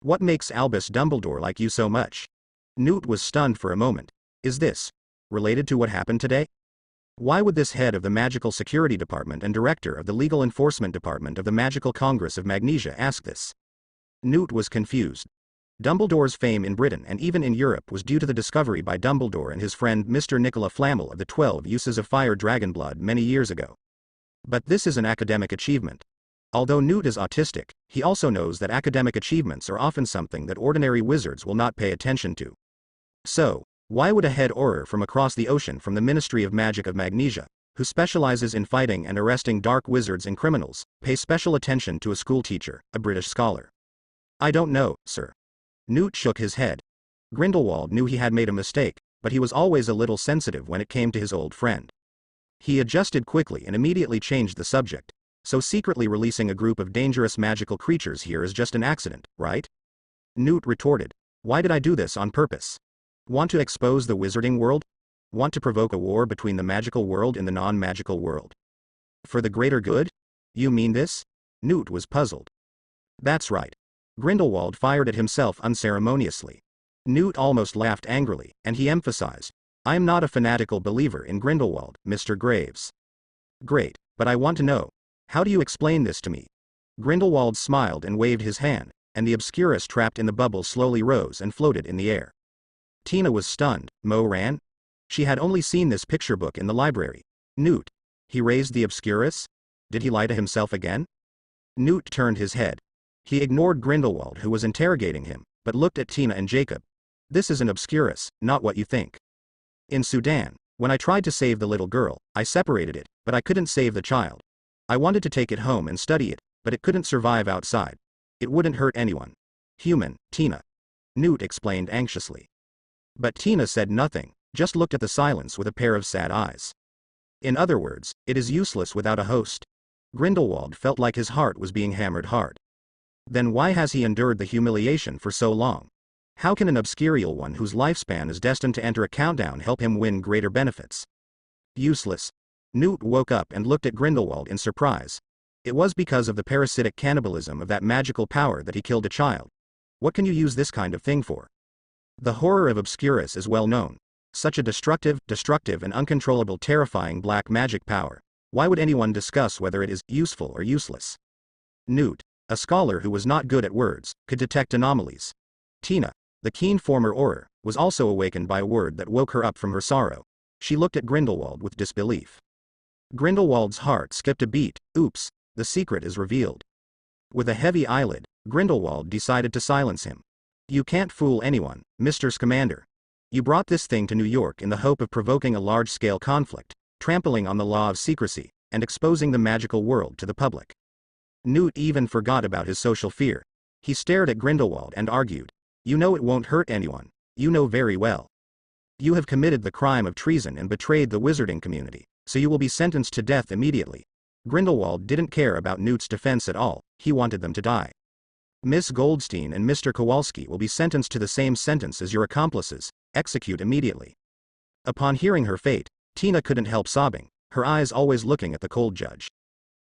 What makes Albus Dumbledore like you so much? Newt was stunned for a moment. Is this related to what happened today? Why would this head of the Magical Security Department and director of the Legal Enforcement Department of the Magical Congress of Magnesia ask this? Newt was confused. Dumbledore's fame in Britain and even in Europe was due to the discovery by Dumbledore and his friend Mr. Nicola Flamel of the 12 uses of fire dragon blood many years ago. But this is an academic achievement. Although Newt is autistic, he also knows that academic achievements are often something that ordinary wizards will not pay attention to. So, why would a head Auror from across the ocean from the Ministry of Magic of Magnesia, who specializes in fighting and arresting dark wizards and criminals, pay special attention to a schoolteacher, a British scholar? I don't know, sir. Newt shook his head. Grindelwald knew he had made a mistake, but he was always a little sensitive when it came to his old friend. He adjusted quickly and immediately changed the subject. So secretly releasing a group of dangerous magical creatures here is just an accident, right? Newt retorted. Why did I do this on purpose? Want to expose the wizarding world? Want to provoke a war between the magical world and the non-magical world? For the greater good? You mean this? Newt was puzzled. That's right. Grindelwald fired at himself unceremoniously. Newt almost laughed angrily, and he emphasized, I am not a fanatical believer in Grindelwald, Mr. Graves. Great, but I want to know, how do you explain this to me? Grindelwald smiled and waved his hand, and the Obscurus trapped in the bubble slowly rose and floated in the air. Tina was stunned. Mo ran? She had only seen this picture book in the library. Newt. He raised the Obscurus? Did he lie to himself again? Newt turned his head. He ignored Grindelwald who was interrogating him, but looked at Tina and Jacob. This is an Obscurus, not what you think. In Sudan, when I tried to save the little girl, I separated it, but I couldn't save the child. I wanted to take it home and study it, but it couldn't survive outside. It wouldn't hurt anyone. Human, Tina. Newt explained anxiously. But Tina said nothing, just looked at the silence with a pair of sad eyes. In other words, it is useless without a host. Grindelwald felt like his heart was being hammered hard. Then why has he endured the humiliation for so long? How can an Obscurial one whose lifespan is destined to enter a countdown help him win greater benefits? Useless. Newt woke up and looked at Grindelwald in surprise. It was because of the parasitic cannibalism of that magical power that he killed a child. What can you use this kind of thing for? The horror of Obscurus is well known. Such a destructive and uncontrollable terrifying black magic power. Why would anyone discuss whether it is useful or useless? Newt, a scholar who was not good at words, could detect anomalies. Tina, the keen former Auror, was also awakened by a word that woke her up from her sorrow. She looked at Grindelwald with disbelief. Grindelwald's heart skipped a beat. Oops, the secret is revealed. With a heavy eyelid, Grindelwald decided to silence him. You can't fool anyone, Mr. Scamander. You brought this thing to New York in the hope of provoking a large-scale conflict, trampling on the law of secrecy, and exposing the magical world to the public. Newt even forgot about his social fear. He stared at Grindelwald and argued. You know it won't hurt anyone. You know very well. You have committed the crime of treason and betrayed the wizarding community, so you will be sentenced to death immediately. Grindelwald didn't care about Newt's defense at all, he wanted them to die. Miss Goldstein and Mr. Kowalski will be sentenced to the same sentence as your accomplices, execute immediately. Upon hearing her fate, Tina couldn't help sobbing, her eyes always looking at the cold judge.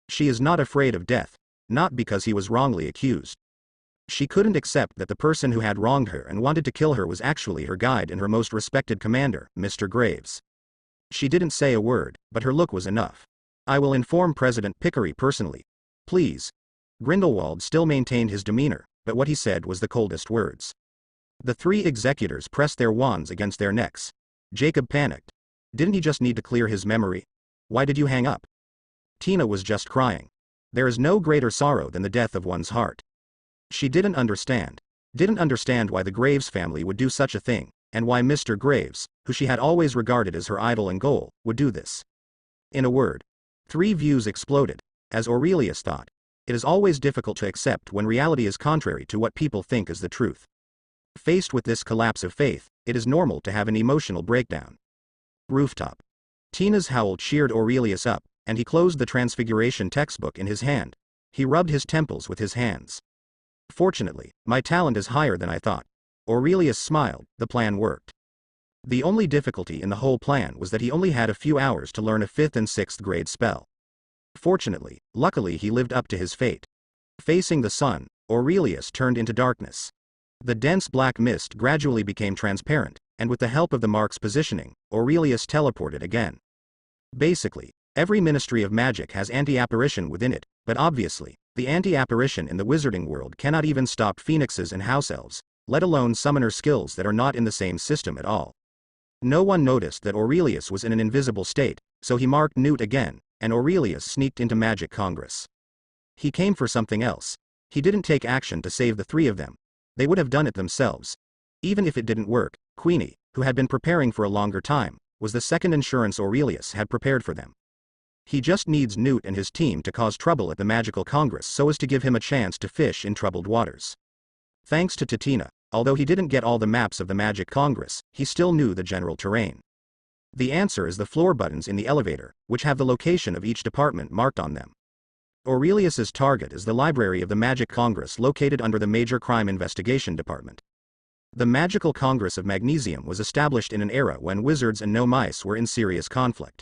She is not afraid of death, not because he was wrongly accused. She couldn't accept that the person who had wronged her and wanted to kill her was actually her guide and her most respected commander, Mr. Graves. She didn't say a word, but her look was enough. I will inform President Pickery personally. Please. Grindelwald still maintained his demeanor, but what he said was the coldest words. The three executors pressed their wands against their necks. Jacob panicked. Didn't he just need to clear his memory? Why did you hang up? Tina was just crying. There is no greater sorrow than the death of one's heart. She didn't understand why the Graves family would do such a thing, and why Mr. Graves, who she had always regarded as her idol and goal, would do this. In a word, three views exploded. As Aurelius thought, it is always difficult to accept when reality is contrary to what people think is the truth. Faced with this collapse of faith, it is normal to have an emotional breakdown. Rooftop. Tina's howl cheered Aurelius up, and he closed the Transfiguration textbook in his hand. He rubbed his temples with his hands. Fortunately, my talent is higher than I thought. Aurelius smiled. The plan worked. The only difficulty in the whole plan was that he only had a few hours to learn a 5th and 6th grade spell. Luckily he lived up to his fate. Facing the sun, Aurelius turned into darkness. The dense black mist gradually became transparent, and with the help of the mark's positioning, Aurelius teleported again. Basically, every ministry of magic has anti-apparition within it, but obviously, the anti-apparition in the wizarding world cannot even stop phoenixes and house elves, let alone summoner skills that are not in the same system at all. No one noticed that Aurelius was in an invisible state, so he marked Newt again, and Aurelius sneaked into Magic Congress. He came for something else. He didn't take action to save the three of them. They would have done it themselves. Even if it didn't work, Queenie, who had been preparing for a longer time, was the second insurance Aurelius had prepared for them. He just needs Newt and his team to cause trouble at the Magical Congress so as to give him a chance to fish in troubled waters. Thanks to Titina, although he didn't get all the maps of the Magic Congress, he still knew the general terrain. The answer is the floor buttons in the elevator, which have the location of each department marked on them. Aurelius's target is the library of the Magic Congress located under the Major Crime Investigation Department. The Magical Congress of Magnesium was established in an era when wizards and no mice were in serious conflict.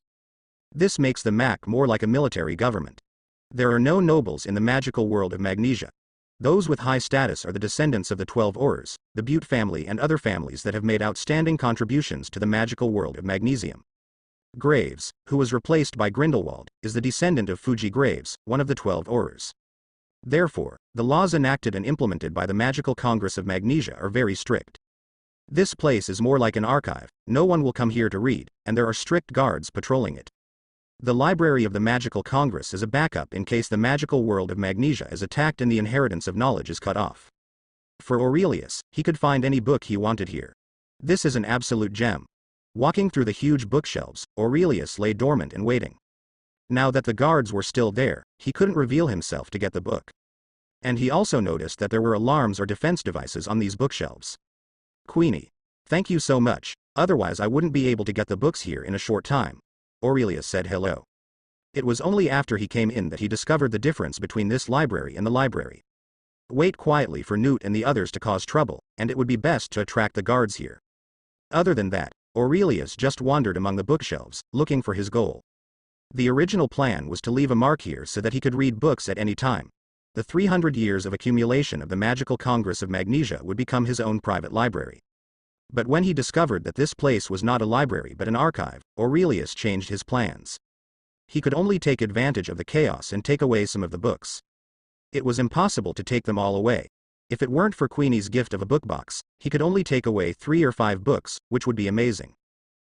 This makes the MAC more like a military government. There are no nobles in the magical world of Magnesia. Those with high status are the descendants of the 12 Aurors, the Butte family and other families that have made outstanding contributions to the magical world of Magnesium. Graves, who was replaced by Grindelwald, is the descendant of Fuji Graves, one of the 12 Aurors. Therefore, the laws enacted and implemented by the Magical Congress of Magnesia are very strict. This place is more like an archive, no one will come here to read, and there are strict guards patrolling it. The Library of the Magical Congress is a backup in case the magical world of Magnesia is attacked and the inheritance of knowledge is cut off. For Aurelius, he could find any book he wanted here. This is an absolute gem. Walking through the huge bookshelves, Aurelius lay dormant and waiting. Now that the guards were still there, he couldn't reveal himself to get the book. And he also noticed that there were alarms or defense devices on these bookshelves. Queenie, thank you so much, otherwise I wouldn't be able to get the books here in a short time. Aurelius said hello. It was only after he came in that he discovered the difference between this library and the library. Wait quietly for Newt and the others to cause trouble, and it would be best to attract the guards here. Other than that, Aurelius just wandered among the bookshelves, looking for his goal. The original plan was to leave a mark here so that he could read books at any time. The 300 years of accumulation of the Magical Congress of Magnesia would become his own private library. But when he discovered that this place was not a library but an archive, Aurelius changed his plans. He could only take advantage of the chaos and take away some of the books. It was impossible to take them all away. If it weren't for Queenie's gift of a book box, he could only take away 3 or 5 books, which would be amazing.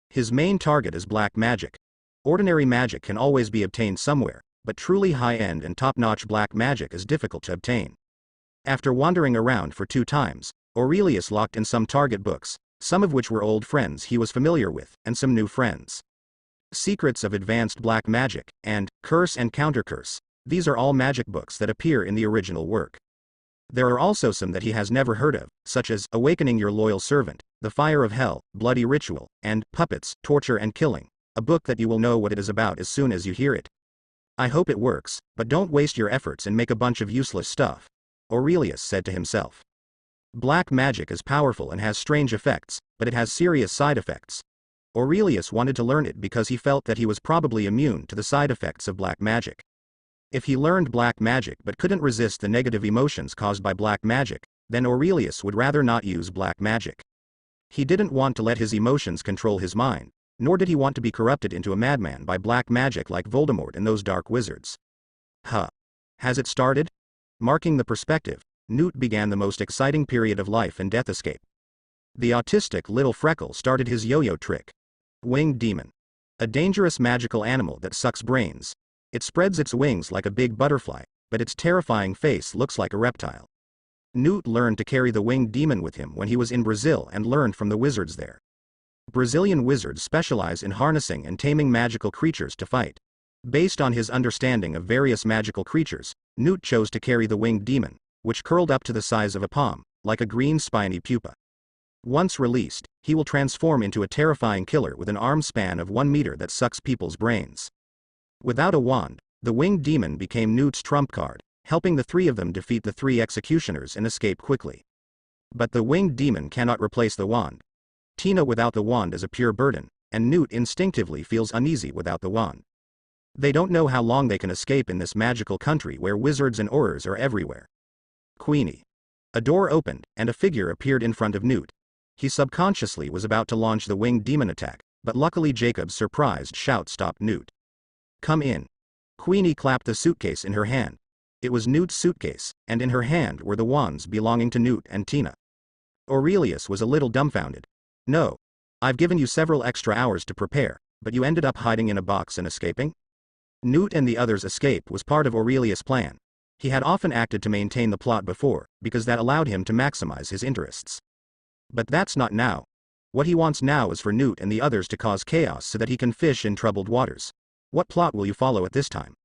His main target is black magic. Ordinary magic can always be obtained somewhere, but truly high-end and top-notch black magic is difficult to obtain. After wandering around for 2 times, Aurelius locked in some target books, some of which were old friends he was familiar with, and some new friends. Secrets of Advanced Black Magic, and Curse and Countercurse, these are all magic books that appear in the original work. There are also some that he has never heard of, such as Awakening Your Loyal Servant, The Fire of Hell, Bloody Ritual, and Puppets, Torture and Killing, a book that you will know what it is about as soon as you hear it. I hope it works, but don't waste your efforts and make a bunch of useless stuff, Aurelius said to himself. Black magic is powerful and has strange effects, but it has serious side effects. Aurelius wanted to learn it because he felt that he was probably immune to the side effects of black magic. If he learned black magic but couldn't resist the negative emotions caused by black magic, then Aurelius would rather not use black magic. He didn't want to let his emotions control his mind, nor did he want to be corrupted into a madman by black magic like Voldemort and those dark wizards. Has it started? Marking the perspective, Newt began the most exciting period of life and death escape. The autistic little Freckle started his yo-yo trick. Winged Demon. A dangerous magical animal that sucks brains. It spreads its wings like a big butterfly, but its terrifying face looks like a reptile. Newt learned to carry the Winged Demon with him when he was in Brazil and learned from the wizards there. Brazilian wizards specialize in harnessing and taming magical creatures to fight. Based on his understanding of various magical creatures, Newt chose to carry the Winged Demon, which curled up to the size of a palm, like a green spiny pupa. Once released, he will transform into a terrifying killer with an arm span of 1 meter that sucks people's brains. Without a wand, the Winged Demon became Newt's trump card, helping the 3 of them defeat the 3 executioners and escape quickly. But the Winged Demon cannot replace the wand. Tina without the wand is a pure burden, and Newt instinctively feels uneasy without the wand. They don't know how long they can escape in this magical country where wizards and Aurors are everywhere. Queenie. A door opened, and a figure appeared in front of Newt. He subconsciously was about to launch the winged demon attack, but luckily Jacob's surprised shout stopped Newt. "Come in." Queenie clapped the suitcase in her hand. It was Newt's suitcase, and in her hand were the wands belonging to Newt and Tina. Aurelius was a little dumbfounded. "No. I've given you several extra hours to prepare, but you ended up hiding in a box and escaping?" Newt and the others' escape was part of Aurelius' plan. He had often acted to maintain the plot before, because that allowed him to maximize his interests. But that's not now. What he wants now is for Newt and the others to cause chaos so that he can fish in troubled waters. What plot will you follow at this time?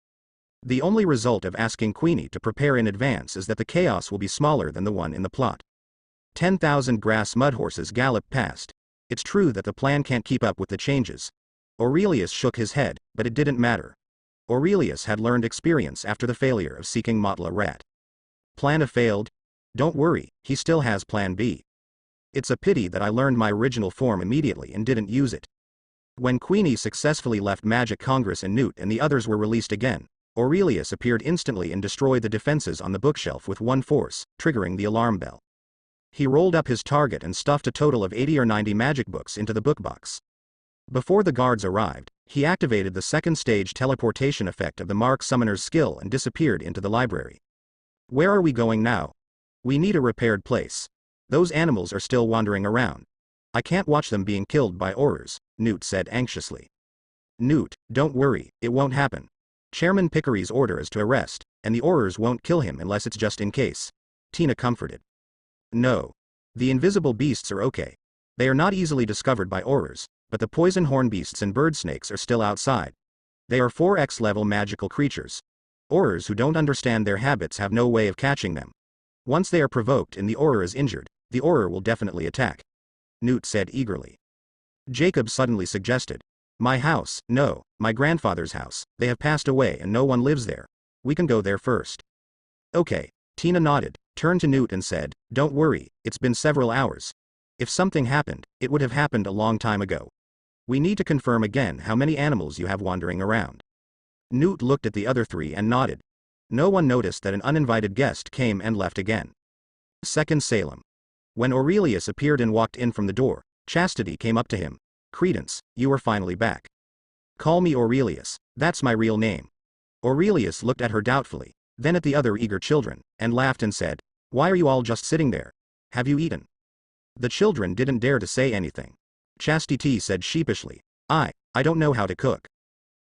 The only result of asking Queenie to prepare in advance is that the chaos will be smaller than the one in the plot. 10,000 grass mud horses galloped past. It's true that the plan can't keep up with the changes. Aurelius shook his head, but it didn't matter. Aurelius had learned experience after the failure of seeking Motla Rat. Plan A failed? Don't worry, he still has Plan B. It's a pity that I learned my original form immediately and didn't use it. When Queenie successfully left Magic Congress and Newt and the others were released again, Aurelius appeared instantly and destroyed the defenses on the bookshelf with one force, triggering the alarm bell. He rolled up his target and stuffed a total of 80 or 90 magic books into the book box. Before the guards arrived, he activated the second stage teleportation effect of the Mark Summoner's skill and disappeared into the library. "Where are we going now?" "We need a repaired place. Those animals are still wandering around. I can't watch them being killed by Aurors," Newt said anxiously. "Newt, don't worry, it won't happen. Chairman Pickery's order is to arrest, and the Aurors won't kill him unless it's just in case," Tina comforted. "No. The invisible beasts are okay. They are not easily discovered by Aurors, but the poison horn beasts and bird snakes are still outside. They are 4x level magical creatures. Aurors who don't understand their habits have no way of catching them. Once they are provoked and the Auror is injured, the Auror will definitely attack," Newt said eagerly. Jacob suddenly suggested, "My house, no, my grandfather's house, they have passed away and no one lives there. We can go there first." "Okay," Tina nodded, turned to Newt and said, "Don't worry, it's been several hours. If something happened, it would have happened a long time ago. We need to confirm again how many animals you have wandering around." Newt looked at the other three and nodded. No one noticed that an uninvited guest came and left again. Second Salem. When Aurelius appeared and walked in from the door, Chastity came up to him. "Credence, you are finally back. Call me Aurelius, that's my real name." Aurelius looked at her doubtfully, then at the other eager children, and laughed and said, "Why are you all just sitting there? Have you eaten?" The children didn't dare to say anything. Chastity said sheepishly, I don't know how to cook."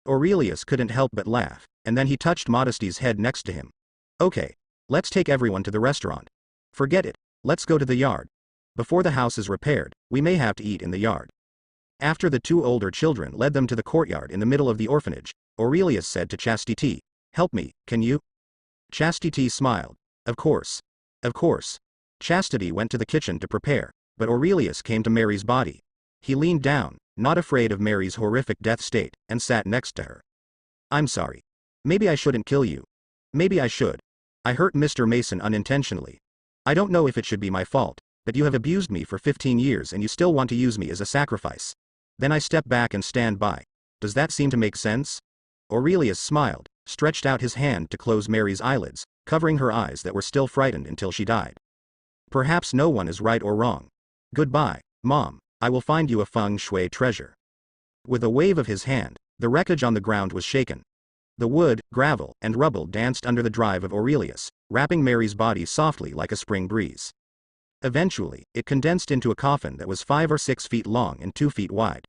Aurelius couldn't help but laugh, and then he touched Modesty's head next to him. "Okay, let's take everyone to the restaurant. Forget it, let's go to the yard. Before the house is repaired, we may have to eat in the yard." After the two older children led them to the courtyard in the middle of the orphanage, Aurelius said to Chastity, "Help me, can you?" Chastity smiled. Of course. Of course." Chastity went to the kitchen to prepare, but Aurelius came to Mary's body. He leaned down, not afraid of Mary's horrific death state, and sat next to her. "I'm sorry. Maybe I shouldn't kill you. Maybe I should. I hurt Mr. Mason unintentionally. I don't know if it should be my fault, but you have abused me for 15 years and you still want to use me as a sacrifice. Then I step back and stand by. Does that seem to make sense?" Aurelius smiled, stretched out his hand to close Mary's eyelids, covering her eyes that were still frightened until she died. "Perhaps no one is right or wrong. Goodbye, Mom, I will find you a feng shui treasure." With a wave of his hand, the wreckage on the ground was shaken. The wood, gravel, and rubble danced under the drive of Aurelius, wrapping Mary's body softly like a spring breeze. Eventually, it condensed into a coffin that was 5 or 6 feet long and 2 feet wide.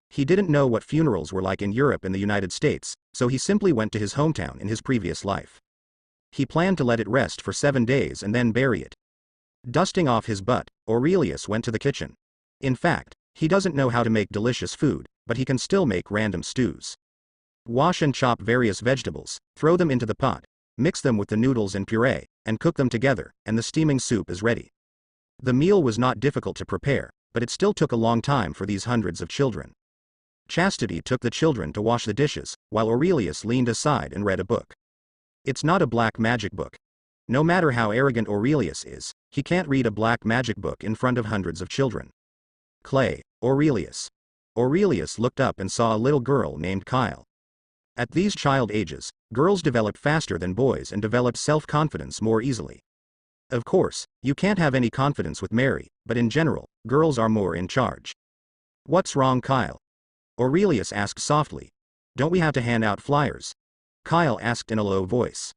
He didn't know what funerals were like in Europe and the United States, so he simply went to his hometown in his previous life. He planned to let it rest for 7 days and then bury it. Dusting off his butt, Aurelius went to the kitchen. In fact, he doesn't know how to make delicious food, but he can still make random stews. Wash and chop various vegetables, throw them into the pot, mix them with the noodles and puree, and cook them together, and the steaming soup is ready. The meal was not difficult to prepare, but it still took a long time for these hundreds of children. Chastity took the children to wash the dishes, while Aurelius leaned aside and read a book. It's not a black magic book. No matter how arrogant Aurelius is, he can't read a black magic book in front of hundreds of children. Clay, Aurelius. Aurelius looked up and saw a little girl named Kyle. At these child ages, girls develop faster than boys and develop self-confidence more easily. Of course, you can't have any confidence with Mary, but in general, girls are more in charge. What's wrong, Kyle? Aurelius asked softly. Don't we have to hand out flyers? Kyle asked in a low voice.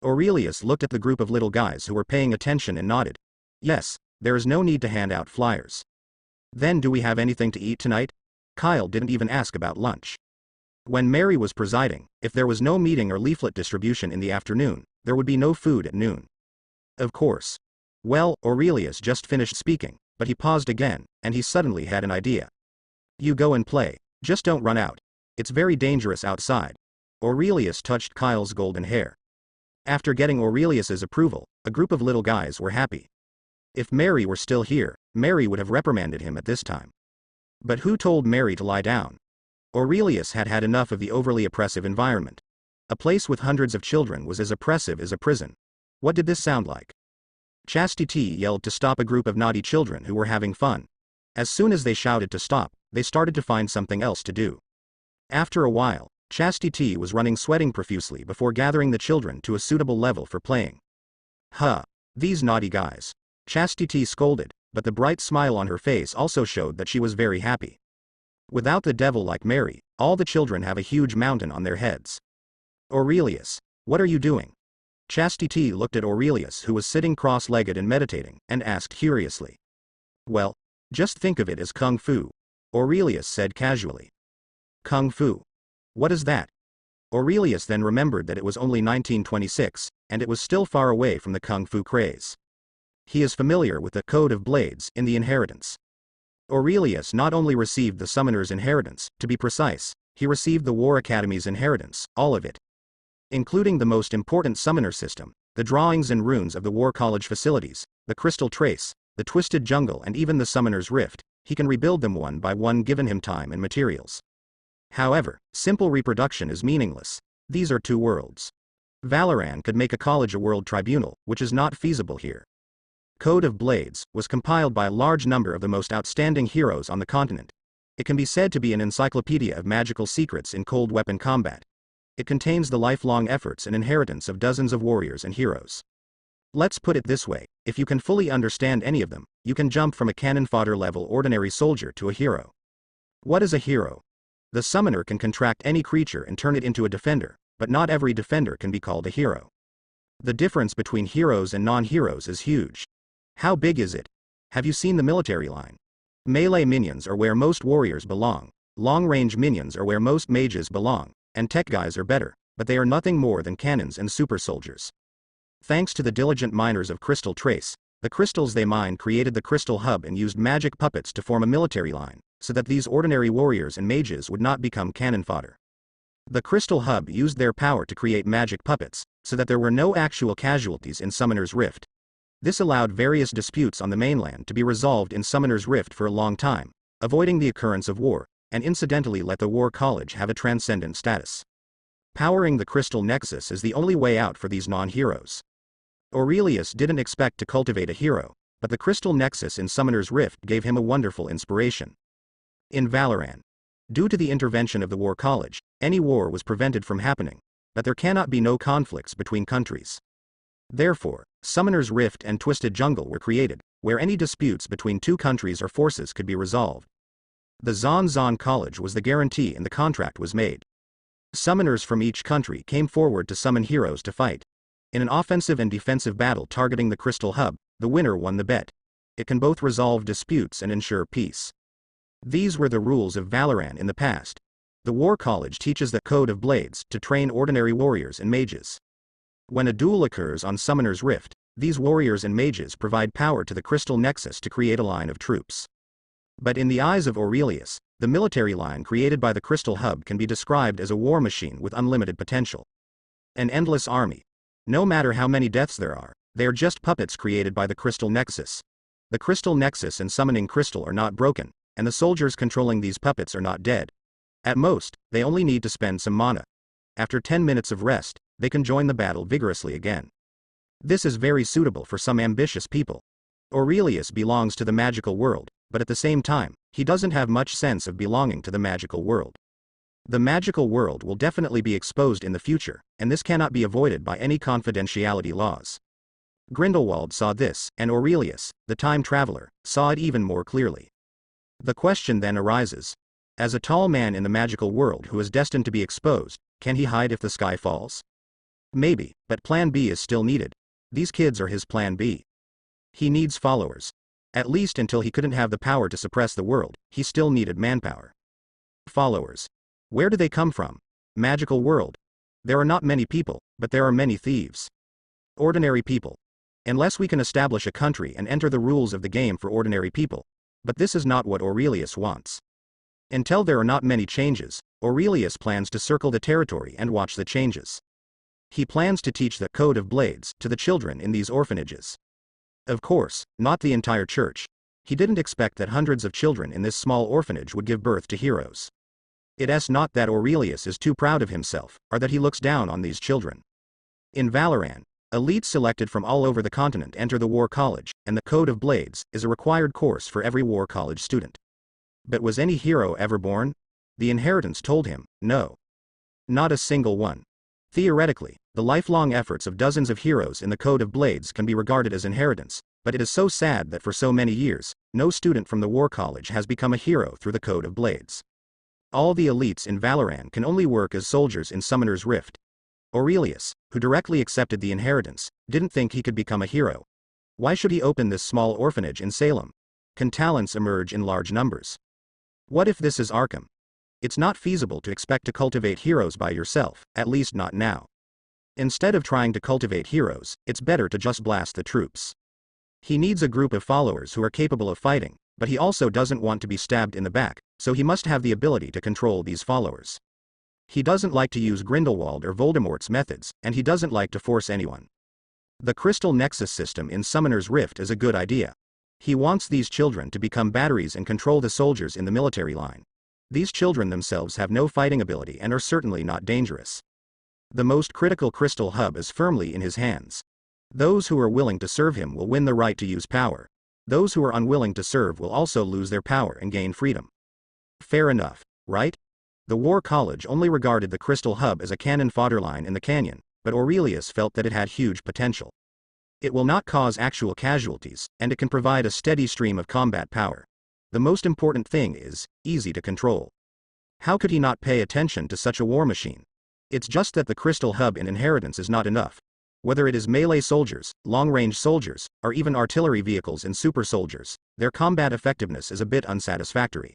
Aurelius looked at the group of little guys who were paying attention and nodded. Yes, there is no need to hand out flyers. Then do we have anything to eat tonight? Kyle didn't even ask about lunch. When Mary was presiding, if there was no meeting or leaflet distribution in the afternoon, there would be no food at noon. Of course. Well, Aurelius just finished speaking, but he paused again, and he suddenly had an idea. You go and play, just don't run out. It's very dangerous outside. Aurelius touched Kyle's golden hair. After getting Aurelius's approval, a group of little guys were happy. If Mary were still here, Mary would have reprimanded him at this time. But who told Mary to lie down? Aurelius had had enough of the overly oppressive environment. A place with hundreds of children was as oppressive as a prison. What did this sound like? Chastity yelled to stop a group of naughty children who were having fun. As soon as they shouted to stop, they started to find something else to do. After a while, Chastity was running sweating profusely before gathering the children to a suitable level for playing. Huh. These naughty guys. Chastity scolded, but the bright smile on her face also showed that she was very happy. Without the devil like Mary, all the children have a huge mountain on their heads. Aurelius, what are you doing? Chastity looked at Aurelius, who was sitting cross-legged and meditating, and asked curiously. Well, just think of it as kung fu, Aurelius said casually. Kung fu. What is that? Aurelius then remembered that it was only 1926, and it was still far away from the kung fu craze. He is familiar with the Code of Blades in the Inheritance. Aurelius not only received the Summoner's Inheritance, to be precise, he received the War Academy's Inheritance, all of it. Including the most important summoner system, the drawings and runes of the War College facilities, the Crystal Trace, the Twisted Jungle and even the Summoner's Rift, he can rebuild them one by one given him time and materials. However, simple reproduction is meaningless. These are two worlds. Valoran could make a college a world tribunal, which is not feasible here. Code of Blades was compiled by a large number of the most outstanding heroes on the continent. It can be said to be an encyclopedia of magical secrets in cold weapon combat. It contains the lifelong efforts and inheritance of dozens of warriors and heroes. Let's put it this way, if you can fully understand any of them, you can jump from a cannon fodder level ordinary soldier to a hero. What is a hero? The summoner can contract any creature and turn it into a defender, but not every defender can be called a hero. The difference between heroes and non-heroes is huge. How big is it? Have you seen the military line? Melee minions are where most warriors belong, long-range minions are where most mages belong, and tech guys are better, but they are nothing more than cannons and super soldiers. Thanks to the diligent miners of Crystal Trace, the crystals they mined created the Crystal Hub and used magic puppets to form a military line, so that these ordinary warriors and mages would not become cannon fodder. The Crystal Hub used their power to create magic puppets, so that there were no actual casualties in Summoner's Rift. This allowed various disputes on the mainland to be resolved in Summoner's Rift for a long time, avoiding the occurrence of war, and incidentally let the War College have a transcendent status. Powering the Crystal Nexus is the only way out for these non-heroes. Aurelius didn't expect to cultivate a hero, but the Crystal Nexus in Summoner's Rift gave him a wonderful inspiration. In Valoran, due to the intervention of the War College, any war was prevented from happening, but there cannot be no conflicts between countries. Therefore, Summoner's Rift and Twisted Jungle were created, where any disputes between two countries or forces could be resolved. The Zon College was the guarantee and the contract was made. Summoners from each country came forward to summon heroes to fight. In an offensive and defensive battle targeting the Crystal Hub, the winner won the bet. It can both resolve disputes and ensure peace. These were the rules of Valoran in the past. The War College teaches the Code of Blades to train ordinary warriors and mages. When a duel occurs on Summoner's Rift, these warriors and mages provide power to the Crystal Nexus to create a line of troops. But in the eyes of Aurelius, the military line created by the Crystal Hub can be described as a war machine with unlimited potential. An endless army. No matter how many deaths there are, they are just puppets created by the Crystal Nexus. The Crystal Nexus and Summoning Crystal are not broken, and the soldiers controlling these puppets are not dead. At most, they only need to spend some mana. After 10 minutes of rest, they can join the battle vigorously again. This is very suitable for some ambitious people. Aurelius belongs to the magical world, but at the same time, he doesn't have much sense of belonging to the magical world. The magical world will definitely be exposed in the future, and this cannot be avoided by any confidentiality laws. Grindelwald saw this, and Aurelius, the time traveler, saw it even more clearly. The question then arises. As a tall man in the magical world who is destined to be exposed, can he hide if the sky falls? Maybe, but plan B is still needed. These kids are his plan B. He needs followers. At least until he couldn't have the power to suppress the world, he still needed manpower. Followers. Where do they come from? Magical world. There are not many people, but there are many thieves. Ordinary people. Unless we can establish a country and enter the rules of the game for ordinary people. But this is not what Aurelius wants. Until there are not many changes, Aurelius plans to circle the territory and watch the changes. He plans to teach the Code of Blades to the children in these orphanages. Of course, not the entire church. He didn't expect that hundreds of children in this small orphanage would give birth to heroes. It's not that Aurelius is too proud of himself, or that he looks down on these children. In Valoran, elites selected from all over the continent enter the War College, and the Code of Blades is a required course for every War College student. But was any hero ever born? The inheritance told him, no. Not a single one. Theoretically, the lifelong efforts of dozens of heroes in the Code of Blades can be regarded as inheritance, but it is so sad that for so many years, no student from the War College has become a hero through the Code of Blades. All the elites in Valoran can only work as soldiers in Summoner's Rift. Aurelius, who directly accepted the inheritance, didn't think he could become a hero. Why should he open this small orphanage in Salem? Can talents emerge in large numbers? What if this is Arkham? It's not feasible to expect to cultivate heroes by yourself, at least not now. Instead of trying to cultivate heroes, it's better to just blast the troops. He needs a group of followers who are capable of fighting, but he also doesn't want to be stabbed in the back, so he must have the ability to control these followers. He doesn't like to use Grindelwald or Voldemort's methods, and he doesn't like to force anyone. The Crystal Nexus system in Summoner's Rift is a good idea. He wants these children to become batteries and control the soldiers in the military line. These children themselves have no fighting ability and are certainly not dangerous. The most critical crystal hub is firmly in his hands. Those who are willing to serve him will win the right to use power. Those who are unwilling to serve will also lose their power and gain freedom. Fair enough, right? The War College only regarded the crystal hub as a cannon fodder line in the canyon, but Aurelius felt that it had huge potential. It will not cause actual casualties, and it can provide a steady stream of combat power. The most important thing is, easy to control. How could he not pay attention to such a war machine? It's just that the crystal hub in inheritance is not enough. Whether it is melee soldiers, long-range soldiers, or even artillery vehicles and super soldiers, their combat effectiveness is a bit unsatisfactory.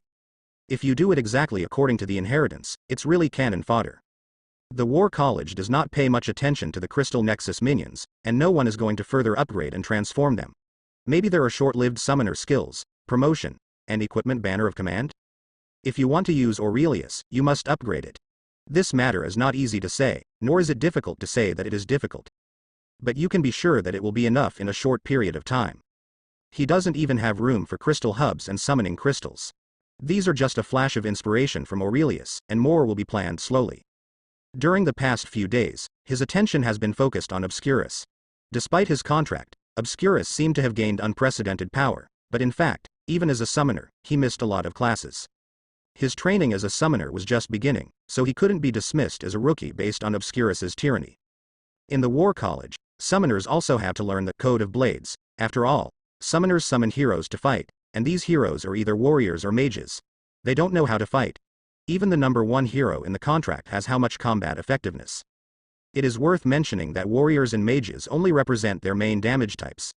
If you do it exactly according to the inheritance, it's really cannon fodder. The War College does not pay much attention to the Crystal Nexus minions, and no one is going to further upgrade and transform them. Maybe there are short-lived summoner skills, promotion, and equipment banner of command? If you want to use Aurelius, you must upgrade it. This matter is not easy to say, nor is it difficult to say that it is difficult. But you can be sure that it will be enough in a short period of time. He doesn't even have room for crystal hubs and summoning crystals. These are just a flash of inspiration from Aurelius, and more will be planned slowly. During the past few days, his attention has been focused on Obscurus. Despite his contract, Obscurus seemed to have gained unprecedented power, but in fact, even as a summoner, he missed a lot of classes. His training as a summoner was just beginning, so he couldn't be dismissed as a rookie based on Obscurus's tyranny. In the War College, summoners also have to learn the Code of Blades. After all, summoners summon heroes to fight, and these heroes are either warriors or mages. They don't know how to fight. Even the number one hero in the contract has how much combat effectiveness. It is worth mentioning that warriors and mages only represent their main damage types.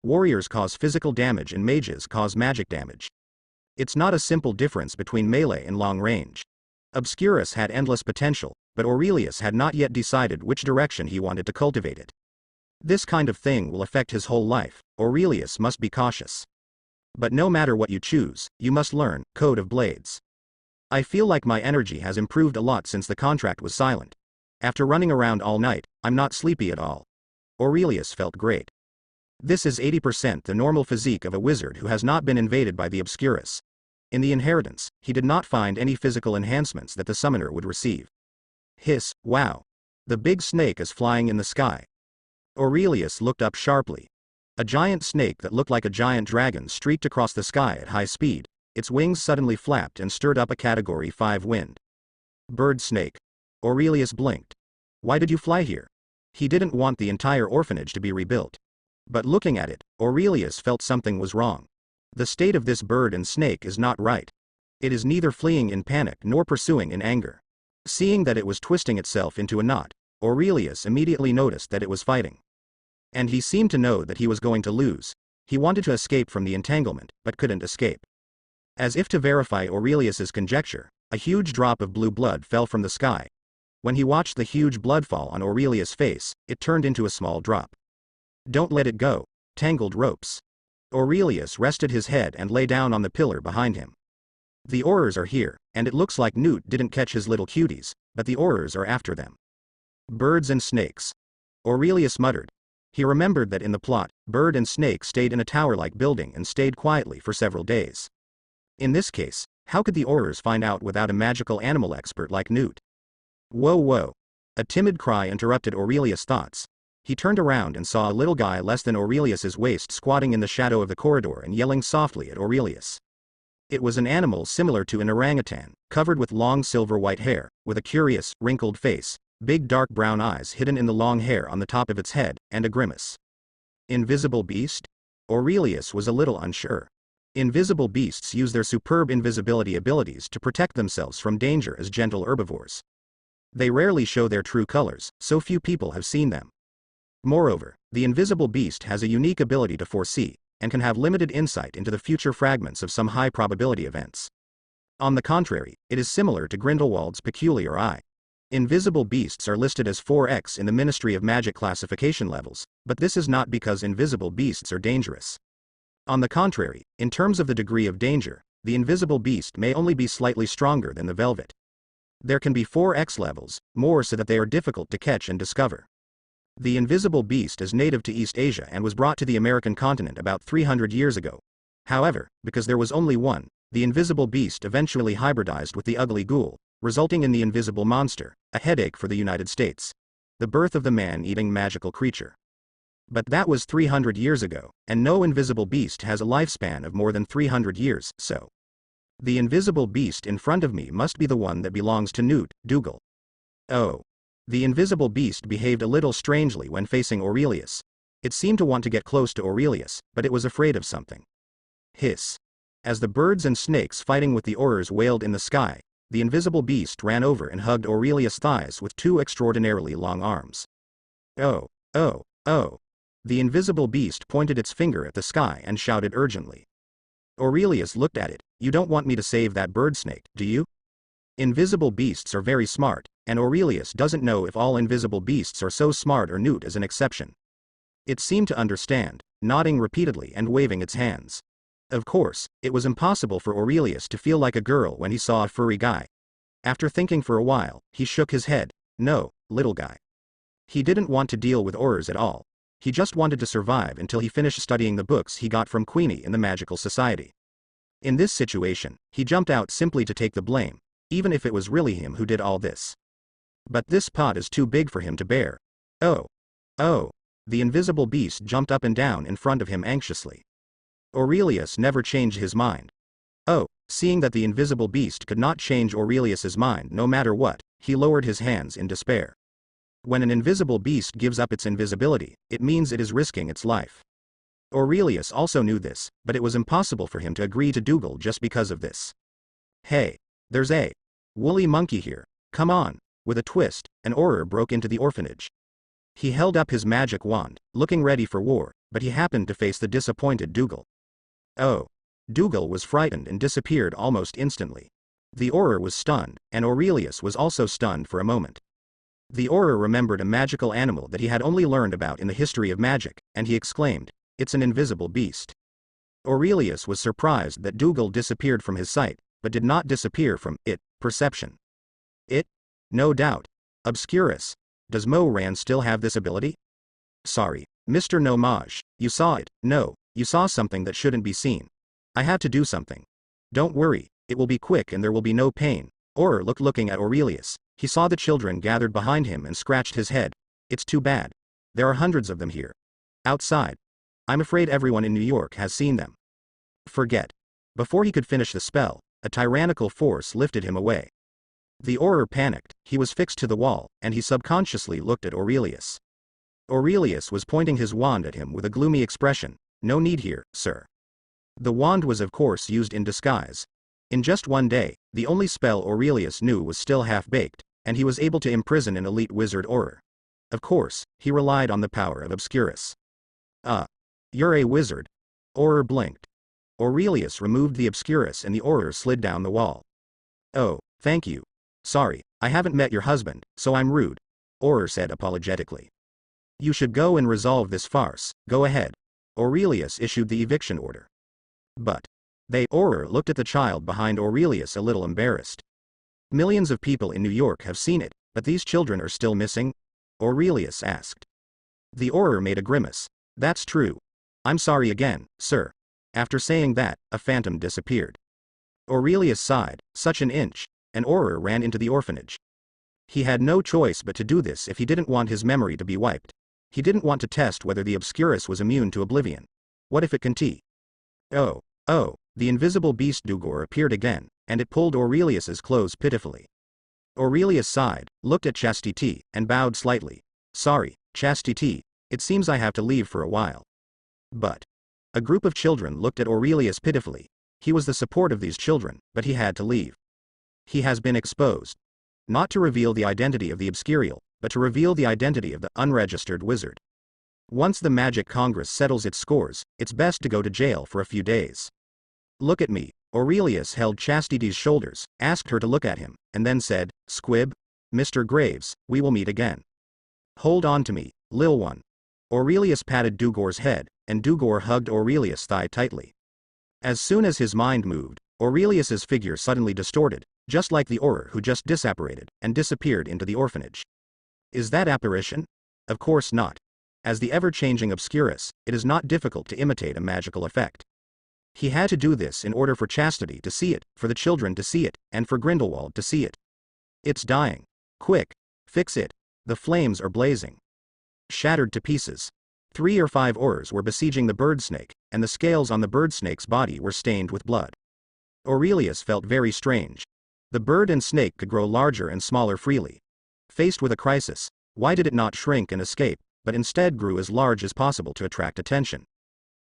Warriors cause physical damage and mages cause magic damage. It's not a simple difference between melee and long range. Obscurus had endless potential, but Aurelius had not yet decided which direction he wanted to cultivate it. This kind of thing will affect his whole life. Aurelius must be cautious. But no matter what you choose, you must learn Code of Blades. I feel like my energy has improved a lot since the contract was silent. After running around all night, I'm not sleepy at all. Aurelius felt great. This is 80% the normal physique of a wizard who has not been invaded by the Obscurus. In the inheritance, he did not find any physical enhancements that the summoner would receive. Hiss, wow. The big snake is flying in the sky. Aurelius looked up sharply. A giant snake that looked like a giant dragon streaked across the sky at high speed. Its wings suddenly flapped and stirred up a Category 5 wind. Bird snake. Aurelius blinked. Why did you fly here? He didn't want the entire orphanage to be rebuilt. But looking at it, Aurelius felt something was wrong. The state of this bird and snake is not right. It is neither fleeing in panic nor pursuing in anger. Seeing that it was twisting itself into a knot, Aurelius immediately noticed that it was fighting. And he seemed to know that he was going to lose. He wanted to escape from the entanglement, but couldn't escape. As if to verify Aurelius's conjecture, a huge drop of blue blood fell from the sky. When he watched the huge blood fall on Aurelius' face, it turned into a small drop. Don't let it go. Tangled ropes. Aurelius rested his head and lay down on the pillar behind him. The Aurors are here, and it looks like Newt didn't catch his little cuties, but the Aurors are after them. Birds and snakes. Aurelius muttered. He remembered that in the plot, bird and snake stayed in a tower-like building and stayed quietly for several days. In this case, how could the Aurors find out without a magical animal expert like Newt? Whoa whoa. A timid cry interrupted Aurelius' thoughts. He turned around and saw a little guy less than Aurelius's waist squatting in the shadow of the corridor and yelling softly at Aurelius. It was an animal similar to an orangutan, covered with long silver-white hair, with a curious, wrinkled face, big dark brown eyes hidden in the long hair on the top of its head, and a grimace. Invisible beast? Aurelius was a little unsure. Invisible beasts use their superb invisibility abilities to protect themselves from danger as gentle herbivores. They rarely show their true colors, so few people have seen them. Moreover, the invisible beast has a unique ability to foresee, and can have limited insight into the future fragments of some high-probability events. On the contrary, it is similar to Grindelwald's peculiar eye. Invisible beasts are listed as 4X in the Ministry of Magic classification levels, but this is not because invisible beasts are dangerous. On the contrary, in terms of the degree of danger, the invisible beast may only be slightly stronger than the velvet. There can be 4X levels, more so that they are difficult to catch and discover. The invisible beast is native to East Asia and was brought to the American continent about 300 years ago. However, because there was only one, the invisible beast eventually hybridized with the ugly ghoul, resulting in the invisible monster, a headache for the United States. The birth of the man-eating magical creature. But that was 300 years ago, and no invisible beast has a lifespan of more than 300 years, so. The invisible beast in front of me must be the one that belongs to Newt, Dougal. Oh. The invisible beast behaved a little strangely when facing Aurelius. It seemed to want to get close to Aurelius, but it was afraid of something. Hiss. As the birds and snakes fighting with the Aurors wailed in the sky, the invisible beast ran over and hugged Aurelius' thighs with two extraordinarily long arms. Oh, oh, oh. The invisible beast pointed its finger at the sky and shouted urgently. Aurelius looked at it. You don't want me to save that bird snake, do you? Invisible beasts are very smart, and Aurelius doesn't know if all invisible beasts are so smart or Newt is an exception. It seemed to understand, nodding repeatedly and waving its hands. Of course, it was impossible for Aurelius to feel like a girl when he saw a furry guy. After thinking for a while, he shook his head. No, little guy. He didn't want to deal with Aurors at all. He just wanted to survive until he finished studying the books he got from Queenie in the Magical Society. In this situation, he jumped out simply to take the blame, even if it was really him who did all this. But this pot is too big for him to bear. Oh. Oh. The invisible beast jumped up and down in front of him anxiously. Aurelius never changed his mind. Oh, seeing that the invisible beast could not change Aurelius's mind no matter what, he lowered his hands in despair. When an invisible beast gives up its invisibility, it means it is risking its life. Aurelius also knew this, but it was impossible for him to agree to Dougal just because of this. Hey, there's a woolly monkey here, come on. With a twist, an Auror broke into the orphanage. He held up his magic wand, looking ready for war, but he happened to face the disappointed Dougal. Oh. Dougal was frightened and disappeared almost instantly. The Auror was stunned, and Aurelius was also stunned for a moment. The Auror remembered a magical animal that he had only learned about in the history of magic, and he exclaimed, "It's an invisible beast." Aurelius was surprised that Dougal disappeared from his sight, but did not disappear from it, perception. It? No doubt. Obscurus. Does Mo Ran still have this ability? Sorry, Mr. Nomage, you saw it. No, you saw something that shouldn't be seen. I had to do something. Don't worry, it will be quick and there will be no pain. Auror looked looking at Aurelius. He saw the children gathered behind him and scratched his head. It's too bad. There are hundreds of them here. Outside. I'm afraid everyone in New York has seen them. Forget. Before he could finish the spell, a tyrannical force lifted him away. The Auror panicked, he was fixed to the wall, and he subconsciously looked at Aurelius. Aurelius was pointing his wand at him with a gloomy expression. No need here, sir. The wand was of course used in disguise. In just one day, the only spell Aurelius knew was still half-baked, and he was able to imprison an elite wizard Auror. Of course, he relied on the power of Obscurus. You're a wizard? Auror blinked. Aurelius removed the Obscurus and the Auror slid down the wall. Oh, thank you. Sorry, I haven't met your husband, so I'm rude, Auror said apologetically. You should go and resolve this farce, go ahead. Aurelius issued the eviction order. But Auror looked at the child behind Aurelius a little embarrassed. Millions of people in New York have seen it, but these children are still missing? Aurelius asked. The Auror made a grimace. That's true. I'm sorry again, sir. After saying that, a phantom disappeared. Aurelius sighed, such an inch, and Auror ran into the orphanage. He had no choice but to do this if he didn't want his memory to be wiped. He didn't want to test whether the Obscurus was immune to oblivion. What if it can tea? Oh, the invisible beast Dugor appeared again, and it pulled Aurelius's clothes pitifully. Aurelius sighed, looked at Chastity, and bowed slightly. Sorry, Chastity, it seems I have to leave for a while. But a group of children looked at Aurelius pitifully. He was the support of these children, but he had to leave. He has been exposed. Not to reveal the identity of the Obscurial, but to reveal the identity of the unregistered wizard. Once the Magic Congress settles its scores, it's best to go to jail for a few days. Look at me. Aurelius held Chastity's shoulders, asked her to look at him, and then said, Squib? Mr. Graves, we will meet again. Hold on to me, lil one. Aurelius patted Dugor's head, and Dugor hugged Aurelius' thigh tightly. As soon as his mind moved, Aurelius's figure suddenly distorted, just like the Auror who just disapparated, and disappeared into the orphanage. Is that apparition? Of course not. As the ever-changing Obscurus, it is not difficult to imitate a magical effect. He had to do this in order for Chastity to see it, for the children to see it, and for Grindelwald to see it. It's dying. Quick, fix it. The flames are blazing. Shattered to pieces. 3 or 5 Aurors were besieging the bird snake, and the scales on the bird snake's body were stained with blood. Aurelius felt very strange. The bird and snake could grow larger and smaller freely. Faced with a crisis, why did it not shrink and escape, but instead grew as large as possible to attract attention?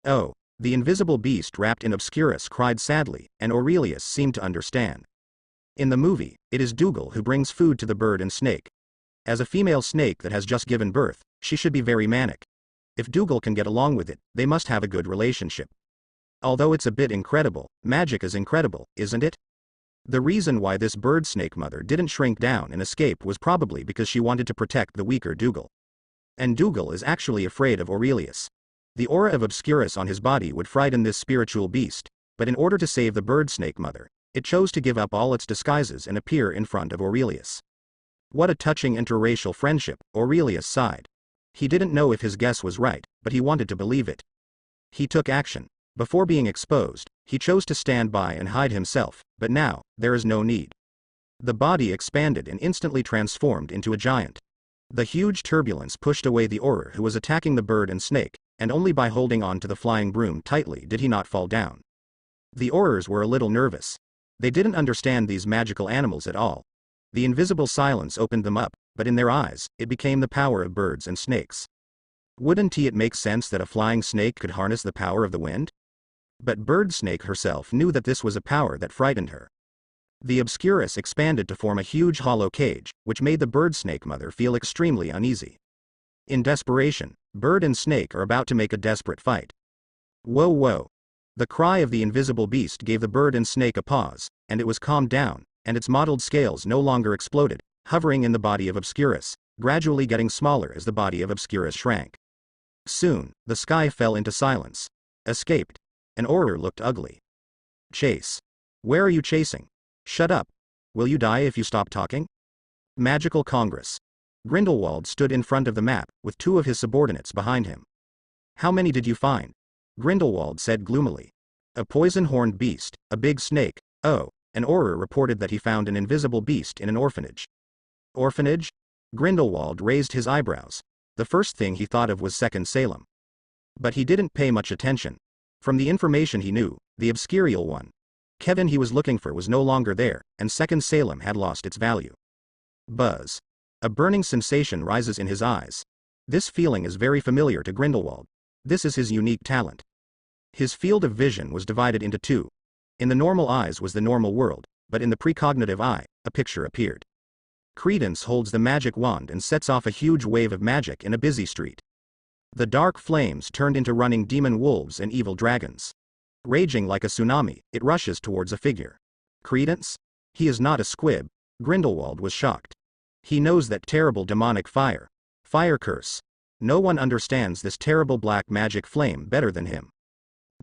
Oh, the invisible beast wrapped in Obscurus cried sadly, and Aurelius seemed to understand. In the movie, it is Dougal who brings food to the bird and snake. As a female snake that has just given birth, she should be very manic. If Dougal can get along with it, they must have a good relationship. Although it's a bit incredible, magic is incredible, isn't it? The reason why this bird snake mother didn't shrink down and escape was probably because she wanted to protect the weaker Dougal. And Dougal is actually afraid of Aurelius. The aura of Obscurus on his body would frighten this spiritual beast, but in order to save the bird snake mother, it chose to give up all its disguises and appear in front of Aurelius. What a touching interracial friendship, Aurelius sighed. He didn't know if his guess was right, but he wanted to believe it. He took action. Before being exposed, he chose to stand by and hide himself, but now, there is no need. The body expanded and instantly transformed into a giant. The huge turbulence pushed away the Auror who was attacking the bird and snake, and only by holding on to the flying broom tightly did he not fall down. The Aurors were a little nervous. They didn't understand these magical animals at all. The invisible silence opened them up, but in their eyes, it became the power of birds and snakes. Wouldn't it make sense that a flying snake could harness the power of the wind? But Bird Snake herself knew that this was a power that frightened her. The Obscurus expanded to form a huge hollow cage, which made the bird snake mother feel extremely uneasy. In desperation, bird and snake are about to make a desperate fight. Whoa whoa. The cry of the invisible beast gave the bird and snake a pause, and it was calmed down, and its mottled scales no longer exploded, hovering in the body of Obscurus, gradually getting smaller as the body of Obscurus shrank. Soon, the sky fell into silence. Escaped. An Auror looked ugly. Chase. Where are you chasing? Shut up. Will you die if you stop talking? Magical Congress. Grindelwald stood in front of the map, with 2 of his subordinates behind him. How many did you find? Grindelwald said gloomily. A poison-horned beast, a big snake. Oh, an Auror reported that he found an invisible beast in an orphanage. Orphanage? Grindelwald raised his eyebrows. The first thing he thought of was Second Salem. But he didn't pay much attention. From the information he knew, the Obscurial one, Kevin he was looking for was no longer there, and Second Salem had lost its value. Buzz. A burning sensation rises in his eyes. This feeling is very familiar to Grindelwald. This is his unique talent. His field of vision was divided into two. In the normal eyes was the normal world, but in the precognitive eye, a picture appeared. Credence holds the magic wand and sets off a huge wave of magic in a busy street. The dark flames turned into running demon wolves and evil dragons. Raging like a tsunami, it rushes towards a figure. Credence? He is not a squib. Grindelwald was shocked. He knows that terrible demonic fire curse. No one understands this terrible black magic flame better than him.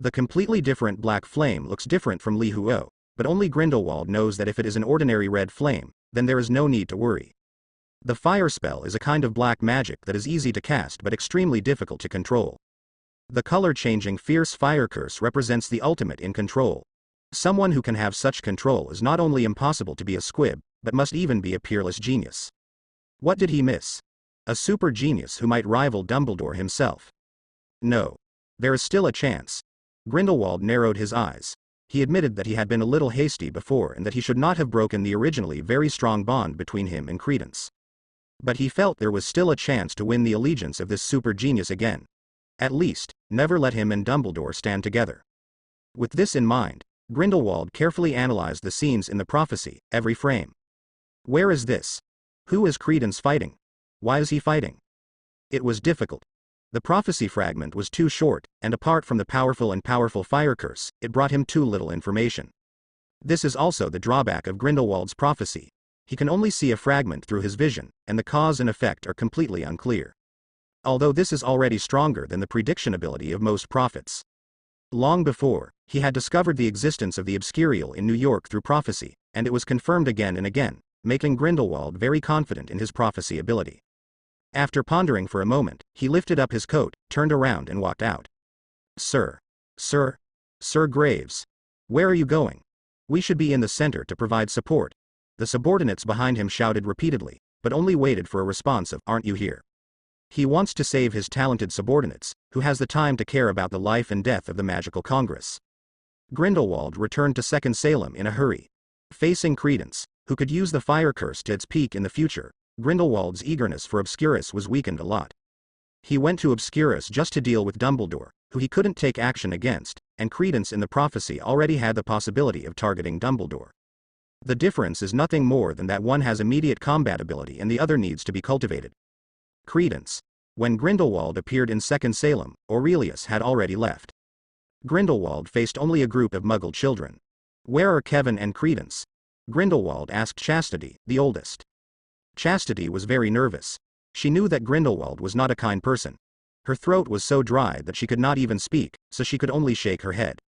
The completely different black flame looks different from Li Huo, but only Grindelwald knows that if it is an ordinary red flame, then there is no need to worry. The fire spell is a kind of black magic that is easy to cast but extremely difficult to control. The color-changing fierce fire curse represents the ultimate in control. Someone who can have such control is not only impossible to be a squib, but must even be a peerless genius. What did he miss? A super genius who might rival Dumbledore himself. No. There is still a chance. Grindelwald narrowed his eyes. He admitted that he had been a little hasty before and that he should not have broken the originally very strong bond between him and Credence. But he felt there was still a chance to win the allegiance of this super genius again. At least, never let him and Dumbledore stand together. With this in mind, Grindelwald carefully analyzed the scenes in the prophecy, every frame. Where is this? Who is Credence fighting? Why is he fighting? It was difficult. The prophecy fragment was too short, and apart from the powerful fire curse, it brought him too little information. This is also the drawback of Grindelwald's prophecy. He can only see a fragment through his vision, and the cause and effect are completely unclear. Although this is already stronger than the prediction ability of most prophets. Long before, he had discovered the existence of the Obscurial in New York through prophecy, and it was confirmed again and again, making Grindelwald very confident in his prophecy ability. After pondering for a moment, he lifted up his coat, turned around and walked out. Sir Graves. Where are you going? We should be in the center to provide support. The subordinates behind him shouted repeatedly, but only waited for a response of, aren't you here? He wants to save his talented subordinates, who has the time to care about the life and death of the magical congress. Grindelwald returned to Second Salem in a hurry. Facing Credence, who could use the fire curse to its peak in the future, Grindelwald's eagerness for Obscurus was weakened a lot. He went to Obscurus just to deal with Dumbledore, who he couldn't take action against, and Credence in the prophecy already had the possibility of targeting Dumbledore. The difference is nothing more than that one has immediate combat ability and the other needs to be cultivated. Credence. When Grindelwald appeared in Second Salem, Aurelius had already left. Grindelwald faced only a group of Muggle children. Where are Kevin and Credence? Grindelwald asked Chastity, the oldest. Chastity was very nervous. She knew that Grindelwald was not a kind person. Her throat was so dry that she could not even speak, so she could only shake her head.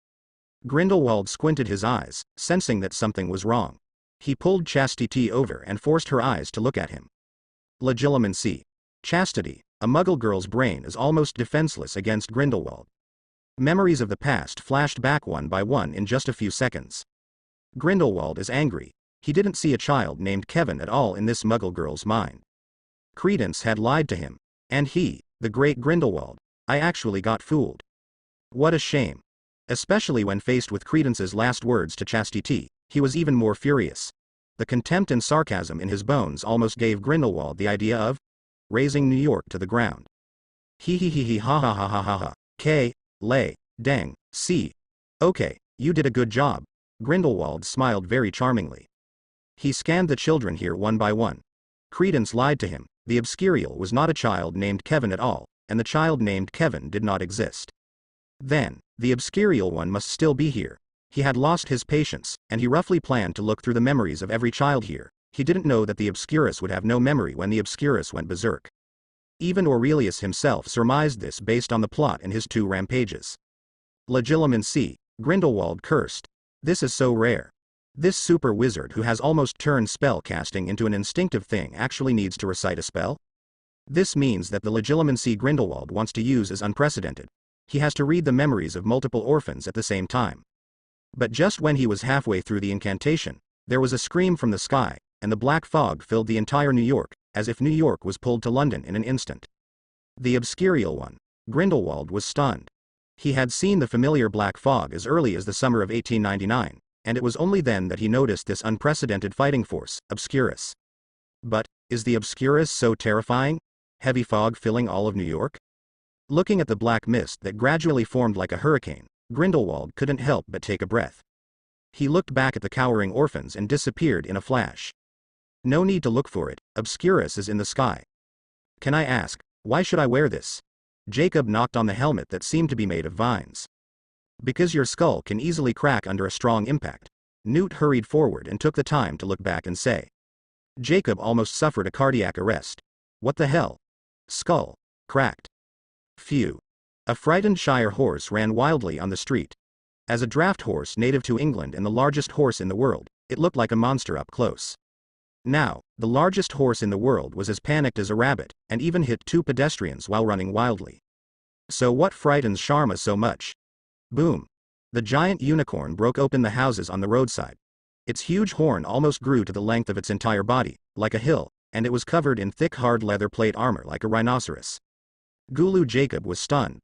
Grindelwald squinted his eyes, sensing that something was wrong. He pulled Chastity over and forced her eyes to look at him. Legilimency. Chastity, a Muggle girl's brain is almost defenseless against Grindelwald. Memories of the past flashed back one by one in just a few seconds. Grindelwald is angry. He didn't see a child named Kevin at all in this Muggle girl's mind. Credence had lied to him. And he, the great Grindelwald, I actually got fooled. What a shame. Especially when faced with Credence's last words to Chastity, he was even more furious. The contempt and sarcasm in his bones almost gave Grindelwald the idea of razing New York to the ground. He ha ha ha ha ha ha. K, lay, dang, see. Okay, you did a good job. Grindelwald smiled very charmingly. He scanned the children here one by one. Credence lied to him. The Obscurial was not a child named Kevin at all, and the child named Kevin did not exist. Then, the Obscurial one must still be here. He had lost his patience, and he roughly planned to look through the memories of every child here. He didn't know that the Obscurus would have no memory when the Obscurus went berserk. Even Aurelius himself surmised this based on the plot in his 2 rampages. Legilimency, Grindelwald cursed. This is so rare. This super wizard who has almost turned spell casting into an instinctive thing actually needs to recite a spell? This means that the Legilimency Grindelwald wants to use is unprecedented. He has to read the memories of multiple orphans at the same time. But just when he was halfway through the incantation, there was a scream from the sky, and the black fog filled the entire New York, as if New York was pulled to London in an instant. The Obscurial one. Grindelwald was stunned. He had seen the familiar black fog as early as the summer of 1899. And it was only then that he noticed this unprecedented fighting force, Obscurus. But, is the Obscurus so terrifying? heavy fog filling all of New York? Looking at the black mist that gradually formed like a hurricane, Grindelwald couldn't help but take a breath. He looked back at the cowering orphans and disappeared in a flash. No need to look for it, Obscurus is in the sky. Can I ask, why should I wear this? Jacob knocked on the helmet that seemed to be made of vines. Because your skull can easily crack under a strong impact. Newt hurried forward and took the time to look back and say. Jacob almost suffered a cardiac arrest. What the hell? Skull. Cracked. Phew. A frightened Shire horse ran wildly on the street. As a draft horse native to England and the largest horse in the world, it looked like a monster up close. Now, the largest horse in the world was as panicked as a rabbit, and even hit 2 pedestrians while running wildly. So what frightens Sharma so much? Boom. The giant unicorn broke open the houses on the roadside. Its huge horn almost grew to the length of its entire body, like a hill, and it was covered in thick hard leather plate armor like a rhinoceros. Gulu Jacob was stunned.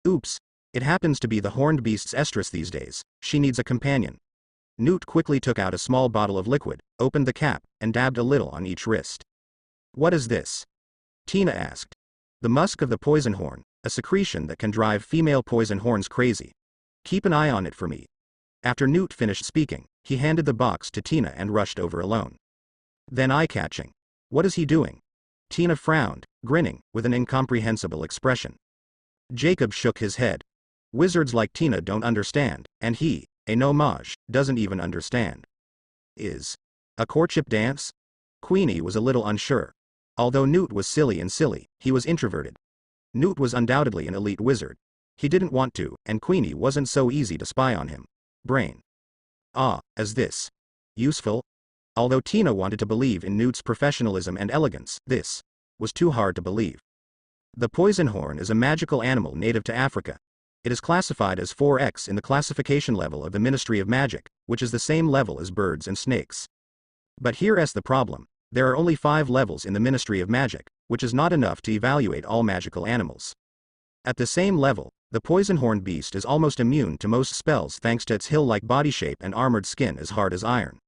Oops. It happens to be the horned beast's estrus these days, she needs a companion. Newt quickly took out a small bottle of liquid, opened the cap, and dabbed a little on each wrist. What is this? Tina asked. The musk of the poison horn, a secretion that can drive female poison horns crazy. Keep an eye on it for me. After Newt finished speaking, he handed the box to Tina and rushed over alone. Then eye-catching. What is he doing? Tina frowned, grinning, with an incomprehensible expression. Jacob shook his head. Wizards like Tina don't understand, and he, a no-mage, doesn't even understand. Is a courtship dance? Queenie was a little unsure. Although Newt was silly, he was introverted. Newt was undoubtedly an elite wizard. He didn't want to, and Queenie wasn't so easy to spy on him. Brain. Is this useful? Although Tina wanted to believe in Newt's professionalism and elegance, this was too hard to believe. The poison horn is a magical animal native to Africa. It is classified as 4X in the classification level of the Ministry of Magic, which is the same level as birds and snakes. But here's the problem. There are only 5 levels in the Ministry of Magic, which is not enough to evaluate all magical animals. At the same level, the poison-horned beast is almost immune to most spells thanks to its hill-like body shape and armored skin as hard as iron.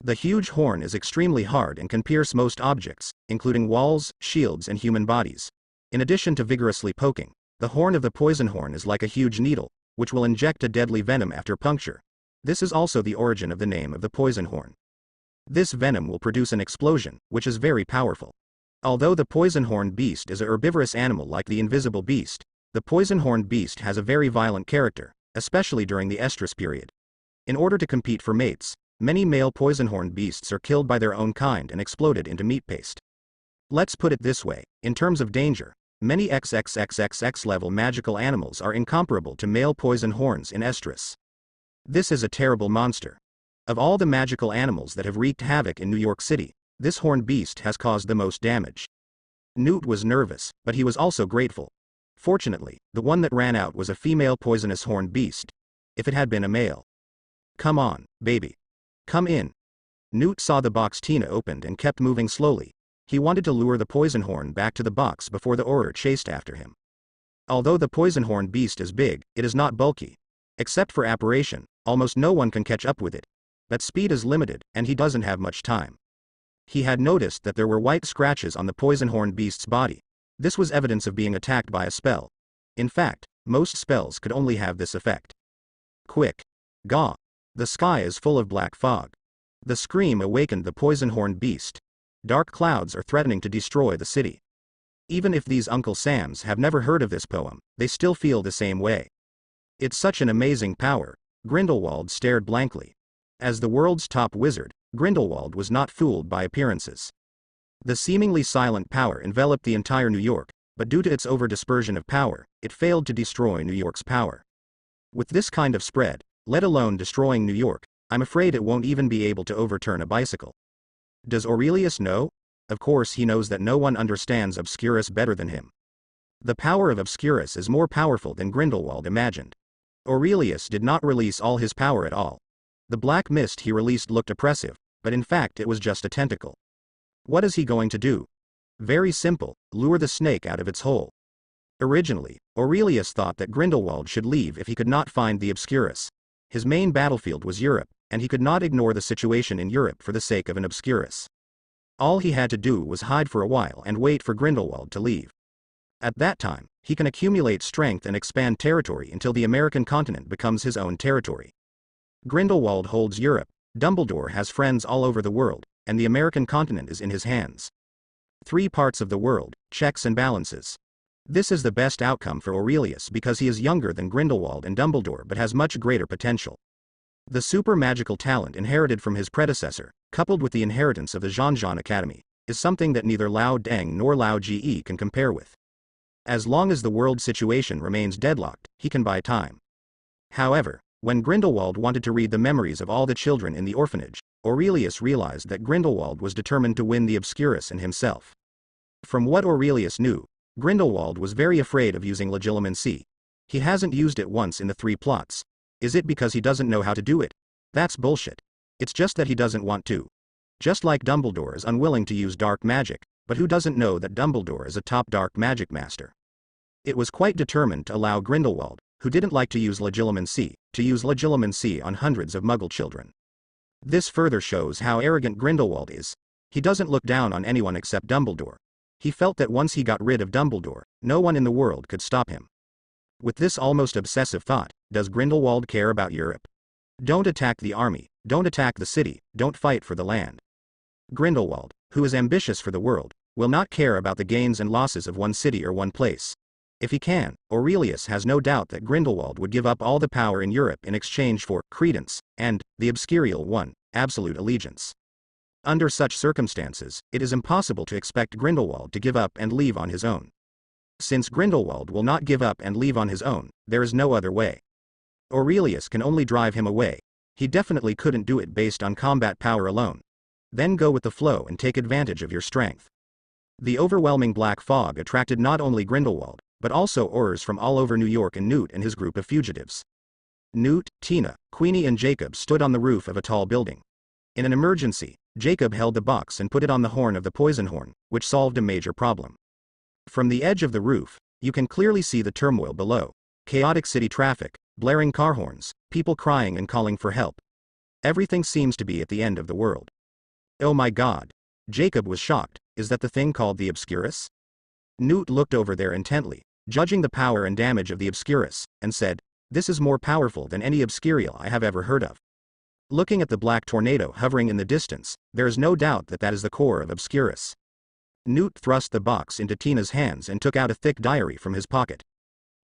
The huge horn is extremely hard and can pierce most objects, including walls, shields and human bodies. In addition to vigorously poking, the horn of the poison horn is like a huge needle, which will inject a deadly venom after puncture. This is also the origin of the name of the poison horn. This venom will produce an explosion, which is very powerful. Although the poison-horned beast is a herbivorous animal like the invisible beast, the poison-horned beast has a very violent character, especially during the estrus period. In order to compete for mates, many male poison-horned beasts are killed by their own kind and exploded into meat paste. Let's put it this way, in terms of danger, many XXXXX level magical animals are incomparable to male poison horns in estrus. This is a terrible monster. Of all the magical animals that have wreaked havoc in New York City, this horned beast has caused the most damage. Newt was nervous, but he was also grateful. Fortunately, the one that ran out was a female poisonous horned beast. If it had been a male. Come on, baby. Come in. Newt saw the box Tina opened and kept moving slowly. He wanted to lure the poison horn back to the box before the Auror chased after him. Although the poison horned beast is big, it is not bulky. Except for apparition, almost no one can catch up with it. But speed is limited, and he doesn't have much time. He had noticed that there were white scratches on the poison-horned beast's body. This was evidence of being attacked by a spell. In fact, most spells could only have this effect. Quick. Gaw. The sky is full of black fog. The scream awakened the poison-horned beast. Dark clouds are threatening to destroy the city. Even if these Uncle Sams have never heard of this poem, they still feel the same way. It's such an amazing power. Grindelwald stared blankly. As the world's top wizard, Grindelwald was not fooled by appearances. The seemingly silent power enveloped the entire New York, but due to its over-dispersion of power, it failed to destroy New York's power. With this kind of spread, let alone destroying New York, I'm afraid it won't even be able to overturn a bicycle. Does Aurelius know? Of course he knows that no one understands Obscurus better than him. The power of Obscurus is more powerful than Grindelwald imagined. Aurelius did not release all his power at all. The black mist he released looked oppressive, but in fact it was just a tentacle. What is he going to do? Very simple, lure the snake out of its hole. Originally, Aurelius thought that Grindelwald should leave if he could not find the Obscurus. His main battlefield was Europe, and he could not ignore the situation in Europe for the sake of an Obscurus. All he had to do was hide for a while and wait for Grindelwald to leave. At that time, he can accumulate strength and expand territory until the American continent becomes his own territory. Grindelwald holds Europe, Dumbledore has friends all over the world, and the American continent is in his hands. 3 parts of the world, checks and balances. This is the best outcome for Aurelius because he is younger than Grindelwald and Dumbledore but has much greater potential. The super magical talent inherited from his predecessor, coupled with the inheritance of the Zhanzhan Academy, is something that neither Lao Deng nor Lao Ge can compare with. As long as the world situation remains deadlocked, he can buy time. However, when Grindelwald wanted to read the memories of all the children in the orphanage, Aurelius realized that Grindelwald was determined to win the Obscurus and himself. From what Aurelius knew, Grindelwald was very afraid of using legilimency. He hasn't used it once in the 3 plots. Is it because he doesn't know how to do it? That's bullshit. It's just that he doesn't want to. Just like Dumbledore is unwilling to use dark magic, but who doesn't know that Dumbledore is a top dark magic master? It was quite determined to allow Grindelwald, who didn't like to use legilimency, to use legilimency on hundreds of Muggle children. This further shows how arrogant Grindelwald is. He doesn't look down on anyone except Dumbledore. He felt that once he got rid of Dumbledore, no one in the world could stop him. With this almost obsessive thought, does Grindelwald care about Europe? Don't attack the army, don't attack the city, don't fight for the land. Grindelwald, who is ambitious for the world, will not care about the gains and losses of one city or one place. If he can, Aurelius has no doubt that Grindelwald would give up all the power in Europe in exchange for credence, and the Obscurial one, absolute allegiance. Under such circumstances, it is impossible to expect Grindelwald to give up and leave on his own. Since Grindelwald will not give up and leave on his own, there is no other way. Aurelius can only drive him away. He definitely couldn't do it based on combat power alone. Then go with the flow and take advantage of your strength. The overwhelming black fog attracted not only Grindelwald, but also Aurors from all over New York and Newt and his group of fugitives. Newt, Tina, Queenie and Jacob stood on the roof of a tall building. In an emergency, Jacob held the box and put it on the horn of the poison horn, which solved a major problem. From the edge of the roof, you can clearly see the turmoil below. Chaotic city traffic, blaring car horns, people crying and calling for help. Everything seems to be at the end of the world. Oh my God. Jacob was shocked. Is that the thing called the Obscurus? Newt looked over there intently, judging the power and damage of the Obscurus, and said, "This is more powerful than any Obscurial I have ever heard of." Looking at the black tornado hovering in the distance, there is no doubt that that is the core of Obscurus. Newt thrust the box into Tina's hands and took out a thick diary from his pocket.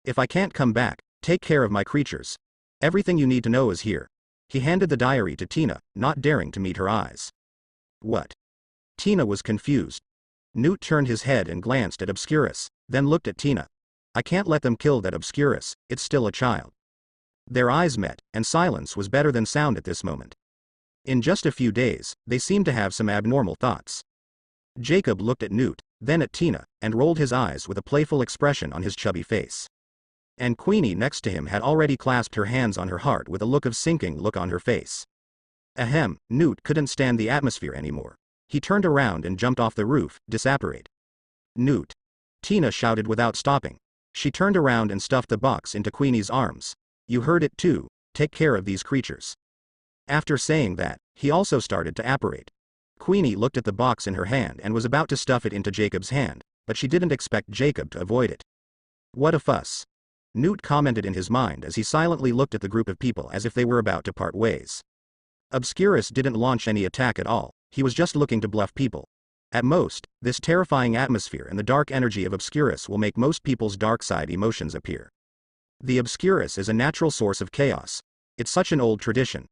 "If I can't come back, take care of my creatures. Everything you need to know is here." He handed the diary to Tina, not daring to meet her eyes. What? Tina was confused. Newt turned his head and glanced at Obscurus, then looked at Tina. "I can't let them kill that Obscurus, it's still a child." Their eyes met, and silence was better than sound at this moment. In just a few days, they seemed to have some abnormal thoughts. Jacob looked at Newt, then at Tina, and rolled his eyes with a playful expression on his chubby face. And Queenie next to him had already clasped her hands on her heart with a look of sinking look on her face. Ahem, Newt couldn't stand the atmosphere anymore. He turned around and jumped off the roof, disapparate. "Newt!" Tina shouted without stopping. She turned around and stuffed the box into Queenie's arms. "You heard it too, take care of these creatures." After saying that, he also started to apparate. Queenie looked at the box in her hand and was about to stuff it into Jacob's hand, but she didn't expect Jacob to avoid it. "What a fuss," Newt commented in his mind as he silently looked at the group of people as if they were about to part ways. Obscurus didn't launch any attack at all, he was just looking to bluff people. At most, this terrifying atmosphere and the dark energy of Obscurus will make most people's dark side emotions appear. The Obscurus is a natural source of chaos. It's such an old tradition.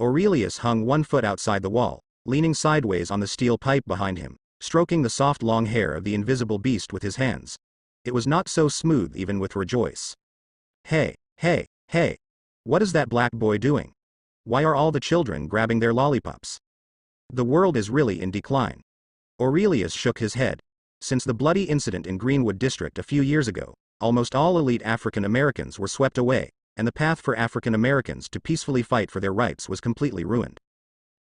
Aurelius hung 1 foot outside the wall, leaning sideways on the steel pipe behind him, stroking the soft long hair of the invisible beast with his hands. It was not so smooth even with Rejoice. Hey, hey, hey! What is that black boy doing? Why are all the children grabbing their lollipops? The world is really in decline. Aurelius shook his head. Since the bloody incident in Greenwood District a few years ago, almost all elite African Americans were swept away, and the path for African Americans to peacefully fight for their rights was completely ruined.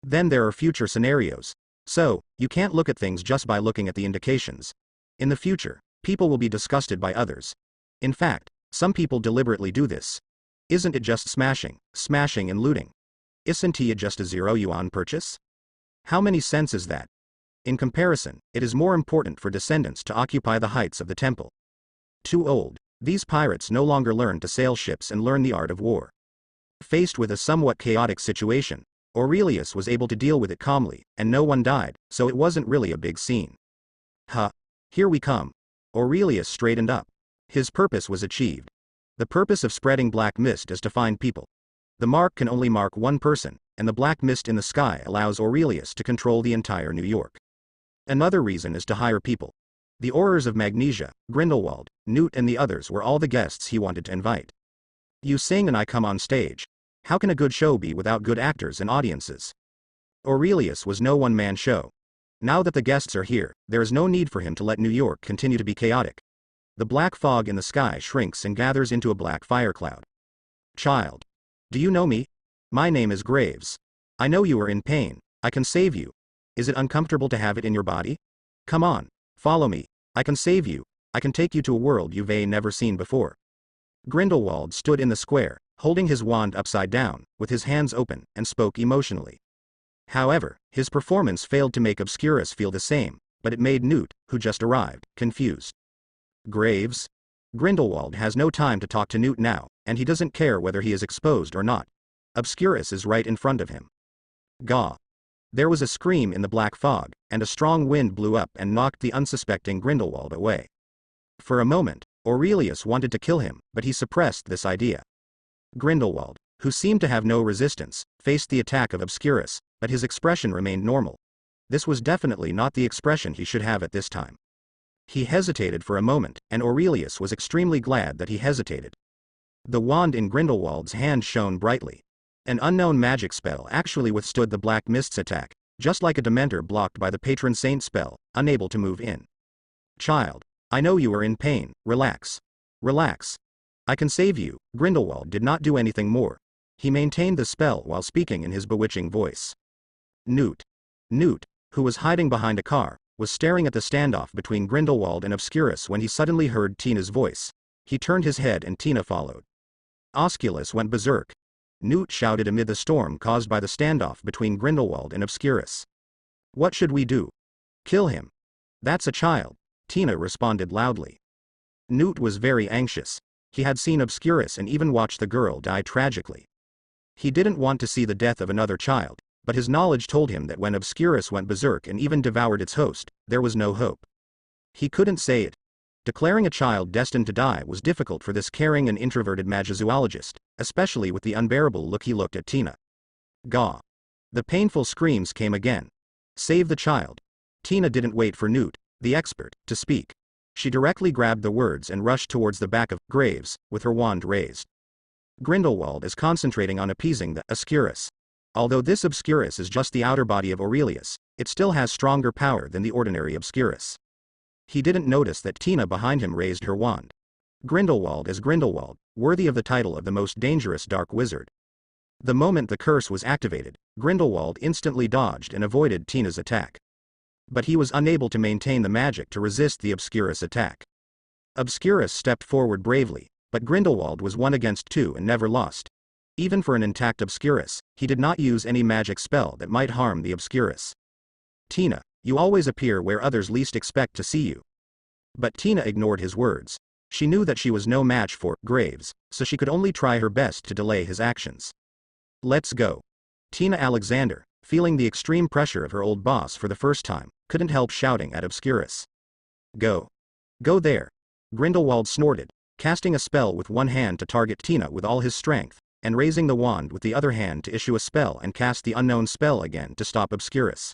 Then there are future scenarios. So, you can't look at things just by looking at the indications. In the future, people will be disgusted by others. In fact, some people deliberately do this. Isn't it just smashing and looting? Isn't it just a 0 yuan purchase? How many cents is that? In comparison, it is more important for descendants to occupy the heights of the temple. Too old, these pirates no longer learn to sail ships and learn the art of war. Faced with a somewhat chaotic situation, Aurelius was able to deal with it calmly, and no one died, so it wasn't really a big scene. Huh. Here we come. Aurelius straightened up. His purpose was achieved. The purpose of spreading black mist is to find people. The mark can only mark one person, and the black mist in the sky allows Aurelius to control the entire New York. Another reason is to hire people. The Aurors of Magnesia, Grindelwald, Newt and the others were all the guests he wanted to invite. You sing and I come on stage. How can a good show be without good actors and audiences? Aurelius was no one-man show. Now that the guests are here, there is no need for him to let New York continue to be chaotic. The black fog in the sky shrinks and gathers into a black fire cloud. Child. Do you know me? My name is Graves. I know you are in pain. I can save you. Is it uncomfortable to have it in your body? Come on. Follow me. I can save you. I can take you to a world you've never seen before. Grindelwald stood in the square, holding his wand upside down, with his hands open, and spoke emotionally. However, his performance failed to make Obscurus feel the same, but it made Newt, who just arrived, confused. Graves? Grindelwald has no time to talk to Newt now, and he doesn't care whether he is exposed or not. Obscurus is right in front of him. Gaw. There was a scream in the black fog, and a strong wind blew up and knocked the unsuspecting Grindelwald away. For a moment, Aurelius wanted to kill him, but he suppressed this idea. Grindelwald, who seemed to have no resistance, faced the attack of Obscurus, but his expression remained normal. This was definitely not the expression he should have at this time. He hesitated for a moment, and Aurelius was extremely glad that he hesitated. The wand in Grindelwald's hand shone brightly. An unknown magic spell actually withstood the Black Mist's attack, just like a Dementor blocked by the Patron Saint spell, unable to move in. Child. I know you are in pain, relax. Relax. I can save you. Grindelwald did not do anything more. He maintained the spell while speaking in his bewitching voice. Newt. Newt, who was hiding behind a car, was staring at the standoff between Grindelwald and Obscurus when he suddenly heard Tina's voice. He turned his head and Tina followed. Osculus went berserk. Newt shouted amid the storm caused by the standoff between Grindelwald and Obscurus. What should we do? Kill him. That's a child. Tina responded loudly. Newt was very anxious. He had seen Obscurus and even watched the girl die tragically. He didn't want to see the death of another child, but his knowledge told him that when Obscurus went berserk and even devoured its host, there was no hope. He couldn't say it. Declaring a child destined to die was difficult for this caring and introverted magizoologist, especially with the unbearable look he looked at Tina. Gaw. The painful screams came again. Save the child. Tina didn't wait for Newt, the expert, to speak. She directly grabbed the words and rushed towards the back of Graves, with her wand raised. Grindelwald is concentrating on appeasing the Obscurus. Although this Obscurus is just the outer body of Aurelius, it still has stronger power than the ordinary Obscurus. He didn't notice that Tina behind him raised her wand. Grindelwald is Grindelwald, worthy of the title of the most dangerous dark wizard. The moment the curse was activated, Grindelwald instantly dodged and avoided Tina's attack. But he was unable to maintain the magic to resist the Obscurus attack. Obscurus stepped forward bravely, but Grindelwald was 1 against 2 and never lost. Even for an intact Obscurus, he did not use any magic spell that might harm the Obscurus. Tina, you always appear where others least expect to see you. But Tina ignored his words. She knew that she was no match for Graves, so she could only try her best to delay his actions. Let's go. Tina Alexander, feeling the extreme pressure of her old boss for the first time, couldn't help shouting at Obscurus. Go. Go there. Grindelwald snorted, casting a spell with one hand to target Tina with all his strength, and raising the wand with the other hand to issue a spell and cast the unknown spell again to stop Obscurus.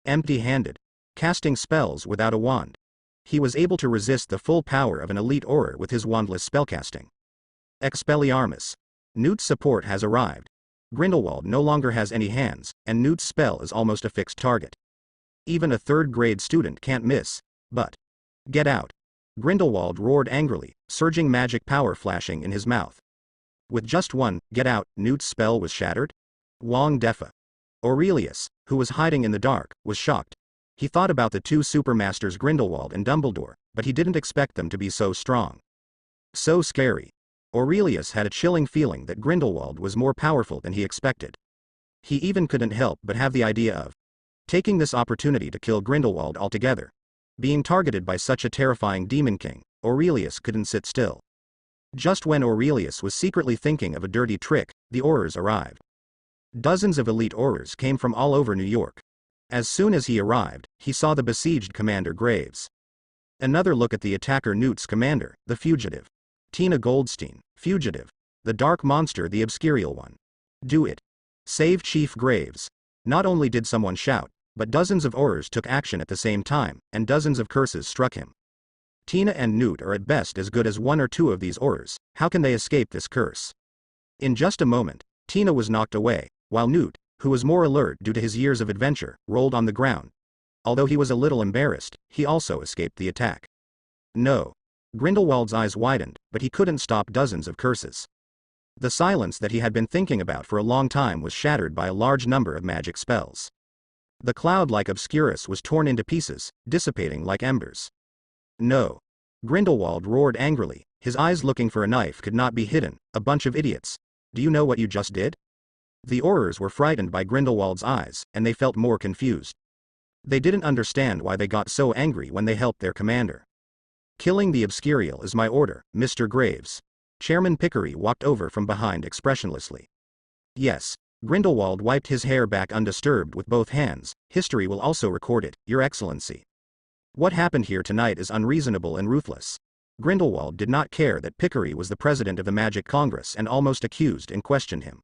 Empty-handed. Casting spells without a wand. He was able to resist the full power of an elite auror with his wandless spellcasting. Expelliarmus. Newt's support has arrived. Grindelwald no longer has any hands, and Newt's spell is almost a fixed target. Even a third-grade student can't miss, but... Get out. Grindelwald roared angrily, surging magic power flashing in his mouth. With just one, get out, Newt's spell was shattered? Wong Defa. Aurelius, who was hiding in the dark, was shocked. He thought about the two supermasters Grindelwald and Dumbledore, but he didn't expect them to be so strong. So scary. Aurelius had a chilling feeling that Grindelwald was more powerful than he expected. He even couldn't help but have the idea of taking this opportunity to kill Grindelwald altogether. Being targeted by such a terrifying demon king, Aurelius couldn't sit still. Just when Aurelius was secretly thinking of a dirty trick, the Aurors arrived. Dozens of elite Aurors came from all over New York. As soon as he arrived, he saw the besieged Commander Graves. Another look at the attacker Newt's commander, the fugitive. Tina Goldstein, fugitive. The dark monster, the Obscurial one. Do it. Save Chief Graves. Not only did someone shout, but dozens of Aurors took action at the same time, and dozens of curses struck him. Tina and Newt are at best as good as one or two of these Aurors. How can they escape this curse? In just a moment, Tina was knocked away, while Newt, who was more alert due to his years of adventure, rolled on the ground. Although he was a little embarrassed, he also escaped the attack. No. Grindelwald's eyes widened, but he couldn't stop dozens of curses. The silence that he had been thinking about for a long time was shattered by a large number of magic spells. The cloud like Obscurus was torn into pieces, dissipating like embers. No. Grindelwald roared angrily, his eyes looking for a knife could not be hidden. A bunch of idiots. Do you know what you just did? The Aurors were frightened by Grindelwald's eyes, and they felt more confused. They didn't understand why they got so angry when they helped their commander. Killing the Obscurial is my order, Mr. Graves. Chairman Pickery walked over from behind expressionlessly. Yes. Grindelwald wiped his hair back undisturbed with both hands. History will also record it, Your Excellency. What happened here tonight is unreasonable and ruthless. Grindelwald did not care that Pickery was the president of the Magic Congress and almost accused and questioned him.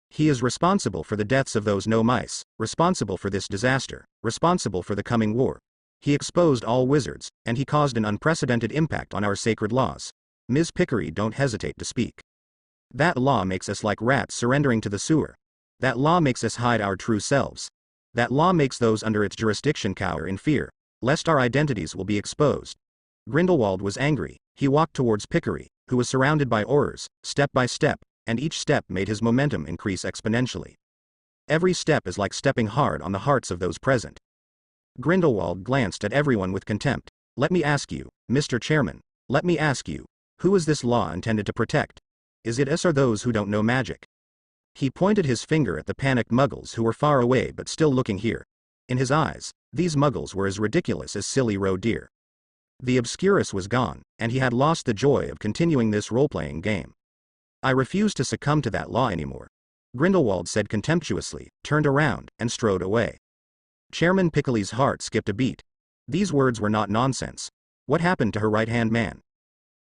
He is responsible for the deaths of those no mice, responsible for this disaster, responsible for the coming war. He exposed all wizards, and he caused an unprecedented impact on our sacred laws. Ms. Pickery, don't hesitate to speak. That law makes us like rats surrendering to the sewer. That law makes us hide our true selves. That law makes those under its jurisdiction cower in fear, lest our identities will be exposed. Grindelwald was angry. He walked towards Pickery, who was surrounded by Aurors, step by step, and each step made his momentum increase exponentially. Every step is like stepping hard on the hearts of those present. Grindelwald glanced at everyone with contempt. Let me ask you, Mr. Chairman, let me ask you, who is this law intended to protect? Is it us or those who don't know magic? He pointed his finger at the panicked muggles who were far away but still looking here. In his eyes, these muggles were as ridiculous as silly roe deer. The Obscurus was gone, and he had lost the joy of continuing this role-playing game. I refuse to succumb to that law anymore. Grindelwald said contemptuously, turned around, and strode away. Chairman Pickley's heart skipped a beat. These words were not nonsense. What happened to her right-hand man?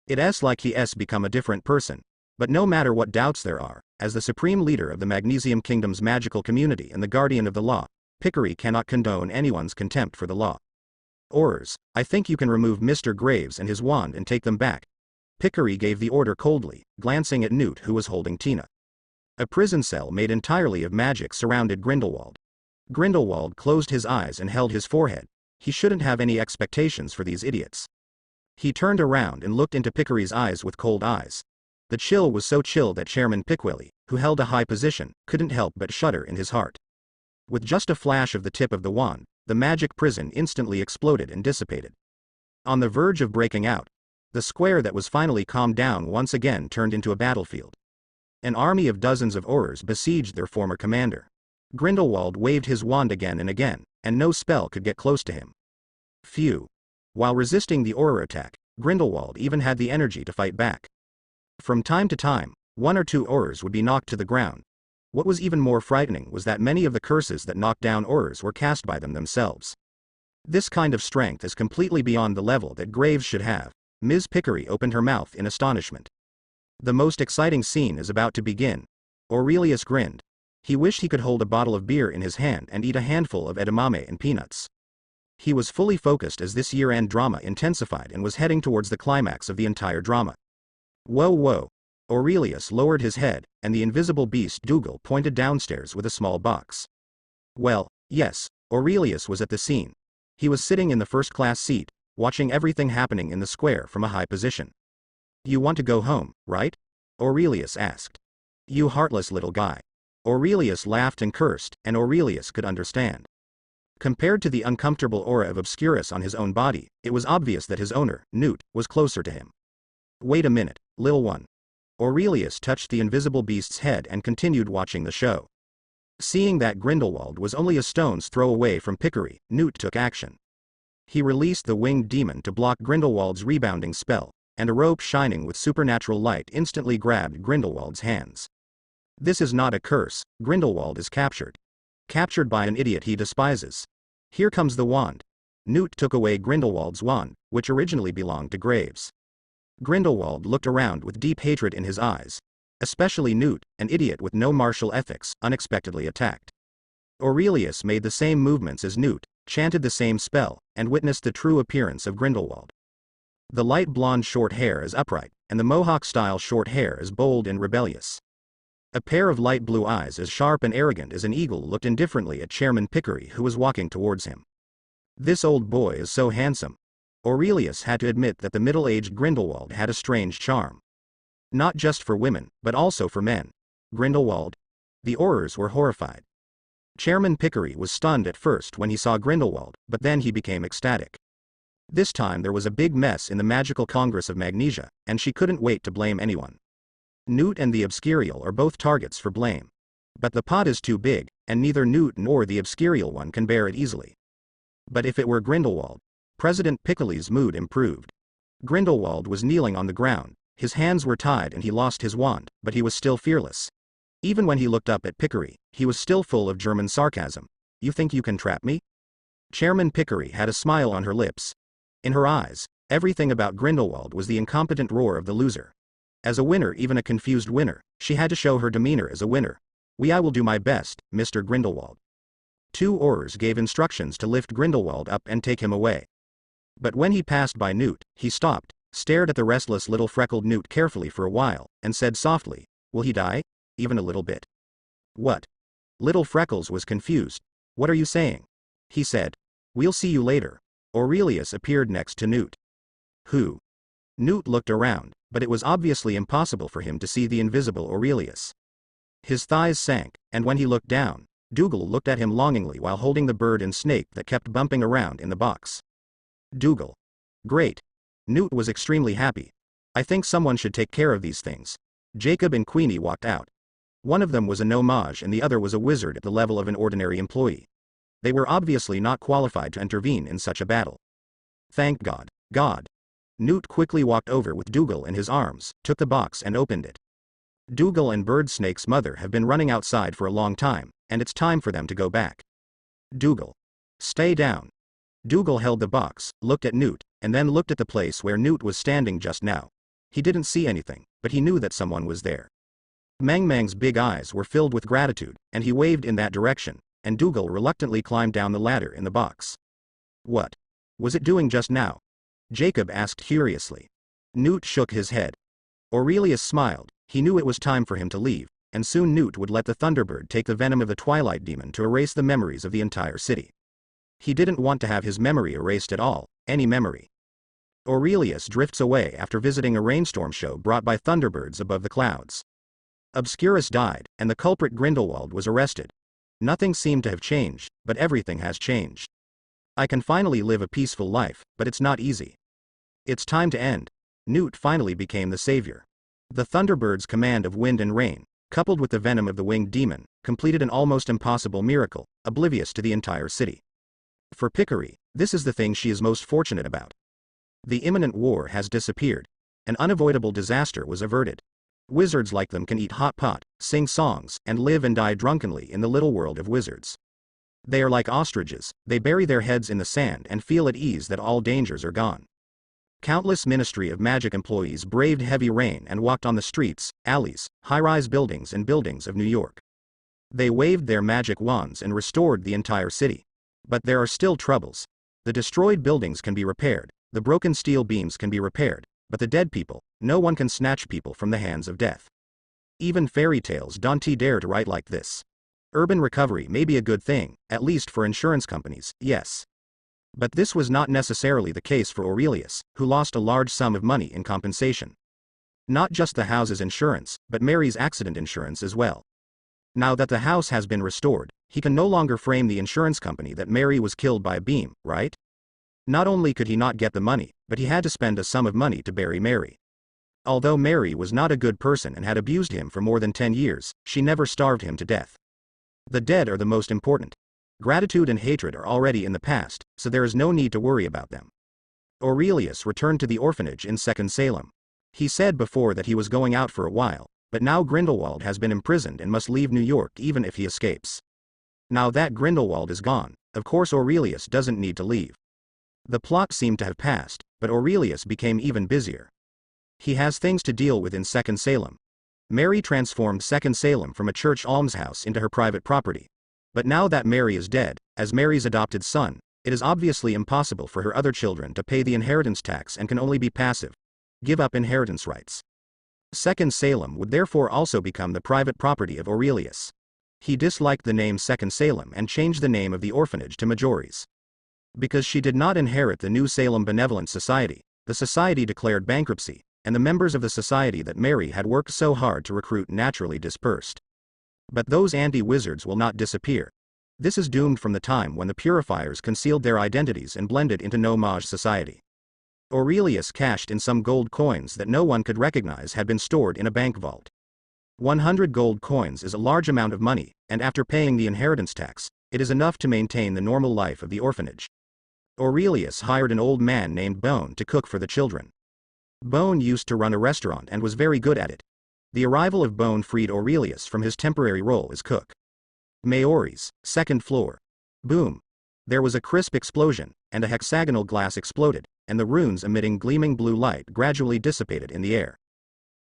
It's like he's become a different person. But no matter what doubts there are, as the supreme leader of the Magnesium Kingdom's magical community and the guardian of the law, Pickery cannot condone anyone's contempt for the law. Aurors, I think you can remove Mr. Graves and his wand and take them back. Pickery gave the order coldly, glancing at Newt who was holding Tina. A prison cell made entirely of magic surrounded Grindelwald. Grindelwald closed his eyes and held his forehead. He shouldn't have any expectations for these idiots. He turned around and looked into Pickery's eyes with cold eyes. The chill was so chill that Chairman Pickwilly, who held a high position, couldn't help but shudder in his heart. With just a flash of the tip of the wand, the magic prison instantly exploded and dissipated. On the verge of breaking out, the square that was finally calmed down once again turned into a battlefield. An army of dozens of Aurors besieged their former commander. Grindelwald waved his wand again and again, and no spell could get close to him. Phew. While resisting the Auror attack, Grindelwald even had the energy to fight back. From time to time, one or two Aurors would be knocked to the ground. What was even more frightening was that many of the curses that knocked down Aurors were cast by them themselves. This kind of strength is completely beyond the level that Graves should have. Ms. Pickery opened her mouth in astonishment. The most exciting scene is about to begin. Aurelius grinned. He wished he could hold a bottle of beer in his hand and eat a handful of edamame and peanuts. He was fully focused as this year-end drama intensified and was heading towards the climax of the entire drama. Whoa whoa. Aurelius lowered his head, and the invisible beast Dougal pointed downstairs with a small box. Well, yes, Aurelius was at the scene. He was sitting in the first-class seat, watching everything happening in the square from a high position. You want to go home, right? Aurelius asked. You heartless little guy. Aurelius laughed and cursed, and Aurelius could understand. Compared to the uncomfortable aura of Obscurus on his own body, it was obvious that his owner, Newt, was closer to him. Wait a minute, lil one. Aurelius touched the invisible beast's head and continued watching the show. Seeing that Grindelwald was only a stone's throw away from Pickery, Newt took action. He released the winged demon to block Grindelwald's rebounding spell, and a rope shining with supernatural light instantly grabbed Grindelwald's hands. This is not a curse, Grindelwald is captured. Captured by an idiot he despises. Here comes the wand. Newt took away Grindelwald's wand, which originally belonged to Graves. Grindelwald looked around with deep hatred in his eyes. Especially Newt, an idiot with no martial ethics, unexpectedly attacked. Aurelius made the same movements as Newt, chanted the same spell, and witnessed the true appearance of Grindelwald. The light blonde short hair is upright, and the mohawk-style short hair is bold and rebellious. A pair of light blue eyes as sharp and arrogant as an eagle looked indifferently at Chairman Pickery, who was walking towards him. This old boy is so handsome. Aurelius had to admit that the middle-aged Grindelwald had a strange charm. Not just for women, but also for men. Grindelwald? The Aurors were horrified. Chairman Pickery was stunned at first when he saw Grindelwald, but then he became ecstatic. This time there was a big mess in the Magical Congress of Magnesia, and she couldn't wait to blame anyone. Newt and the Obscurial are both targets for blame. But the pot is too big, and neither Newt nor the Obscurial one can bear it easily. But if it were Grindelwald, President Piccoli's mood improved. Grindelwald was kneeling on the ground, his hands were tied and he lost his wand, but he was still fearless. Even when he looked up at Pickery, he was still full of German sarcasm. You think you can trap me? Chairman Pickery had a smile on her lips. In her eyes, everything about Grindelwald was the incompetent roar of the loser. As a winner, even a confused winner, she had to show her demeanor as a winner. I will do my best, Mr. Grindelwald. Two Aurors gave instructions to lift Grindelwald up and take him away. But when he passed by Newt, he stopped, stared at the restless little freckled Newt carefully for a while, and said softly, "Will he die? Even a little bit?" "What?" Little Freckles was confused. "What are you saying?" He said, "We'll see you later." Aurelius appeared next to Newt. Who? Newt looked around, but it was obviously impossible for him to see the invisible Aurelius. His thighs sank, and when he looked down, Dougal looked at him longingly while holding the bird and snake that kept bumping around in the box. Dougal. Great. Newt was extremely happy. I think someone should take care of these things. Jacob and Queenie walked out. One of them was a no-mage and the other was a wizard at the level of an ordinary employee. They were obviously not qualified to intervene in such a battle. Thank God. God. Newt quickly walked over with Dougal in his arms, took the box and opened it. Dougal and Bird Snake's mother have been running outside for a long time, and it's time for them to go back. Dougal. Stay down. Dougal held the box, looked at Newt, and then looked at the place where Newt was standing just now. He didn't see anything, but he knew that someone was there. Mang Mang's big eyes were filled with gratitude, and he waved in that direction, and Dougal reluctantly climbed down the ladder in the box. What was it doing just now? Jacob asked curiously. Newt shook his head. Aurelius smiled. He knew it was time for him to leave, and soon Newt would let the Thunderbird take the venom of the Twilight Demon to erase the memories of the entire city. He didn't want to have his memory erased at all, any memory. Aurelius drifts away after visiting a rainstorm show brought by Thunderbirds above the clouds. Obscurus died, and the culprit Grindelwald was arrested. Nothing seemed to have changed, but everything has changed. I can finally live a peaceful life, but it's not easy. It's time to end. Newt finally became the savior. The Thunderbird's command of wind and rain, coupled with the venom of the winged demon, completed an almost impossible miracle, oblivious to the entire city. For Pickery, this is the thing she is most fortunate about. The imminent war has disappeared. An unavoidable disaster was averted. Wizards like them can eat hot pot, sing songs, and live and die drunkenly in the little world of wizards. They are like ostriches, they bury their heads in the sand and feel at ease that all dangers are gone. Countless Ministry of Magic employees braved heavy rain and walked on the streets, alleys, high-rise buildings and buildings of New York. They waved their magic wands and restored the entire city. But there are still troubles. The destroyed buildings can be repaired, the broken steel beams can be repaired, but the dead people, no one can snatch people from the hands of death. Even fairy tales don't dare to write like this. Urban recovery may be a good thing, at least for insurance companies, yes. But this was not necessarily the case for Aurelius, who lost a large sum of money in compensation. Not just the house's insurance, but Mary's accident insurance as well. Now that the house has been restored, he can no longer frame the insurance company that Mary was killed by a beam, right? Not only could he not get the money, but he had to spend a sum of money to bury Mary. Although Mary was not a good person and had abused him for more than 10 years, she never starved him to death. The dead are the most important. Gratitude and hatred are already in the past, so there is no need to worry about them. Aurelius returned to the orphanage in Second Salem. He said before that he was going out for a while, but now Grindelwald has been imprisoned and must leave New York even if he escapes. Now that Grindelwald is gone, of course Aurelius doesn't need to leave. The plot seemed to have passed, but Aurelius became even busier. He has things to deal with in Second Salem. Mary transformed Second Salem from a church almshouse into her private property. But now that Mary is dead, as Mary's adopted son, it is obviously impossible for her other children to pay the inheritance tax and can only be passive. Give up inheritance rights. Second Salem would therefore also become the private property of Aurelius. He disliked the name Second Salem and changed the name of the orphanage to Majoris. Because she did not inherit the New Salem Benevolent Society, the society declared bankruptcy, and the members of the society that Mary had worked so hard to recruit naturally dispersed. But those anti-wizards will not disappear. This is doomed from the time when the purifiers concealed their identities and blended into no-mage society. Aurelius cashed in some gold coins that no one could recognize had been stored in a bank vault. 100 gold coins is a large amount of money, and after paying the inheritance tax, it is enough to maintain the normal life of the orphanage. Aurelius hired an old man named Bone to cook for the children. Bone used to run a restaurant and was very good at it. The arrival of Bone freed Aurelius from his temporary role as cook. Majoris, second floor. Boom. There was a crisp explosion, and a hexagonal glass exploded, and the runes emitting gleaming blue light gradually dissipated in the air.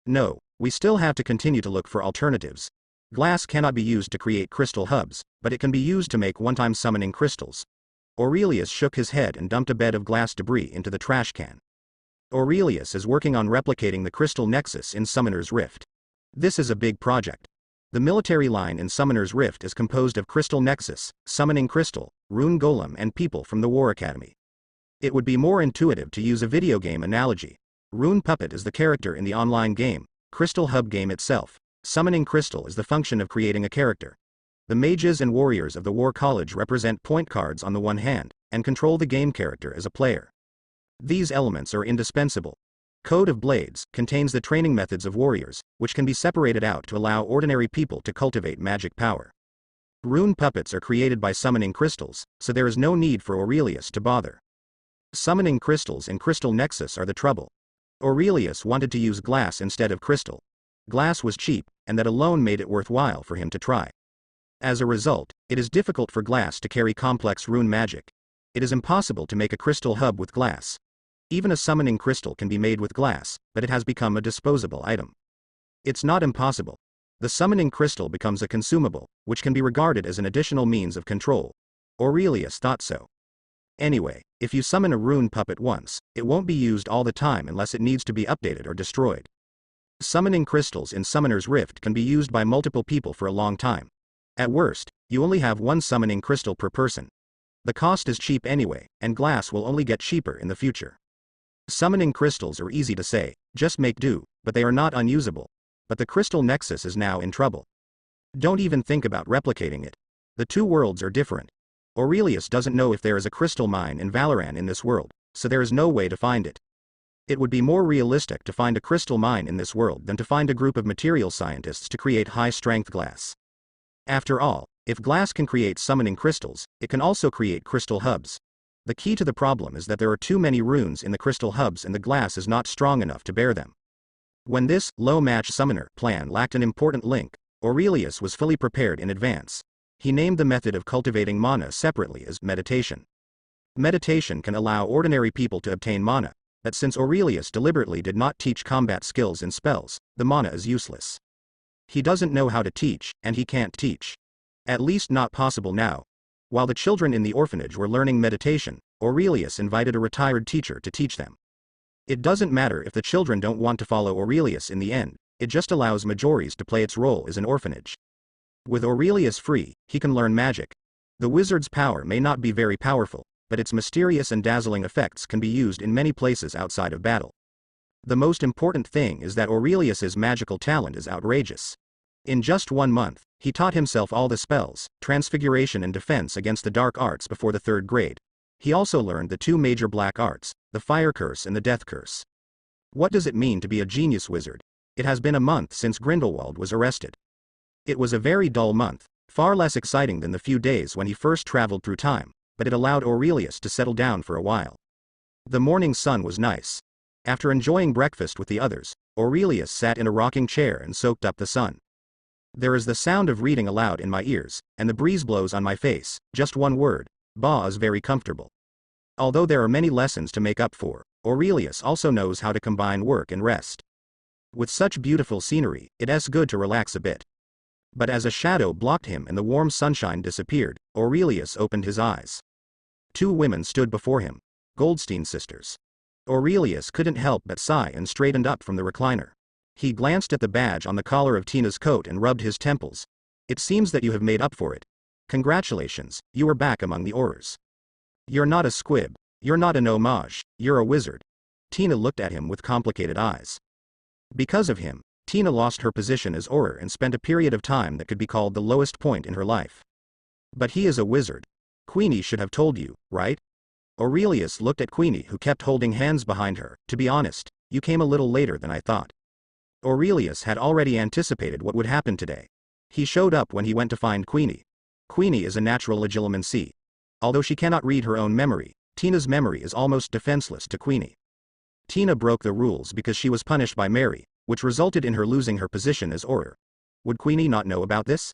No, we still have to continue to look for alternatives. Glass cannot be used to create crystal hubs, but it can be used to make one-time summoning crystals. Aurelius shook his head and dumped a bed of glass debris into the trash can. Aurelius is working on replicating the crystal nexus in Summoner's Rift. This is a big project. The military line in Summoner's Rift is composed of Crystal Nexus, Summoning Crystal, Rune Golem and people from the War Academy. It would be more intuitive to use a video game analogy. Rune Puppet is the character in the online game, Crystal Hub game itself. Summoning Crystal is the function of creating a character. The mages and warriors of the War College represent point cards on the one hand, and control the game character as a player. These elements are indispensable. Code of Blades contains the training methods of warriors, which can be separated out to allow ordinary people to cultivate magic power. Rune puppets are created by summoning crystals, so there is no need for Aurelius to bother. Summoning crystals and Crystal Nexus are the trouble. Aurelius wanted to use glass instead of crystal. Glass was cheap, and that alone made it worthwhile for him to try. As a result, it is difficult for glass to carry complex rune magic. It is impossible to make a crystal hub with glass. Even a summoning crystal can be made with glass, but it has become a disposable item. It's not impossible. The summoning crystal becomes a consumable, which can be regarded as an additional means of control. Aurelius thought so. Anyway, if you summon a rune puppet once, it won't be used all the time unless it needs to be updated or destroyed. Summoning crystals in Summoner's Rift can be used by multiple people for a long time. At worst, you only have one summoning crystal per person. The cost is cheap anyway, and glass will only get cheaper in the future. Summoning crystals are easy to say, just make do, but they are not unusable. But the Crystal Nexus is now in trouble. Don't even think about replicating it. The two worlds are different. Aurelius doesn't know if there is a crystal mine in Valoran in this world, so there is no way to find it. It would be more realistic to find a crystal mine in this world than to find a group of material scientists to create high-strength glass. After all, if glass can create summoning crystals, it can also create crystal hubs. The key to the problem is that there are too many runes in the crystal hubs and the glass is not strong enough to bear them. When this low-match summoner plan lacked an important link, Aurelius was fully prepared in advance. He named the method of cultivating mana separately as meditation. Meditation can allow ordinary people to obtain mana, but since Aurelius deliberately did not teach combat skills and spells, the mana is useless. He doesn't know how to teach, and he can't teach. At least not possible now. While the children in the orphanage were learning meditation, Aurelius invited a retired teacher to teach them. It doesn't matter if the children don't want to follow Aurelius in the end, it just allows Majoris to play its role as an orphanage. With Aurelius free, he can learn magic. The wizard's power may not be very powerful, but its mysterious and dazzling effects can be used in many places outside of battle. The most important thing is that Aurelius's magical talent is outrageous. In just 1 month, he taught himself all the spells, transfiguration and defense against the dark arts before the 3rd grade. He also learned the 2 major black arts, the fire curse and the death curse. What does it mean to be a genius wizard? It has been a month since Grindelwald was arrested. It was a very dull month. Far less exciting than the few days when he first traveled through time, but it allowed Aurelius to settle down for a while. The morning sun was nice. After enjoying breakfast with the others, Aurelius sat in a rocking chair and soaked up the sun. There is the sound of reading aloud in my ears, and the breeze blows on my face, just one word, ba is very comfortable. Although there are many lessons to make up for, Aurelius also knows how to combine work and rest. With such beautiful scenery, it's good to relax a bit. But as a shadow blocked him and the warm sunshine disappeared, Aurelius opened his eyes. Two women stood before him, Goldstein sisters. Aurelius couldn't help but sigh and straightened up from the recliner. He glanced at the badge on the collar of Tina's coat and rubbed his temples. It seems that you have made up for it. Congratulations, you are back among the Aurors. You're not a squib, you're not an homage, you're a wizard. Tina looked at him with complicated eyes. Because of him, Tina lost her position as Auror and spent a period of time that could be called the lowest point in her life. But he is a wizard. Queenie should have told you, right? Aurelius looked at Queenie, who kept holding hands behind her. To be honest, you came a little later than I thought. Aurelius had already anticipated what would happen today. He showed up when he went to find Queenie. Queenie is a natural legilimency. Although she cannot read her own memory, Tina's memory is almost defenseless to Queenie. Tina broke the rules because she was punished by Mary, which resulted in her losing her position as Auror. Would Queenie not know about this?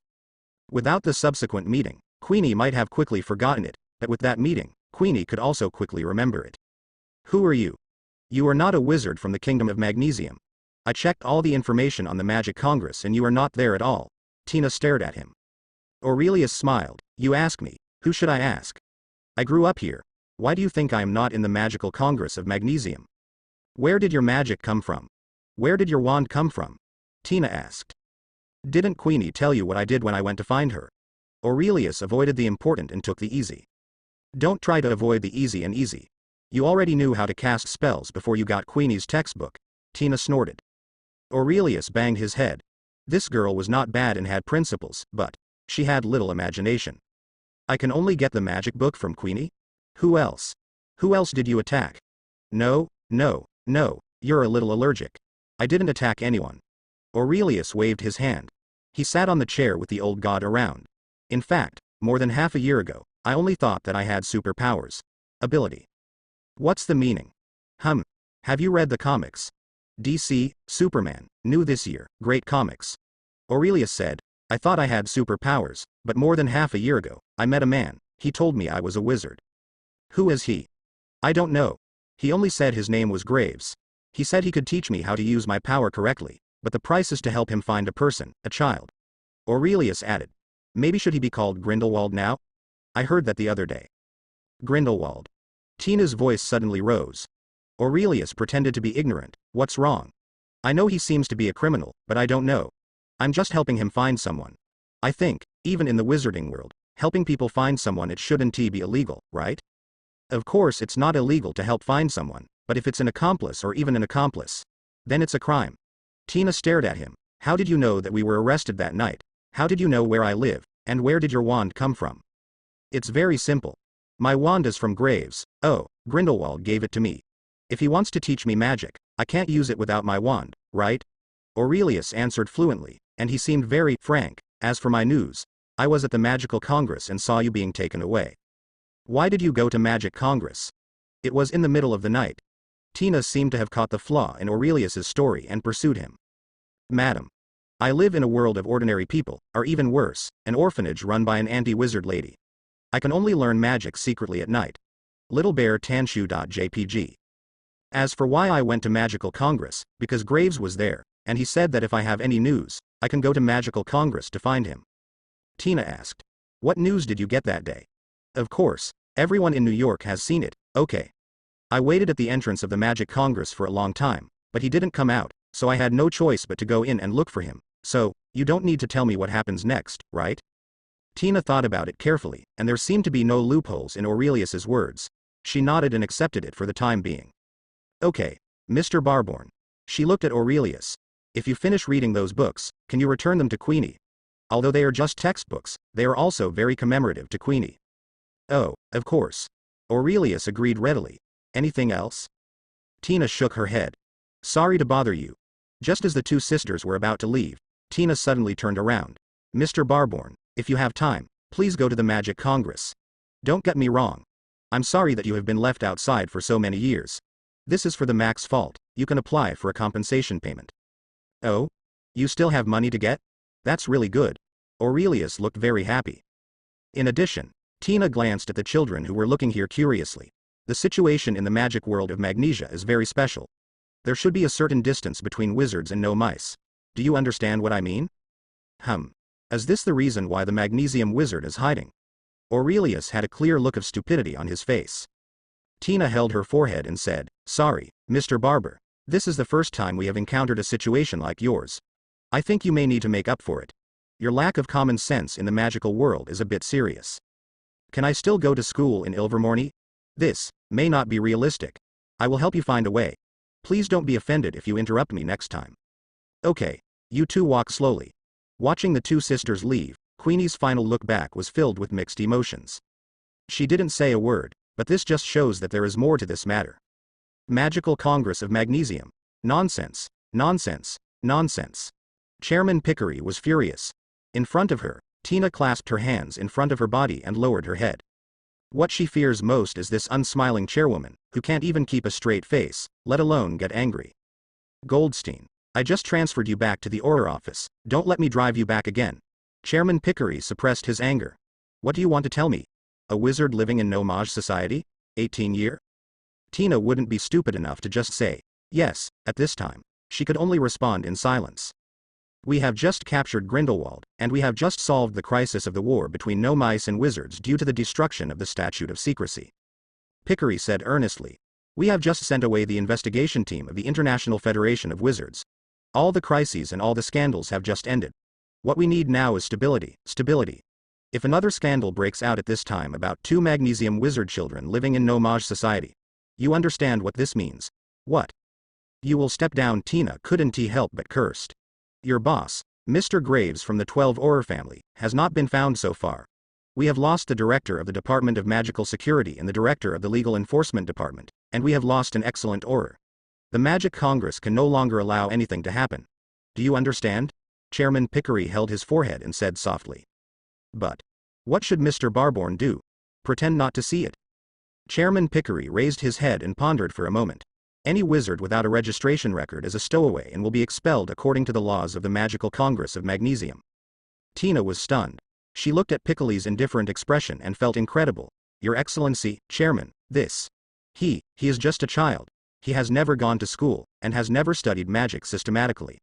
Without the subsequent meeting, Queenie might have quickly forgotten it, but with that meeting, Queenie could also quickly remember it. Who are you? You are not a wizard from the Kingdom of Magnesium. I checked all the information on the Magic Congress and you are not there at all. Tina stared at him. Aurelius smiled. You ask me, who should I ask? I grew up here. Why do you think I am not in the Magical Congress of Magnesium? Where did your magic come from? Where did your wand come from? Tina asked. Didn't Queenie tell you what I did when I went to find her? Aurelius avoided the important and took the easy. Don't try to avoid the easy and easy. You already knew how to cast spells before you got Queenie's textbook. Tina snorted. Aurelius banged his head. This girl was not bad and had principles, but she had little imagination. I can only get the magic book from Queenie? Who else? Who else did you attack? No, you're a little allergic. I didn't attack anyone. Aurelius waved his hand. He sat on the chair with the old god around. In fact, more than half a year ago, I only thought that I had superpowers. Ability. What's the meaning? Have you read the comics? DC, Superman, new this year, great comics. Aurelius said, I thought I had superpowers, but more than half a year ago, I met a man, he told me I was a wizard. Who is he? I don't know. He only said his name was Graves. He said he could teach me how to use my power correctly, but the price is to help him find a person, a child. Aurelius added. Maybe should he be called Grindelwald now? I heard that the other day. Grindelwald. Tina's voice suddenly rose. Aurelius pretended to be ignorant. What's wrong? I know he seems to be a criminal, but I don't know. I'm just helping him find someone. I think, even in the wizarding world, helping people find someone it shouldn't be illegal, right? Of course it's not illegal to help find someone, but if it's an accomplice or even an accomplice, then it's a crime. Tina stared at him. How did you know that we were arrested that night? How did you know where I live, and where did your wand come from? It's very simple. My wand is from Graves. Oh, Grindelwald gave it to me. If he wants to teach me magic, I can't use it without my wand, right? Aurelius answered fluently, and he seemed very frank. As for my news, I was at the Magical Congress and saw you being taken away. Why did you go to Magic Congress? It was in the middle of the night. Tina seemed to have caught the flaw in Aurelius's story and pursued him. Madam, I live in a world of ordinary people, or even worse, an orphanage run by an anti-wizard lady. I can only learn magic secretly at night. Little Bear Tanshu.jpg. As for why I went to Magical Congress, because Graves was there, and he said that if I have any news, I can go to Magical Congress to find him. Tina asked. What news did you get that day? Of course, everyone in New York has seen it, okay. I waited at the entrance of the Magic Congress for a long time, but he didn't come out, so I had no choice but to go in and look for him. So, you don't need to tell me what happens next, right? Tina thought about it carefully, and there seemed to be no loopholes in Aurelius's words. She nodded and accepted it for the time being. Okay, Mr. Barborn. She looked at Aurelius. If you finish reading those books, can you return them to Queenie? Although they are just textbooks, they are also very commemorative to Queenie. Oh, of course. Aurelius agreed readily. Anything else? Tina shook her head. Sorry to bother you. Just as the two sisters were about to leave, Tina suddenly turned around. Mr. Barborn, If you have time, please go to the Magic Congress. Don't get me wrong. I'm sorry that you have been left outside for so many years. This is for the Mac's fault. You can apply for a compensation payment. Oh? You still have money to get? That's really good. Aurelius looked very happy. In addition, Tina glanced at the children who were looking here curiously. The situation in the magic world of Magnesia is very special. There should be a certain distance between wizards and no mice. Do you understand what I mean? Is this the reason why the Magnesium wizard is hiding? Aurelius had a clear look of stupidity on his face. Tina held her forehead and said, "Sorry, Mr. Barber. This is the first time we have encountered a situation like yours. I think you may need to make up for it. Your lack of common sense in the magical world is a bit serious. Can I still go to school in Ilvermorny? This may not be realistic. I will help you find a way. Please don't be offended if you interrupt me next time." Okay, you two walk slowly. Watching the two sisters leave, Queenie's final look back was filled with mixed emotions. She didn't say a word, but this just shows that there is more to this matter. Magical Congress of Magnesium. Nonsense, nonsense, nonsense. Chairman Pickery was furious. In front of her, Tina clasped her hands in front of her body and lowered her head. What she fears most is this unsmiling chairwoman, who can't even keep a straight face, let alone get angry. Goldstein, I just transferred you back to the Auror office. Don't let me drive you back again. Chairman Pickery suppressed his anger. What do you want to tell me? A wizard living in no mage society? 18-year? Tina wouldn't be stupid enough to just say, yes, at this time. She could only respond in silence. We have just captured Grindelwald, and we have just solved the crisis of the war between no mice and wizards due to the destruction of the Statute of Secrecy. Pickery said earnestly. We have just sent away the investigation team of the International Federation of Wizards. All the crises and all the scandals have just ended. What we need now is stability, stability. If another scandal breaks out at this time about two Magnesium wizard children living in no mage society, you understand what this means. What? You will step down. Tina couldn't help but cursed. Your boss, Mr. Graves from the 12 Auror family, has not been found so far. We have lost the director of the Department of Magical Security and the director of the Legal Enforcement Department, and we have lost an excellent Auror. The Magic Congress can no longer allow anything to happen. Do you understand? Chairman Pickery held his forehead and said softly. But what should Mr. Barborn do? Pretend not to see it? Chairman Pickery raised his head and pondered for a moment. Any wizard without a registration record is a stowaway and will be expelled according to the laws of the Magical Congress of Magnesium. Tina was stunned. She looked at Piccoli's indifferent expression and felt incredible. Your Excellency, Chairman, he is just a child. He has never gone to school, and has never studied magic systematically.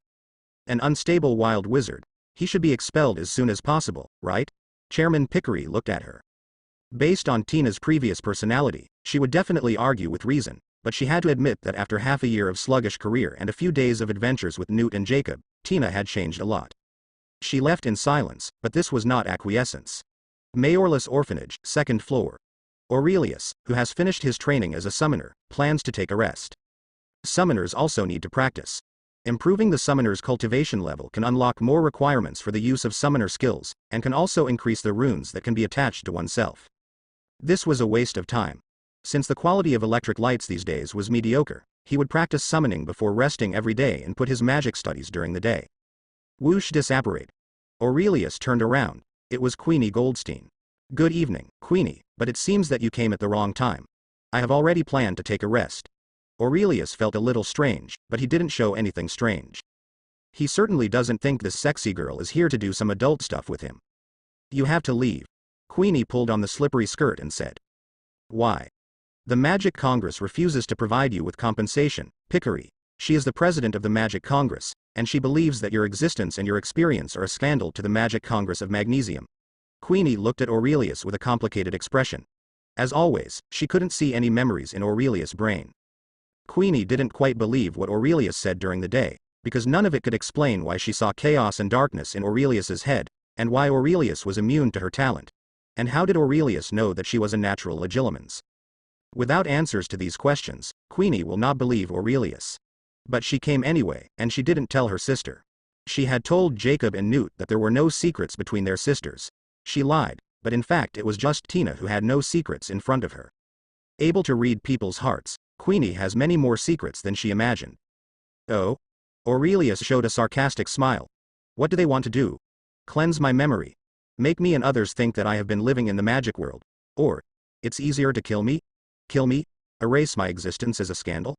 An unstable wild wizard. He should be expelled as soon as possible, right? Chairman Pickery looked at her. Based on Tina's previous personality, she would definitely argue with reason, but she had to admit that after half a year of sluggish career and a few days of adventures with Newt and Jacob, Tina had changed a lot. She left in silence, but this was not acquiescence. Mayorless Orphanage, 2nd floor. Aurelius, who has finished his training as a summoner, plans to take a rest. Summoners also need to practice. Improving the summoner's cultivation level can unlock more requirements for the use of summoner skills, and can also increase the runes that can be attached to oneself. This was a waste of time. Since the quality of electric lights these days was mediocre, he would practice summoning before resting every day and put his magic studies during the day. Whoosh disapparate. Aurelius turned around. It was Queenie Goldstein. Good evening, Queenie, but it seems that you came at the wrong time. I have already planned to take a rest. Aurelius felt a little strange, but he didn't show anything strange. He certainly doesn't think this sexy girl is here to do some adult stuff with him. You have to leave. Queenie pulled on the slippery skirt and said. Why? The Magic Congress refuses to provide you with compensation, Pickery. She is the president of the Magic Congress, and she believes that your existence and your experience are a scandal to the Magic Congress of Magnesium. Queenie looked at Aurelius with a complicated expression. As always, she couldn't see any memories in Aurelius' brain. Queenie didn't quite believe what Aurelius said during the day, because none of it could explain why she saw chaos and darkness in Aurelius's head, and why Aurelius was immune to her talent. And how did Aurelius know that she was a natural legilimens? Without answers to these questions, Queenie will not believe Aurelius. But she came anyway, and she didn't tell her sister. She had told Jacob and Newt that there were no secrets between their sisters. She lied, but in fact it was just Tina who had no secrets in front of her. Able to read people's hearts, Queenie has many more secrets than she imagined. Oh? Aurelius showed a sarcastic smile. What do they want to do? Cleanse my memory. Make me and others think that I have been living in the magic world. Or, it's easier to kill me? Kill me? Erase my existence as a scandal?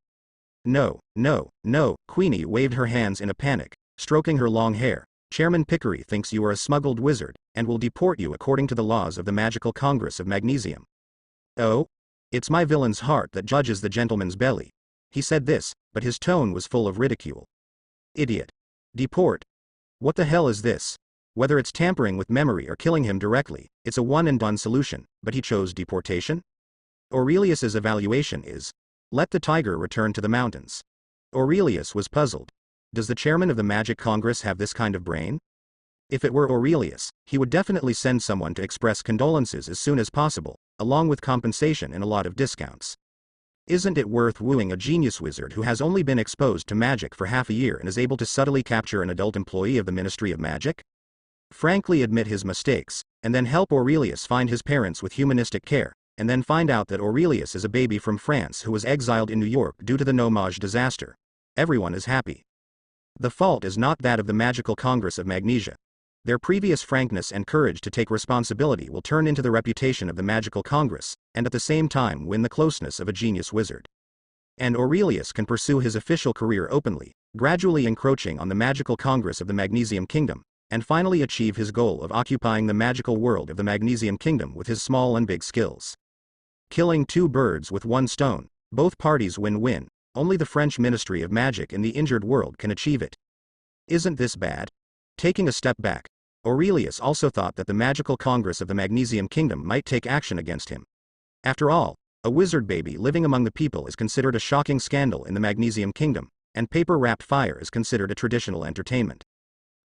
No, no, no, Queenie waved her hands in a panic, stroking her long hair. Chairman Pickery thinks you are a smuggled wizard, and will deport you according to the laws of the Magical Congress of Magnesium. Oh? It's my villain's heart that judges the gentleman's belly. He said this, but his tone was full of ridicule. Idiot. Deport. What the hell is this? Whether it's tampering with memory or killing him directly, it's a one-and-done solution, but he chose deportation? Aurelius's evaluation is, let the tiger return to the mountains. Aurelius was puzzled. Does the chairman of the Magic Congress have this kind of brain? If it were Aurelius, he would definitely send someone to express condolences as soon as possible, along with compensation and a lot of discounts. Isn't it worth wooing a genius wizard who has only been exposed to magic for half a year and is able to subtly capture an adult employee of the Ministry of Magic? Frankly admit his mistakes, and then help Aurelius find his parents with humanistic care, and then find out that Aurelius is a baby from France who was exiled in New York due to the Nomage disaster. Everyone is happy. The fault is not that of the Magical Congress of Magnesia. Their previous frankness and courage to take responsibility will turn into the reputation of the Magical Congress, and at the same time win the closeness of a genius wizard. And Aurelius can pursue his official career openly, gradually encroaching on the Magical Congress of the Magnesium Kingdom, and finally achieve his goal of occupying the magical world of the Magnesium Kingdom with his small and big skills. Killing two birds with one stone, both parties win-win. Only the French Ministry of Magic in the injured world can achieve it. Isn't this bad? Taking a step back, Aurelius also thought that the Magical Congress of the Magnesium Kingdom might take action against him. After all, a wizard baby living among the people is considered a shocking scandal in the Magnesium Kingdom, and paper-wrapped fire is considered a traditional entertainment.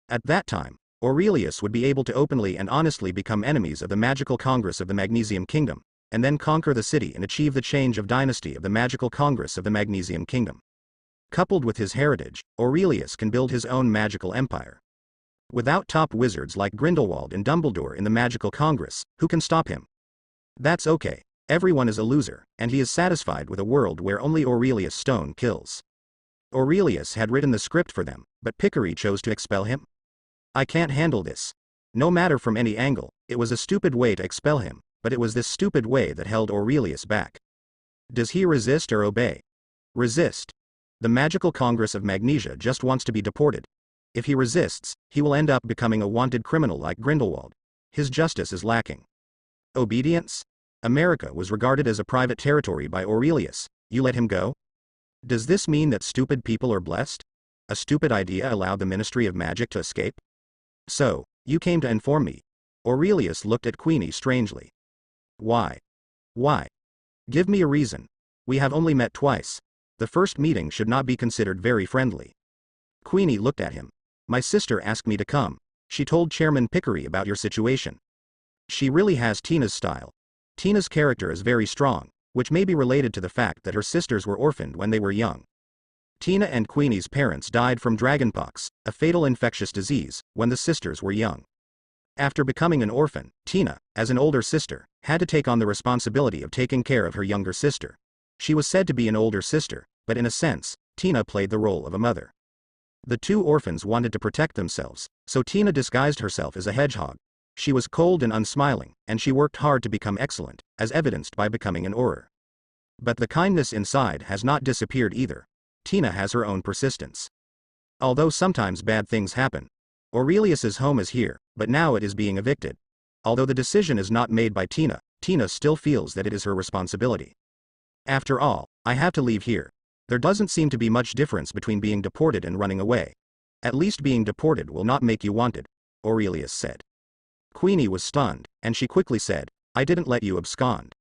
At that time, Aurelius would be able to openly and honestly become enemies of the Magical Congress of the Magnesium Kingdom, and then conquer the city and achieve the change of dynasty of the Magical Congress of the Magnesium Kingdom. Coupled with his heritage, Aurelius can build his own magical empire. Without top wizards like Grindelwald and Dumbledore in the Magical Congress, who can stop him? That's okay. Everyone is a loser, and he is satisfied with a world where only Aurelius Stone kills. Aurelius had written the script for them, but Pickery chose to expel him? I can't handle this. No matter from any angle, it was a stupid way to expel him, but it was this stupid way that held Aurelius back. Does he resist or obey? Resist. The Magical Congress of Magnesia just wants to be deported. If he resists, he will end up becoming a wanted criminal like Grindelwald. His justice is lacking. Obedience? America was regarded as a private territory by Aurelius. You let him go? Does this mean that stupid people are blessed? A stupid idea allowed the Ministry of Magic to escape? So, you came to inform me. Aurelius looked at Queenie strangely. Why? Why? Give me a reason. We have only met twice. The first meeting should not be considered very friendly. Queenie looked at him. My sister asked me to come. She told Chairman Pickery about your situation. She really has Tina's style. Tina's character is very strong, which may be related to the fact that her sisters were orphaned when they were young. Tina and Queenie's parents died from dragonpox, a fatal infectious disease, when the sisters were young. After becoming an orphan, Tina, as an older sister, had to take on the responsibility of taking care of her younger sister. She was said to be an older sister, but in a sense, Tina played the role of a mother. The two orphans wanted to protect themselves, so Tina disguised herself as a hedgehog. She was cold and unsmiling, and she worked hard to become excellent, as evidenced by becoming an Auror. But the kindness inside has not disappeared either. Tina has her own persistence. Although sometimes bad things happen. Aurelius's home is here, but now it is being evicted. Although the decision is not made by Tina, Tina still feels that it is her responsibility. After all, I have to leave here. There doesn't seem to be much difference between being deported and running away. At least being deported will not make you wanted, Aurelius said. Queenie was stunned, and she quickly said, I didn't let you abscond.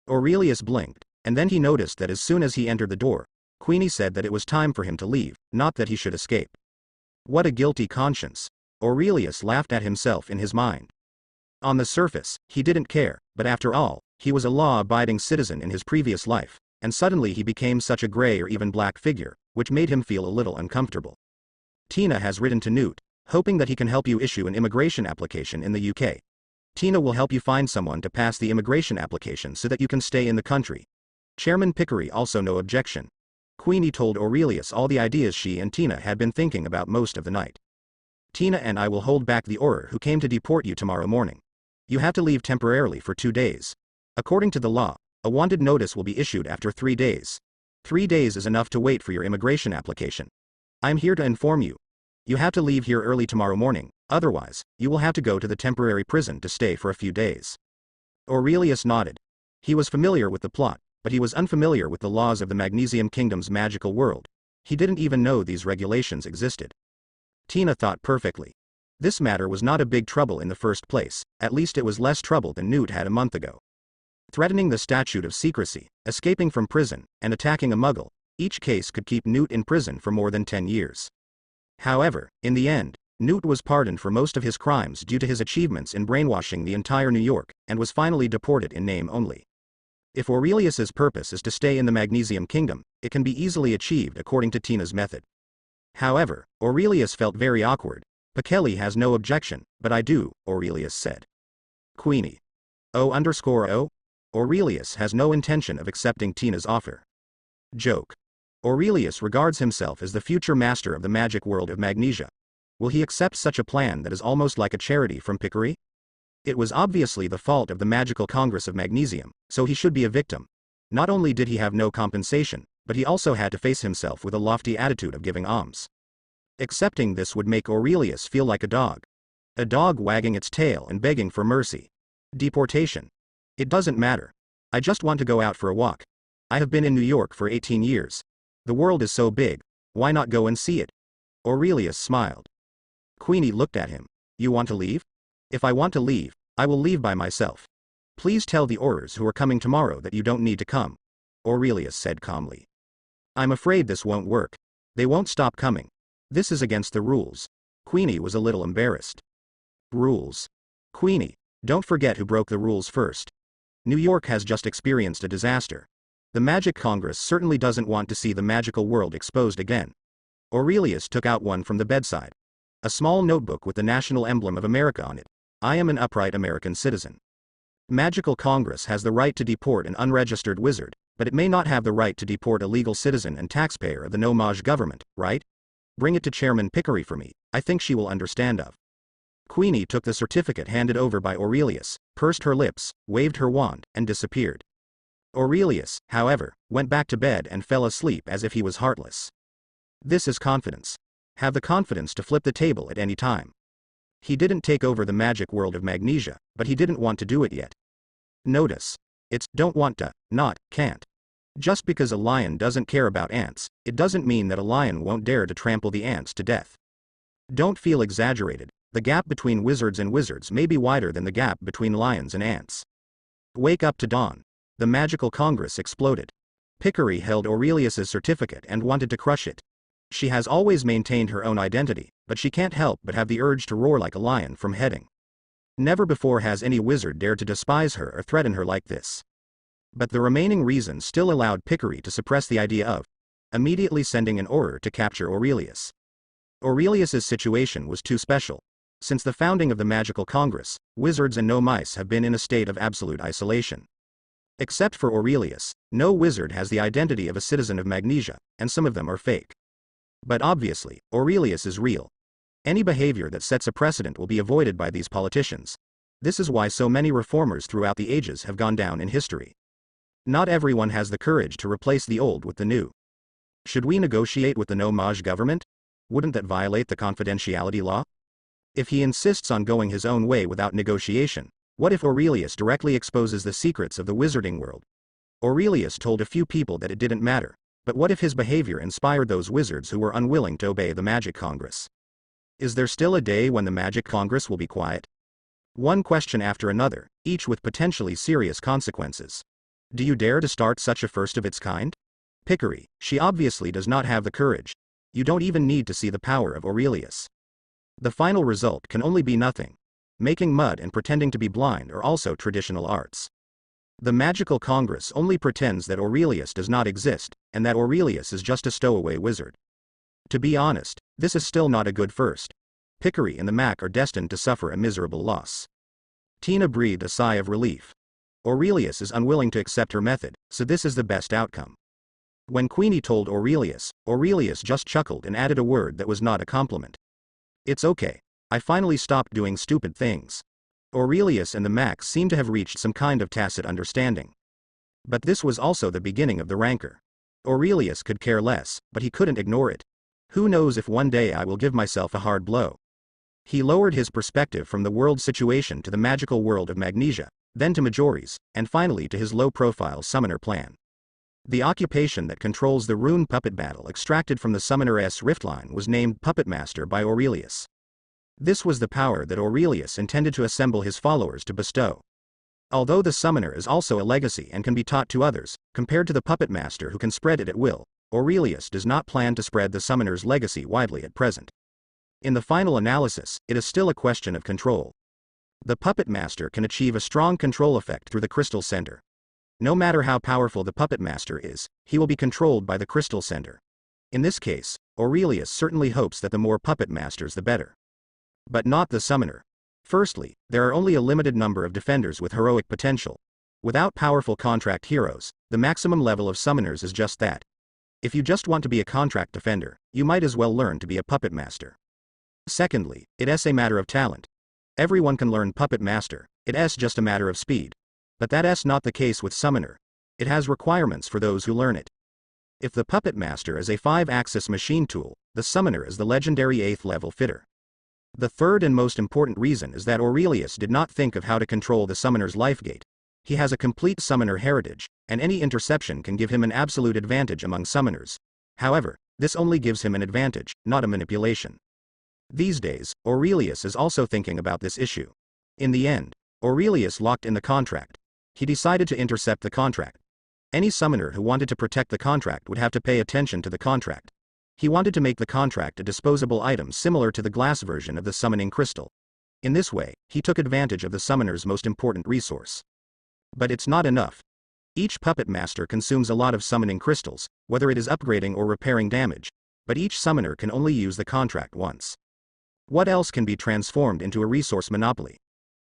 Aurelius blinked, and then he noticed that as soon as he entered the door, Queenie said that it was time for him to leave, not that he should escape. What a guilty conscience. Aurelius laughed at himself in his mind. On the surface, he didn't care, but after all, he was a law-abiding citizen in his previous life, and suddenly he became such a gray or even black figure, which made him feel a little uncomfortable. Tina has written to Newt, hoping that he can help you issue an immigration application in the UK. Tina will help you find someone to pass the immigration application so that you can stay in the country. Chairman Pickery also no objection. Queenie told Aurelius all the ideas she and Tina had been thinking about most of the night. Tina and I will hold back the Auror who came to deport you tomorrow morning. You have to leave temporarily for 2 days. According to the law, a wanted notice will be issued after 3 days. 3 days is enough to wait for your immigration application. I'm here to inform you. You have to leave here early tomorrow morning, otherwise, you will have to go to the temporary prison to stay for a few days. Aurelius nodded. He was familiar with the plot, but he was unfamiliar with the laws of the Magnesium Kingdom's magical world. He didn't even know these regulations existed. Tina thought perfectly. This matter was not a big trouble in the first place, at least it was less trouble than Newt had a month ago. Threatening the statute of secrecy, escaping from prison, and attacking a muggle, each case could keep Newt in prison for more than 10 years. However, in the end, Newt was pardoned for most of his crimes due to his achievements in brainwashing the entire New York, and was finally deported in name only. If Aurelius's purpose is to stay in the Magnesium Kingdom, it can be easily achieved according to Tina's method. However, Aurelius felt very awkward. Kelly has no objection, but I do, Aurelius said. Queenie. O_O? Aurelius has no intention of accepting Tina's offer. Joke. Aurelius regards himself as the future master of the magic world of Magnesia. Will he accept such a plan that is almost like a charity from Pickery? It was obviously the fault of the Magical Congress of Magnesium, so he should be a victim. Not only did he have no compensation, but he also had to face himself with a lofty attitude of giving alms. Accepting this would make Aurelius feel like a dog. A dog wagging its tail and begging for mercy. Deportation. It doesn't matter. I just want to go out for a walk. I have been in New York for 18 years. The world is so big, why not go and see it? Aurelius smiled. Queenie looked at him. You want to leave? If I want to leave, I will leave by myself. Please tell the Aurors who are coming tomorrow that you don't need to come, Aurelius said calmly. I'm afraid this won't work. They won't stop coming. This is against the rules. Queenie was a little embarrassed. Rules. Queenie, don't forget who broke the rules first. New York has just experienced a disaster. The Magic Congress certainly doesn't want to see the magical world exposed again. Aurelius took out one from the bedside. A small notebook with the national emblem of America on it. I am an upright American citizen. Magical Congress has the right to deport an unregistered wizard, but it may not have the right to deport a legal citizen and taxpayer of the no-mage government, right? Bring it to Chairman Pickery for me, I think she will understand of. Queenie took the certificate handed over by Aurelius, pursed her lips, waved her wand, and disappeared. Aurelius, however, went back to bed and fell asleep as if he was heartless. This is confidence. Have the confidence to flip the table at any time. He didn't take over the magic world of Magnesia, but he didn't want to do it yet. Notice. It's don't want to, not can't. Just because a lion doesn't care about ants, it doesn't mean that a lion won't dare to trample the ants to death. Don't feel exaggerated. The gap between wizards and wizards may be wider than the gap between lions and ants. Wake up to dawn. The Magical Congress exploded. Pickery held Aurelius's certificate and wanted to crush it. She has always maintained her own identity, but she can't help but have the urge to roar like a lion from heading. Never before has any wizard dared to despise her or threaten her like this. But the remaining reasons still allowed Pickery to suppress the idea of immediately sending an Auror to capture Aurelius. Aurelius's situation was too special. Since the founding of the Magical Congress, wizards and no-mice have been in a state of absolute isolation. Except for Aurelius, no wizard has the identity of a citizen of Magnesia, and some of them are fake. But obviously, Aurelius is real. Any behavior that sets a precedent will be avoided by these politicians. This is why so many reformers throughout the ages have gone down in history. Not everyone has the courage to replace the old with the new. Should we negotiate with the no-mage government? Wouldn't that violate the confidentiality law? If he insists on going his own way without negotiation, what if Aurelius directly exposes the secrets of the wizarding world? Aurelius told a few people that it didn't matter, but what if his behavior inspired those wizards who were unwilling to obey the Magic Congress? Is there still a day when the Magic Congress will be quiet? One question after another, each with potentially serious consequences. Do you dare to start such a first of its kind? Pickery, she obviously does not have the courage. You don't even need to see the power of Aurelius. The final result can only be nothing. Making mud and pretending to be blind are also traditional arts. The Magical Congress only pretends that Aurelius does not exist, and that Aurelius is just a stowaway wizard. To be honest, this is still not a good first. Pickery and the Mac are destined to suffer a miserable loss. Tina breathed a sigh of relief. Aurelius is unwilling to accept her method, so this is the best outcome. When Queenie told Aurelius, Aurelius just chuckled and added a word that was not a compliment. It's okay. I finally stopped doing stupid things. Aurelius and the Max seemed to have reached some kind of tacit understanding. But this was also the beginning of the rancor. Aurelius could care less, but he couldn't ignore it. Who knows if one day I will give myself a hard blow. He lowered his perspective from the world situation to the magical world of Magnesia, then to Majori's, and finally to his low-profile summoner plan. The occupation that controls the rune puppet battle extracted from the Summoner's Riftline was named Puppet Master by Aurelius. This was the power that Aurelius intended to assemble his followers to bestow. Although the summoner is also a legacy and can be taught to others, compared to the Puppet Master who can spread it at will, Aurelius does not plan to spread the summoner's legacy widely at present. In the final analysis, it is still a question of control. The Puppet Master can achieve a strong control effect through the crystal center. No matter how powerful the Puppet Master is, he will be controlled by the crystal center. In this case, Aurelius certainly hopes that the more Puppet Masters the better. But not the summoner. Firstly, there are only a limited number of defenders with heroic potential. Without powerful contract heroes, the maximum level of summoners is just that. If you just want to be a contract defender, you might as well learn to be a Puppet Master. Secondly, it's a matter of talent. Everyone can learn Puppet Master, it's just a matter of speed. But that's not the case with Summoner. It has requirements for those who learn it. If the Puppet Master is a 5-axis machine tool, the Summoner is the legendary 8th level fitter. The third and most important reason is that Aurelius did not think of how to control the Summoner's life gate. He has a complete Summoner heritage, and any interception can give him an absolute advantage among Summoners. However, this only gives him an advantage, not a manipulation. These days, Aurelius is also thinking about this issue. In the end, Aurelius locked in the contract. He decided to intercept the contract. Any summoner who wanted to protect the contract would have to pay attention to the contract. He wanted to make the contract a disposable item similar to the glass version of the summoning crystal. In this way, he took advantage of the summoner's most important resource. But it's not enough. Each Puppet Master consumes a lot of summoning crystals, whether it is upgrading or repairing damage, but each summoner can only use the contract once. What else can be transformed into a resource monopoly?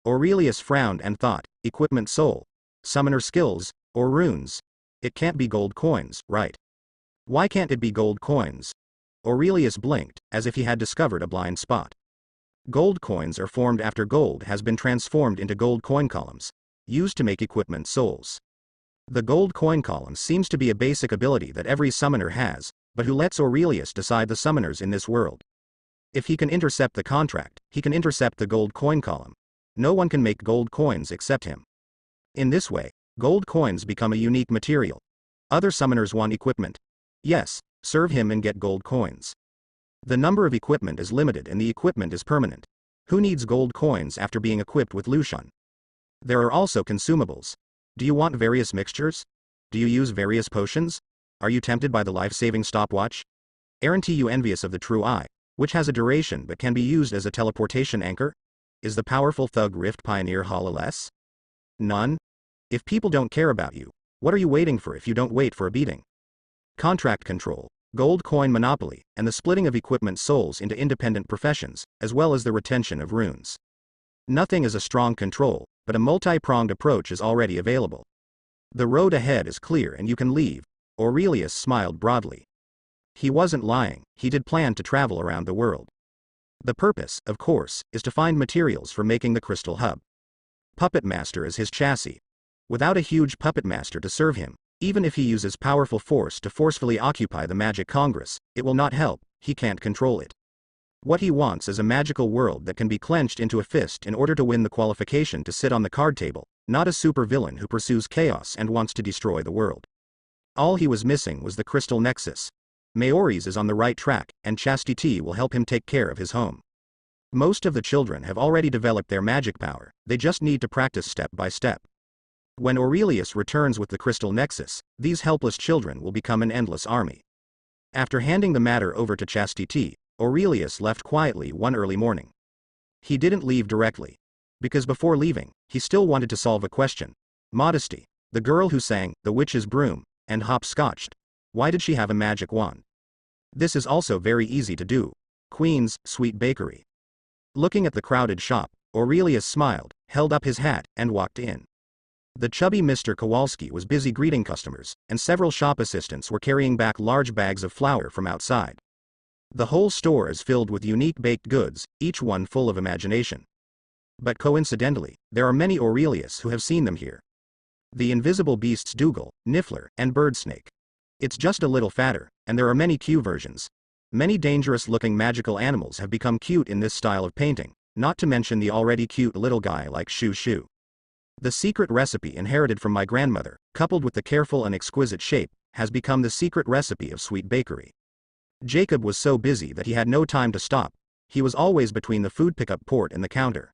Aurelius frowned and thought, equipment soul, summoner skills, or runes. It can't be gold coins, right? Why can't it be gold coins? Aurelius blinked, as if he had discovered a blind spot. Gold coins are formed after gold has been transformed into gold coin columns, used to make equipment souls. The gold coin column seems to be a basic ability that every summoner has, but who lets Aurelius decide the summoners in this world? If he can intercept the contract, he can intercept the gold coin column. No one can make gold coins except him. In this way, gold coins become a unique material. Other summoners want equipment. Yes, serve him and get gold coins. The number of equipment is limited and the equipment is permanent. Who needs gold coins after being equipped with Lucian? There are also consumables. Do you want various mixtures? Do you use various potions? Are you tempted by the life-saving stopwatch? Aren't you envious of the true eye, which has a duration but can be used as a teleportation anchor? Is the powerful Thug Rift Pioneer hololess? None? If people don't care about you, what are you waiting for if you don't wait for a beating? Contract control, gold coin monopoly, and the splitting of equipment souls into independent professions, as well as the retention of runes. Nothing is a strong control, but a multi-pronged approach is already available. The road ahead is clear and you can leave. Aurelius smiled broadly. He wasn't lying, he did plan to travel around the world. The purpose, of course, is to find materials for making the crystal hub. Puppet Master is his chassis. Without a huge Puppet Master to serve him, even if he uses powerful force to forcefully occupy the Magic Congress, it will not help, he can't control it. What he wants is a magical world that can be clenched into a fist in order to win the qualification to sit on the card table, not a supervillain who pursues chaos and wants to destroy the world. All he was missing was the Crystal Nexus. Maori's is on the right track, and Chastity will help him take care of his home. Most of the children have already developed their magic power, they just need to practice step by step. When Aurelius returns with the Crystal Nexus, these helpless children will become an endless army. After handing the matter over to Chastity, Aurelius left quietly one early morning. He didn't leave directly. Because before leaving, he still wanted to solve a question. Modesty, the girl who sang The Witch's Broom, and hopscotched. Why did she have a magic wand? This is also very easy to do. Queen's Sweet Bakery. Looking at the crowded shop, Aurelius smiled, held up his hat, and walked in. The chubby Mr. Kowalski was busy greeting customers, and several shop assistants were carrying back large bags of flour from outside. The whole store is filled with unique baked goods, each one full of imagination. But coincidentally, there are many Aurelius who have seen them here. The invisible beasts Dougal, Niffler, and Birdsnake. It's just a little fatter, and there are many Q versions. Many dangerous-looking magical animals have become cute in this style of painting, not to mention the already cute little guy like Shoo Shoo. The secret recipe inherited from my grandmother, coupled with the careful and exquisite shape, has become the secret recipe of sweet bakery. Jacob was so busy that he had no time to stop. He was always between the food pickup port and the counter.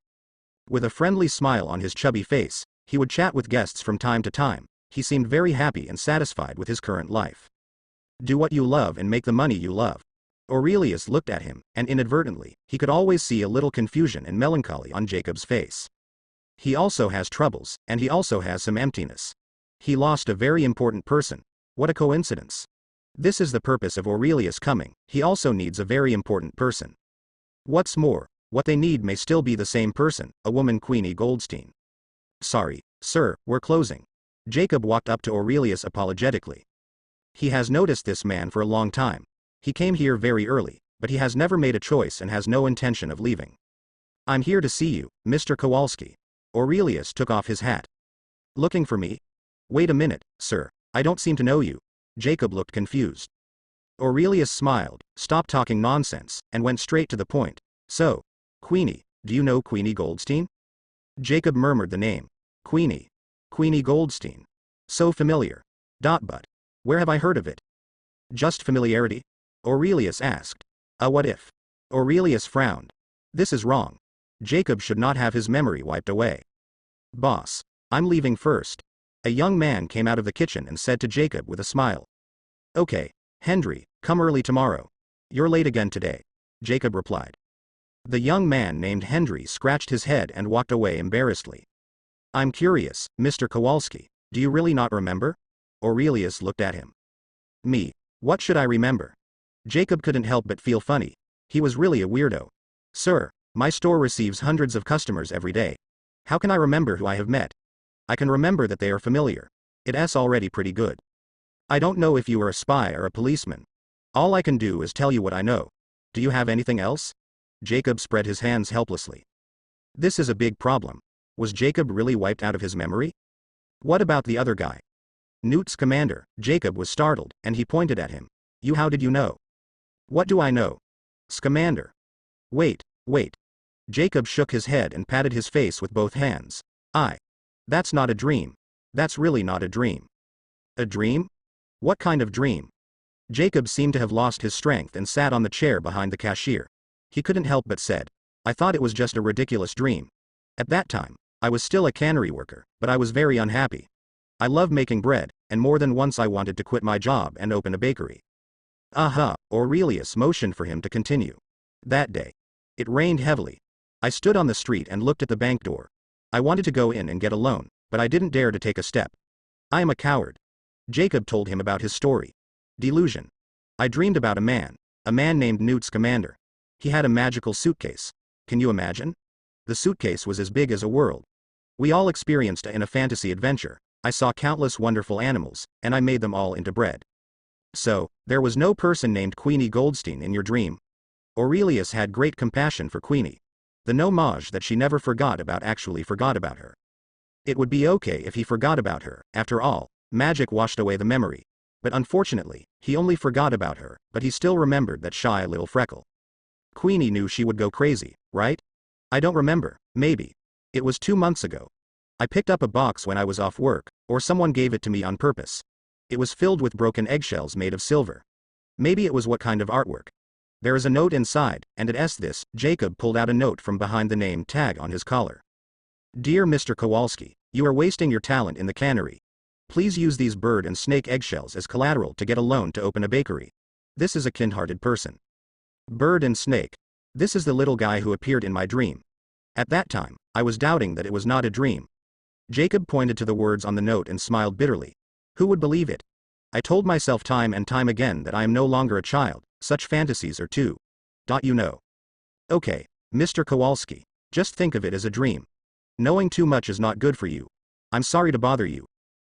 With a friendly smile on his chubby face, he would chat with guests from time to time. He seemed very happy and satisfied with his current life. Do what you love and make the money you love. Aurelius looked at him, and inadvertently, he could always see a little confusion and melancholy on Jacob's face. He also has troubles, and he also has some emptiness. He lost a very important person. What a coincidence. This is the purpose of Aurelius coming. He also needs a very important person. What's more, what they need may still be the same person, a woman, Queenie Goldstein. Sorry, sir, we're closing. Jacob walked up to Aurelius apologetically. He has noticed this man for a long time. He came here very early, but he has never made a choice and has no intention of leaving. I'm here to see you, Mr. Kowalski. Aurelius took off his hat. Looking for me? Wait a minute, sir, I don't seem to know you. Jacob looked confused. Aurelius smiled, stopped talking nonsense, and went straight to the point. So, Queenie, do you know Queenie Goldstein? Jacob murmured the name. Queenie. Queenie Goldstein. So familiar. But where have I heard of it? Just familiarity? Aurelius asked. What if? Aurelius frowned. This is wrong. Jacob should not have his memory wiped away. Boss, I'm leaving first. A young man came out of the kitchen and said to Jacob with a smile. Okay, Hendry, come early tomorrow. You're late again today. Jacob replied. The young man named Hendry scratched his head and walked away embarrassedly. I'm curious, Mr. Kowalski, do you really not remember? Aurelius looked at him. Me, what should I remember? Jacob couldn't help but feel funny. He was really a weirdo. Sir, my store receives hundreds of customers every day. How can I remember who I have met? I can remember that they are familiar. It's already pretty good. I don't know if you are a spy or a policeman. All I can do is tell you what I know. Do you have anything else? Jacob spread his hands helplessly. This is a big problem. Was Jacob really wiped out of his memory? What about the other guy? Newt's commander. Jacob was startled, and he pointed at him. You, how did you know? What do I know? Scamander. Wait. Jacob shook his head and patted his face with both hands. That's not a dream. That's really not a dream. A dream? What kind of dream? Jacob seemed to have lost his strength and sat on the chair behind the cashier. He couldn't help but said, I thought it was just a ridiculous dream. At that time, I was still a cannery worker, but I was very unhappy. I love making bread, and more than once I wanted to quit my job and open a bakery. Aurelius motioned for him to continue. That day. It rained heavily. I stood on the street and looked at the bank door. I wanted to go in and get a loan, but I didn't dare to take a step. I am a coward. Jacob told him about his story. Delusion. I dreamed about a man named Newt's commander. He had a magical suitcase. Can you imagine? The suitcase was as big as a world. We all experienced in a fantasy adventure. I saw countless wonderful animals, and I made them all into bread. So, there was no person named Queenie Goldstein in your dream? Aurelius had great compassion for Queenie. The homage that she never forgot about actually forgot about her. It would be okay if he forgot about her, after all, magic washed away the memory. But unfortunately, he only forgot about her, but he still remembered that shy little freckle. Queenie knew she would go crazy, right? I don't remember, maybe. It was 2 months ago. I picked up a box when I was off work, or someone gave it to me on purpose. It was filled with broken eggshells made of silver. Maybe it was what kind of artwork. There is a note inside, and it this. Jacob pulled out a note from behind the name tag on his collar. Dear Mr. Kowalski, you are wasting your talent in the cannery. Please use these bird and snake eggshells as collateral to get a loan to open a bakery. This is a kind-hearted person. Bird and snake. This is the little guy who appeared in my dream. At that time, I was doubting that it was not a dream. Jacob pointed to the words on the note and smiled bitterly. Who would believe it? I told myself time and time again that I am no longer a child. Such fantasies are too. You know. Okay, Mr. Kowalski, just think of it as a dream. Knowing too much is not good for you. I'm sorry to bother you.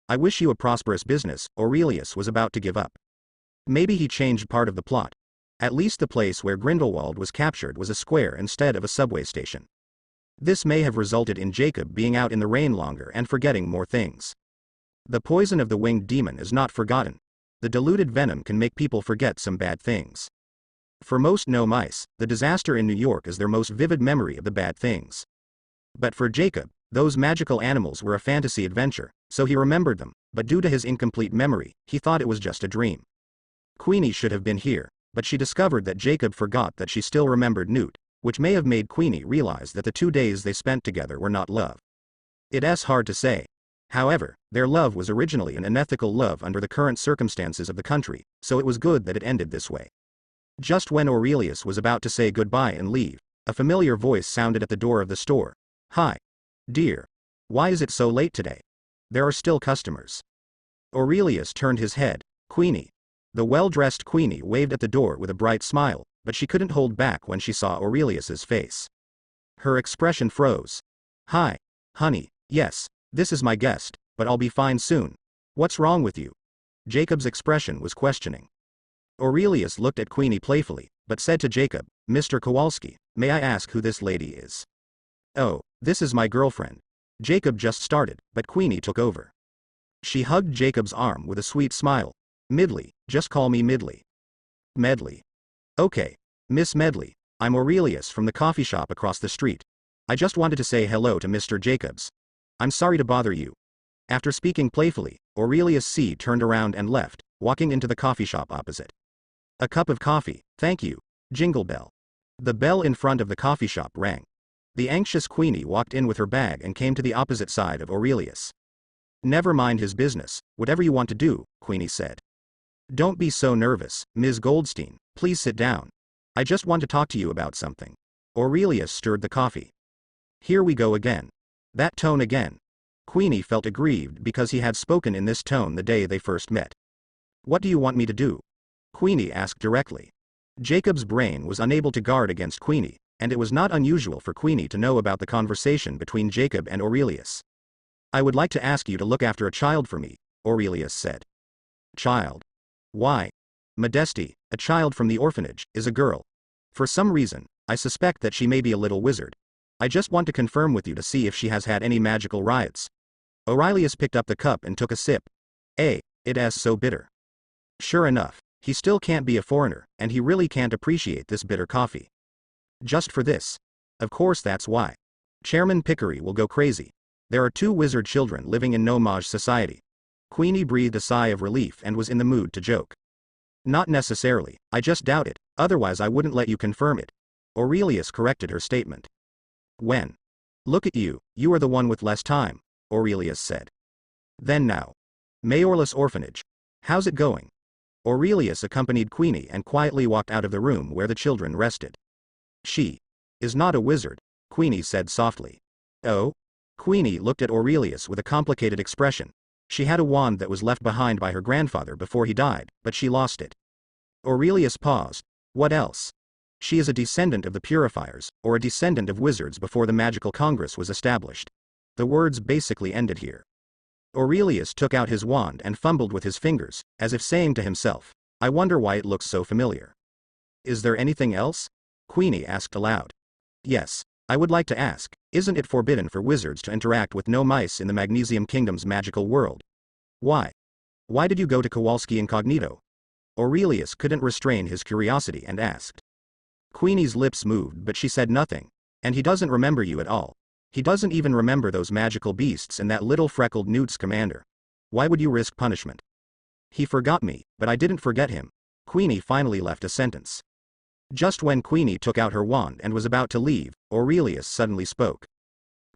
I wish you a prosperous business. Aurelius was about to give up. Maybe he changed part of the plot. At least the place where Grindelwald was captured was a square instead of a subway station. This may have resulted in Jacob being out in the rain longer and forgetting more things. The poison of the winged demon is not forgotten. The diluted venom can make people forget some bad things. For most no mice, the disaster in New York is their most vivid memory of the bad things. But for Jacob, those magical animals were a fantasy adventure, so he remembered them, but due to his incomplete memory, he thought it was just a dream. Queenie should have been here, but she discovered that Jacob forgot that she still remembered Newt, which may have made Queenie realize that the 2 days they spent together were not love. It's hard to say. However, their love was originally an unethical love under the current circumstances of the country, so it was good that it ended this way. Just when Aurelius was about to say goodbye and leave, a familiar voice sounded at the door of the store. "Hi. Dear. Why is it so late today? There are still customers." Aurelius turned his head. "Queenie." The well-dressed Queenie waved at the door with a bright smile, but she couldn't hold back when she saw Aurelius's face. Her expression froze. "Hi. Honey. Yes, this is my guest, but I'll be fine soon. What's wrong with you?" Jacob's expression was questioning. Aurelius looked at Queenie playfully, but said to Jacob, "Mr. Kowalski, may I ask who this lady is?" "Oh, this is my girlfriend." Jacob just started, but Queenie took over. She hugged Jacob's arm with a sweet smile. "Midley, just call me Midley." "Medley." "Okay, Miss Medley, I'm Aurelius from the coffee shop across the street. I just wanted to say hello to Mr. Jacobs. I'm sorry to bother you." After speaking playfully, Aurelius C. turned around and left, walking into the coffee shop opposite. "A cup of coffee, thank you." Jingle bell. The bell in front of the coffee shop rang. The anxious Queenie walked in with her bag and came to the opposite side of Aurelius. "Never mind his business, whatever you want to do," Queenie said. "Don't be so nervous, Ms. Goldstein, please sit down. I just want to talk to you about something." Aurelius stirred the coffee. "Here we go again. That tone again." Queenie felt aggrieved because he had spoken in this tone the day they first met. "What do you want me to do?" Queenie asked directly. Jacob's brain was unable to guard against Queenie, and it was not unusual for Queenie to know about the conversation between Jacob and Aurelius. "I would like to ask you to look after a child for me," Aurelius said. "Child? Why?" "Modesty, a child from the orphanage, is a girl. For some reason, I suspect that she may be a little wizard. I just want to confirm with you to see if she has had any magical riots." Aurelius picked up the cup and took a sip. It's so bitter. Sure enough, he still can't be a foreigner, and he really can't appreciate this bitter coffee. Just for this. Of course that's why. Chairman Pickery will go crazy. There are 2 wizard children living in Nomage society. Queenie breathed a sigh of relief and was in the mood to joke. "Not necessarily, I just doubt it, otherwise I wouldn't let you confirm it." Aurelius corrected her statement. "When? Look at you, you are the one with less time," Aurelius said. "Then now. Mayorless orphanage. How's it going?" Aurelius accompanied Queenie and quietly walked out of the room where the children rested. "She is not a wizard," Queenie said softly. "Oh?" Queenie looked at Aurelius with a complicated expression. She had a wand that was left behind by her grandfather before he died, but she lost it. Aurelius paused. "What else?" "She is a descendant of the Purifiers, or a descendant of wizards before the Magical Congress was established." The words basically ended here. Aurelius took out his wand and fumbled with his fingers, as if saying to himself, "I wonder why it looks so familiar." "Is there anything else?" Queenie asked aloud. "Yes, I would like to ask, isn't it forbidden for wizards to interact with no mice in the Magnesium Kingdom's magical world? Why? Why did you go to Kowalski incognito?" Aurelius couldn't restrain his curiosity and asked. Queenie's lips moved but she said nothing. "And he doesn't remember you at all. He doesn't even remember those magical beasts and that little freckled Newt's commander. Why would you risk punishment?" "He forgot me, but I didn't forget him." Queenie finally left a sentence. Just when Queenie took out her wand and was about to leave, Aurelius suddenly spoke.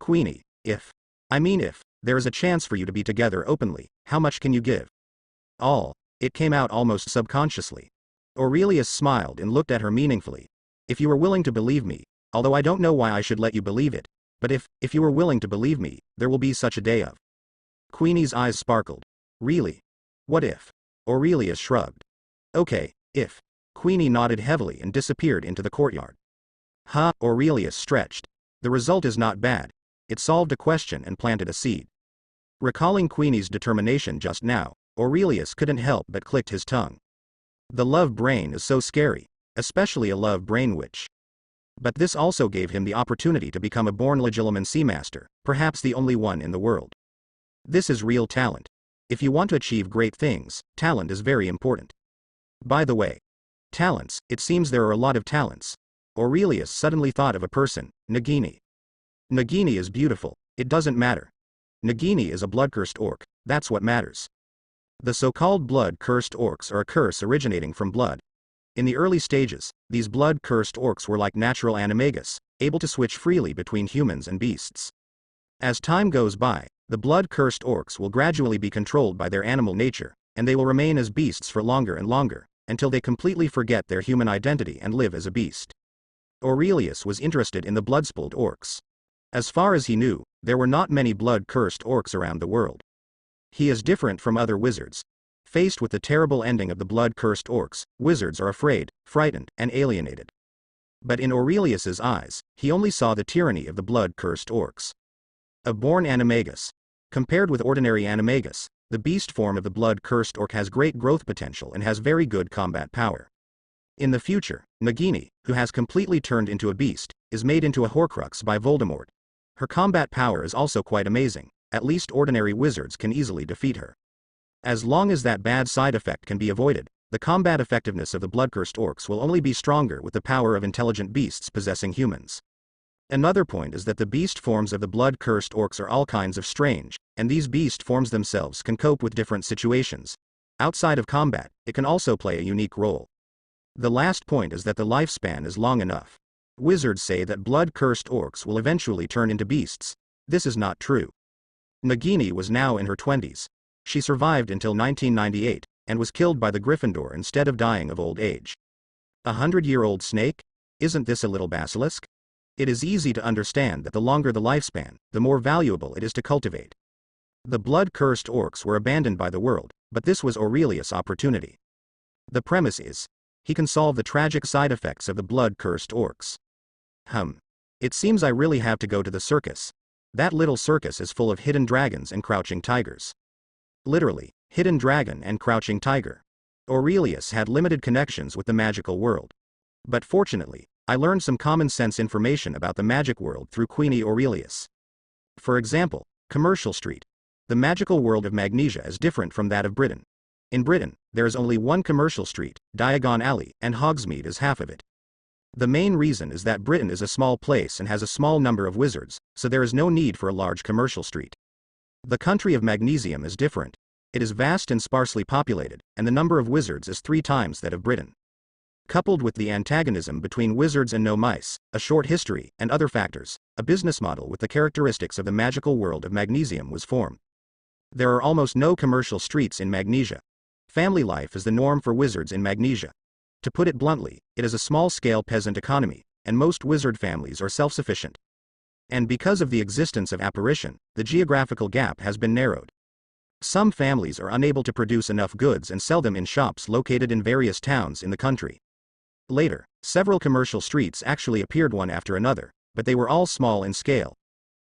"Queenie, if there is a chance for you to be together openly, how much can you give?" "All." It came out almost subconsciously. Aurelius smiled and looked at her meaningfully. "If you are willing to believe me, although I don't know why I should let you believe it, but if you are willing to believe me, there will be such a day of." Queenie's eyes sparkled. "Really? What if?" Aurelius shrugged. "Okay, if." Queenie nodded heavily and disappeared into the courtyard. Aurelius stretched. The result is not bad. It solved a question and planted a seed. Recalling Queenie's determination just now, Aurelius couldn't help but clicked his tongue. The love brain is so scary. especially a love brain witch. But this also gave him the opportunity to become a born legilimency master, perhaps the only one in the world. This is real talent. If you want to achieve great things, talent is very important. By the way, talents, it seems there are a lot of talents. Aurelius suddenly thought of a person, Nagini. Nagini is beautiful, it doesn't matter. Nagini is a blood-cursed orc, that's what matters. The so-called blood-cursed orcs are a curse originating from blood. In the early stages, these blood-cursed orcs were like natural animagus, able to switch freely between humans and beasts. As time goes by, the blood-cursed orcs will gradually be controlled by their animal nature, and they will remain as beasts for longer and longer, until they completely forget their human identity and live as a beast. Aurelius was interested in the blood-spoiled orcs. As far as he knew, there were not many blood-cursed orcs around the world. He is different from other wizards. Faced with the terrible ending of the blood-cursed orcs, wizards are afraid, frightened, and alienated. But in Aurelius's eyes, he only saw the tyranny of the blood-cursed orcs. A born animagus. Compared with ordinary animagus, the beast form of the blood-cursed orc has great growth potential and has very good combat power. In the future, Nagini, who has completely turned into a beast, is made into a Horcrux by Voldemort. Her combat power is also quite amazing, at least ordinary wizards can easily defeat her. As long as that bad side effect can be avoided, the combat effectiveness of the blood-cursed orcs will only be stronger with the power of intelligent beasts possessing humans. Another point is that the beast forms of the blood-cursed orcs are all kinds of strange, and these beast forms themselves can cope with different situations. Outside of combat, it can also play a unique role. The last point is that the lifespan is long enough. Wizards say that blood-cursed orcs will eventually turn into beasts. This is not true. Nagini was now in her 20s. She survived until 1998, and was killed by the Gryffindor instead of dying of old age. 100-year-old snake? Isn't this a little basilisk? It is easy to understand that the longer the lifespan, the more valuable it is to cultivate. The blood-cursed orcs were abandoned by the world, but this was Aurelius' opportunity. The premise is, he can solve the tragic side effects of the blood-cursed orcs. It seems I really have to go to the circus. That little circus is full of hidden dragons and crouching tigers. Literally, hidden dragon and crouching tiger. Aurelius had limited connections with the magical world. But fortunately, I learned some common sense information about the magic world through Queenie Aurelius. For example, Commercial Street. The magical world of Magnesia is different from that of Britain. In Britain, there is only one commercial street, Diagon Alley, and Hogsmeade is half of it. The main reason is that Britain is a small place and has a small number of wizards, so there is no need for a large commercial street. The country of Magnesium is different. It is vast and sparsely populated, and the number of wizards is 3 times that of Britain. Coupled with the antagonism between wizards and no mice, a short history, and other factors, a business model with the characteristics of the magical world of Magnesium was formed. There are almost no commercial streets in Magnesia. Family life is the norm for wizards in Magnesia. To put it bluntly, it is a small-scale peasant economy, and most wizard families are self-sufficient. And because of the existence of apparition, the geographical gap has been narrowed. Some families are unable to produce enough goods and sell them in shops located in various towns in the country. Later, several commercial streets actually appeared one after another, but they were all small in scale.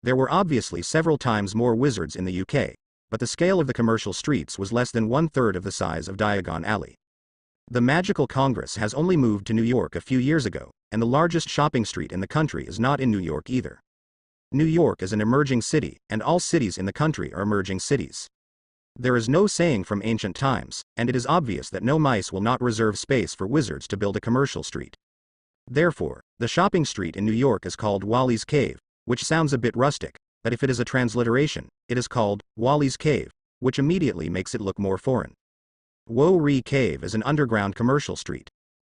There were obviously several times more wizards in the UK, but the scale of the commercial streets was less than 1/3 of the size of Diagon Alley. The Magical Congress has only moved to New York a few years ago, and the largest shopping street in the country is not in New York either. New York is an emerging city, and all cities in the country are emerging cities. There is no saying from ancient times, and it is obvious that no mice will not reserve space for wizards to build a commercial street. Therefore, the shopping street in New York is called Wally's Cave, which sounds a bit rustic, but if it is a transliteration, it is called Wally's Cave, which immediately makes it look more foreign. Woe-Ree Cave is an underground commercial street.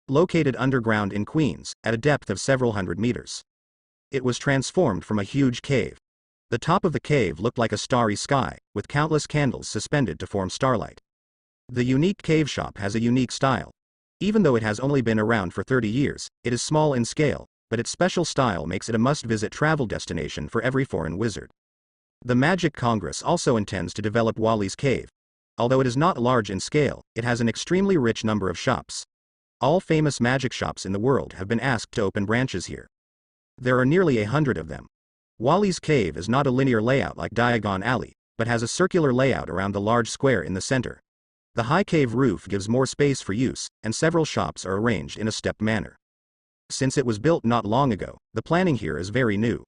Located underground in Queens, at a depth of several hundred meters. It was transformed from a huge cave. The top of the cave looked like a starry sky, with countless candles suspended to form starlight. The unique cave shop has a unique style. Even though it has only been around for 30 years, it is small in scale, but its special style makes it a must-visit travel destination for every foreign wizard. The Magic Congress also intends to develop Wally's Cave. Although it is not large in scale, it has an extremely rich number of shops. All famous magic shops in the world have been asked to open branches here. There are nearly 100 of them. Wally's Cave is not a linear layout like Diagon Alley, but has a circular layout around the large square in the center. The high cave roof gives more space for use, and several shops are arranged in a stepped manner. Since it was built not long ago, the planning here is very new.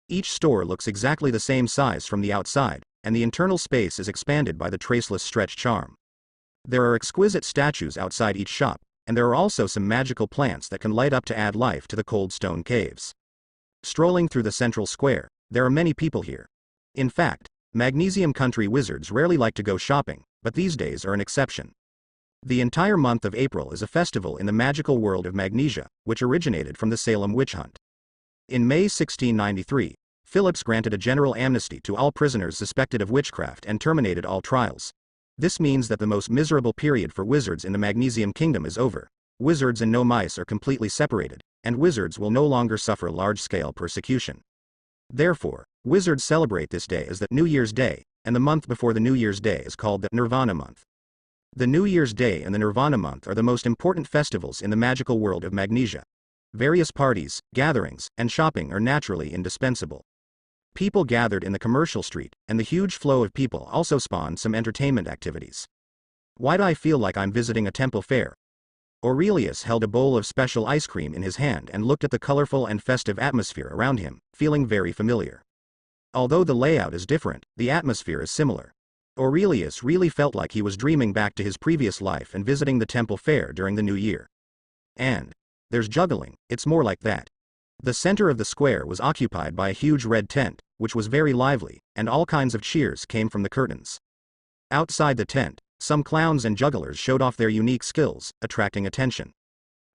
Each store looks exactly the same size from the outside, and the internal space is expanded by the traceless stretch charm. There are exquisite statues outside each shop, and there are also some magical plants that can light up to add life to the cold stone caves. Strolling through the central square, there are many people here. In fact, Magnesium Country wizards rarely like to go shopping, but these days are an exception. The entire month of April is a festival in the magical world of Magnesia, which originated from the Salem witch hunt. In May 1693, Phillips granted a general amnesty to all prisoners suspected of witchcraft and terminated all trials. This means that the most miserable period for wizards in the Magnesium Kingdom is over. Wizards and no mice are completely separated, and wizards will no longer suffer large-scale persecution. Therefore, wizards celebrate this day as the New Year's Day, and the month before the New Year's Day is called the Nirvana month. The New Year's Day and the Nirvana month are the most important festivals in the magical world of Magnesia. Various parties, gatherings, and shopping are naturally indispensable. People gathered in the commercial street, and the huge flow of people also spawned some entertainment activities. Why do I feel like I'm visiting a temple fair? Aurelius held a bowl of special ice cream in his hand and looked at the colorful and festive atmosphere around him, feeling very familiar. Although the layout is different, the atmosphere is similar. Aurelius really felt like he was dreaming back to his previous life and visiting the temple fair during the new year. And there's juggling, it's more like that. The center of the square was occupied by a huge red tent, which was very lively, and all kinds of cheers came from the curtains. Outside the tent, some clowns and jugglers showed off their unique skills, attracting attention.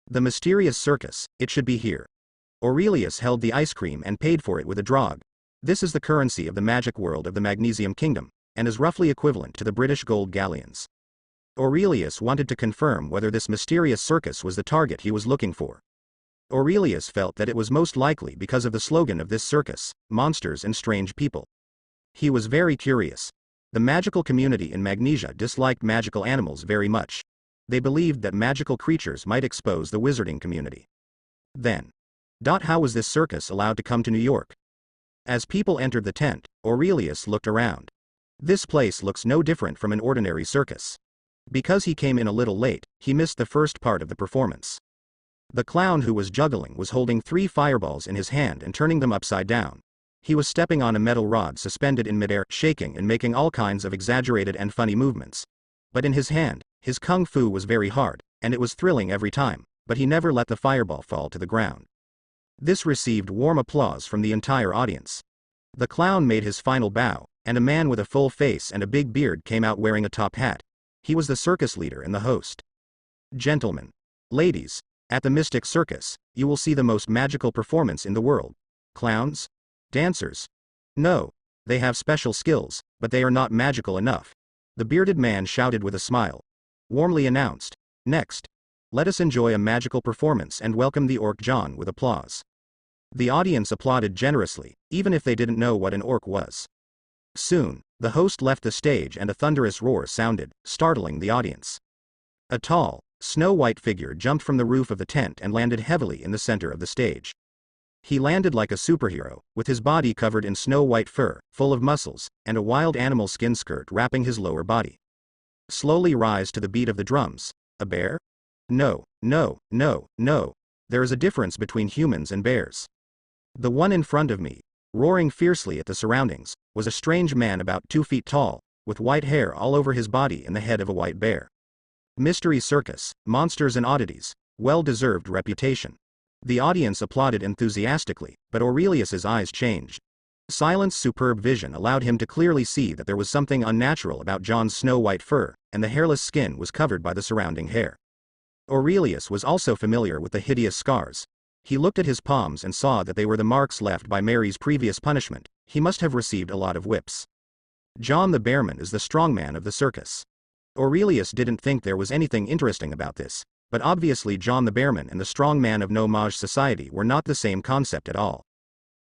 The mysterious circus, it should be here. Aurelius held the ice cream and paid for it with a drog. This is the currency of the magic world of the Magnesium Kingdom, and is roughly equivalent to the British gold galleons. Aurelius wanted to confirm whether this mysterious circus was the target he was looking for. Aurelius felt that it was most likely because of the slogan of this circus, monsters and strange people. He was very curious. The magical community in Magnesia disliked magical animals very much. They believed that magical creatures might expose the wizarding community. Then, how was this circus allowed to come to New York? As people entered the tent, Aurelius looked around. This place looks no different from an ordinary circus. Because he came in a little late, he missed the first part of the performance. The clown who was juggling was holding 3 fireballs in his hand and turning them upside down. He was stepping on a metal rod suspended in midair, shaking and making all kinds of exaggerated and funny movements. But in his hand, his kung fu was very hard, and it was thrilling every time, but he never let the fireball fall to the ground. This received warm applause from the entire audience. The clown made his final bow, and a man with a full face and a big beard came out wearing a top hat. He was the circus leader and the host. Gentlemen, ladies, at the Mystic Circus, you will see the most magical performance in the world. Clowns? Dancers? No, they have special skills, but they are not magical enough. The bearded man shouted with a smile. Warmly announced, next, let us enjoy a magical performance and welcome the orc John with applause. The audience applauded generously, even if they didn't know what an orc was. Soon, the host left the stage and a thunderous roar sounded, startling the audience. A tall, snow-white figure jumped from the roof of the tent and landed heavily in the center of the stage. He landed like a superhero, with his body covered in snow-white fur, full of muscles, and a wild animal skin skirt wrapping his lower body. Slowly rise to the beat of the drums. A bear? No, no, no, no. There is a difference between humans and bears. The one in front of me, roaring fiercely at the surroundings, was a strange man about 2 feet tall, with white hair all over his body and the head of a white bear. Mystery Circus, Monsters and Oddities, well-deserved reputation. The audience applauded enthusiastically, but Aurelius's eyes changed. Silent's superb vision allowed him to clearly see that there was something unnatural about John's snow-white fur, and the hairless skin was covered by the surrounding hair. Aurelius was also familiar with the hideous scars. He looked at his palms and saw that they were the marks left by Mary's previous punishment. He must have received a lot of whips. John the Bearman is the strongman of the circus. Aurelius didn't think there was anything interesting about this, but obviously John the Bearman and the strongman of No-Maj society were not the same concept at all.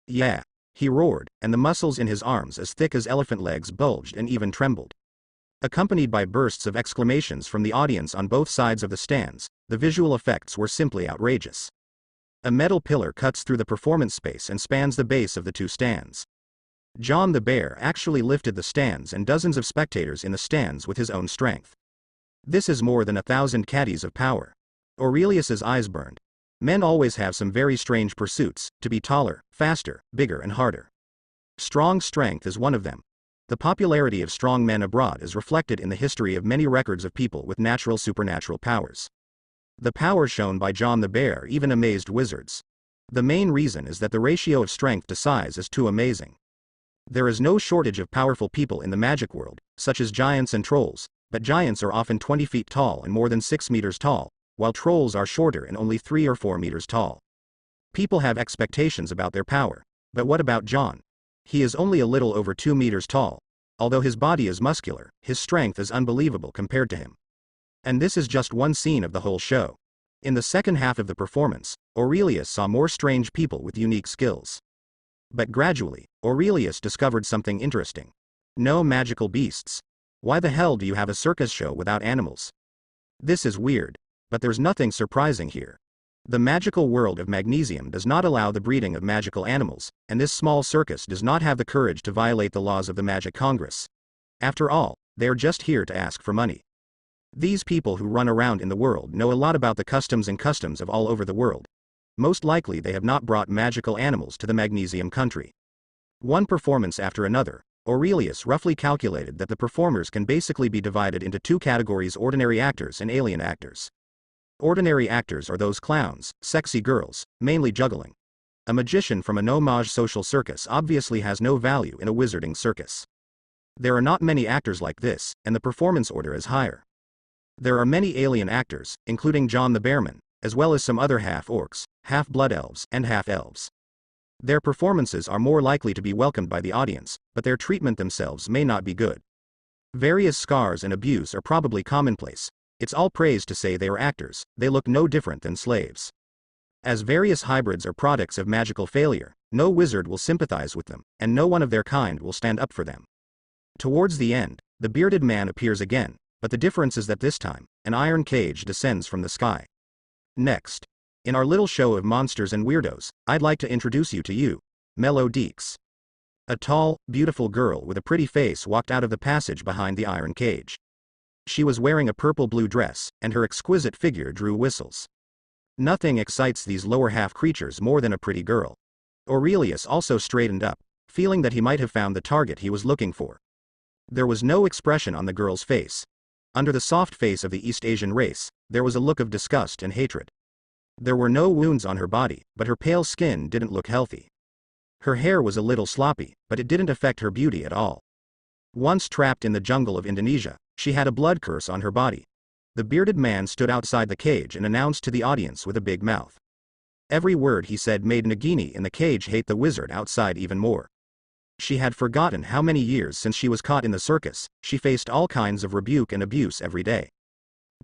Yeah, he roared, and the muscles in his arms as thick as elephant legs bulged and even trembled. Accompanied by bursts of exclamations from the audience on both sides of the stands, the visual effects were simply outrageous. A metal pillar cuts through the performance space and spans the base of the 2 stands. John the Bear actually lifted the stands and dozens of spectators in the stands with his own strength. This is more than 1,000 caddies of power. Aurelius's eyes burned. Men always have some very strange pursuits, to be taller, faster, bigger and harder. Strong strength is one of them. The popularity of strong men abroad is reflected in the history of many records of people with natural supernatural powers. The power shown by John the Bear even amazed wizards. The main reason is that the ratio of strength to size is too amazing. There is no shortage of powerful people in the magic world, such as giants and trolls, but giants are often 20 feet tall and more than 6 meters tall, while trolls are shorter and only 3 or 4 meters tall. People have expectations about their power, but what about John? He is only a little over 2 meters tall. Although his body is muscular, his strength is unbelievable compared to him. And this is just one scene of the whole show. In the second half of the performance, Aurelius saw more strange people with unique skills. But gradually, Aurelius discovered something interesting. No magical beasts. Why the hell do you have a circus show without animals? This is weird, but there's nothing surprising here. The magical world of magnesium does not allow the breeding of magical animals, and this small circus does not have the courage to violate the laws of the Magic Congress. After all, they are just here to ask for money. These people who run around in the world know a lot about the customs of all over the world. Most likely they have not brought magical animals to the magnesium country. One performance after another, Aurelius roughly calculated that the performers can basically be divided into two categories: ordinary actors and alien actors. Ordinary actors are those clowns, sexy girls, mainly juggling. A magician from a no-mage social circus obviously has no value in a wizarding circus. There are not many actors like this, and the performance order is higher. There are many alien actors, including John the Bearman, as well as some other half-orcs, half-blood elves, and half-elves. Their performances are more likely to be welcomed by the audience, but their treatment themselves may not be good. Various scars and abuse are probably commonplace. It's all praise to say they are actors, they look no different than slaves. As various hybrids are products of magical failure, no wizard will sympathize with them, and no one of their kind will stand up for them. Towards the end, the bearded man appears again, but the difference is that this time, an iron cage descends from the sky. Next, in our little show of monsters and weirdos, I'd like to introduce you to Mellow Deeks. A tall, beautiful girl with a pretty face walked out of the passage behind the iron cage. She was wearing a purple-blue dress, and her exquisite figure drew whistles. Nothing excites these lower-half creatures more than a pretty girl. Aurelius also straightened up, feeling that he might have found the target he was looking for. There was no expression on the girl's face. Under the soft face of the East Asian race, there was a look of disgust and hatred. There were no wounds on her body, but her pale skin didn't look healthy. Her hair was a little sloppy, but it didn't affect her beauty at all. Once trapped in the jungle of Indonesia, she had a blood curse on her body. The bearded man stood outside the cage and announced to the audience with a big mouth. Every word he said made Nagini in the cage hate the wizard outside even more. She had forgotten how many years since she was caught in the circus. She faced all kinds of rebuke and abuse every day.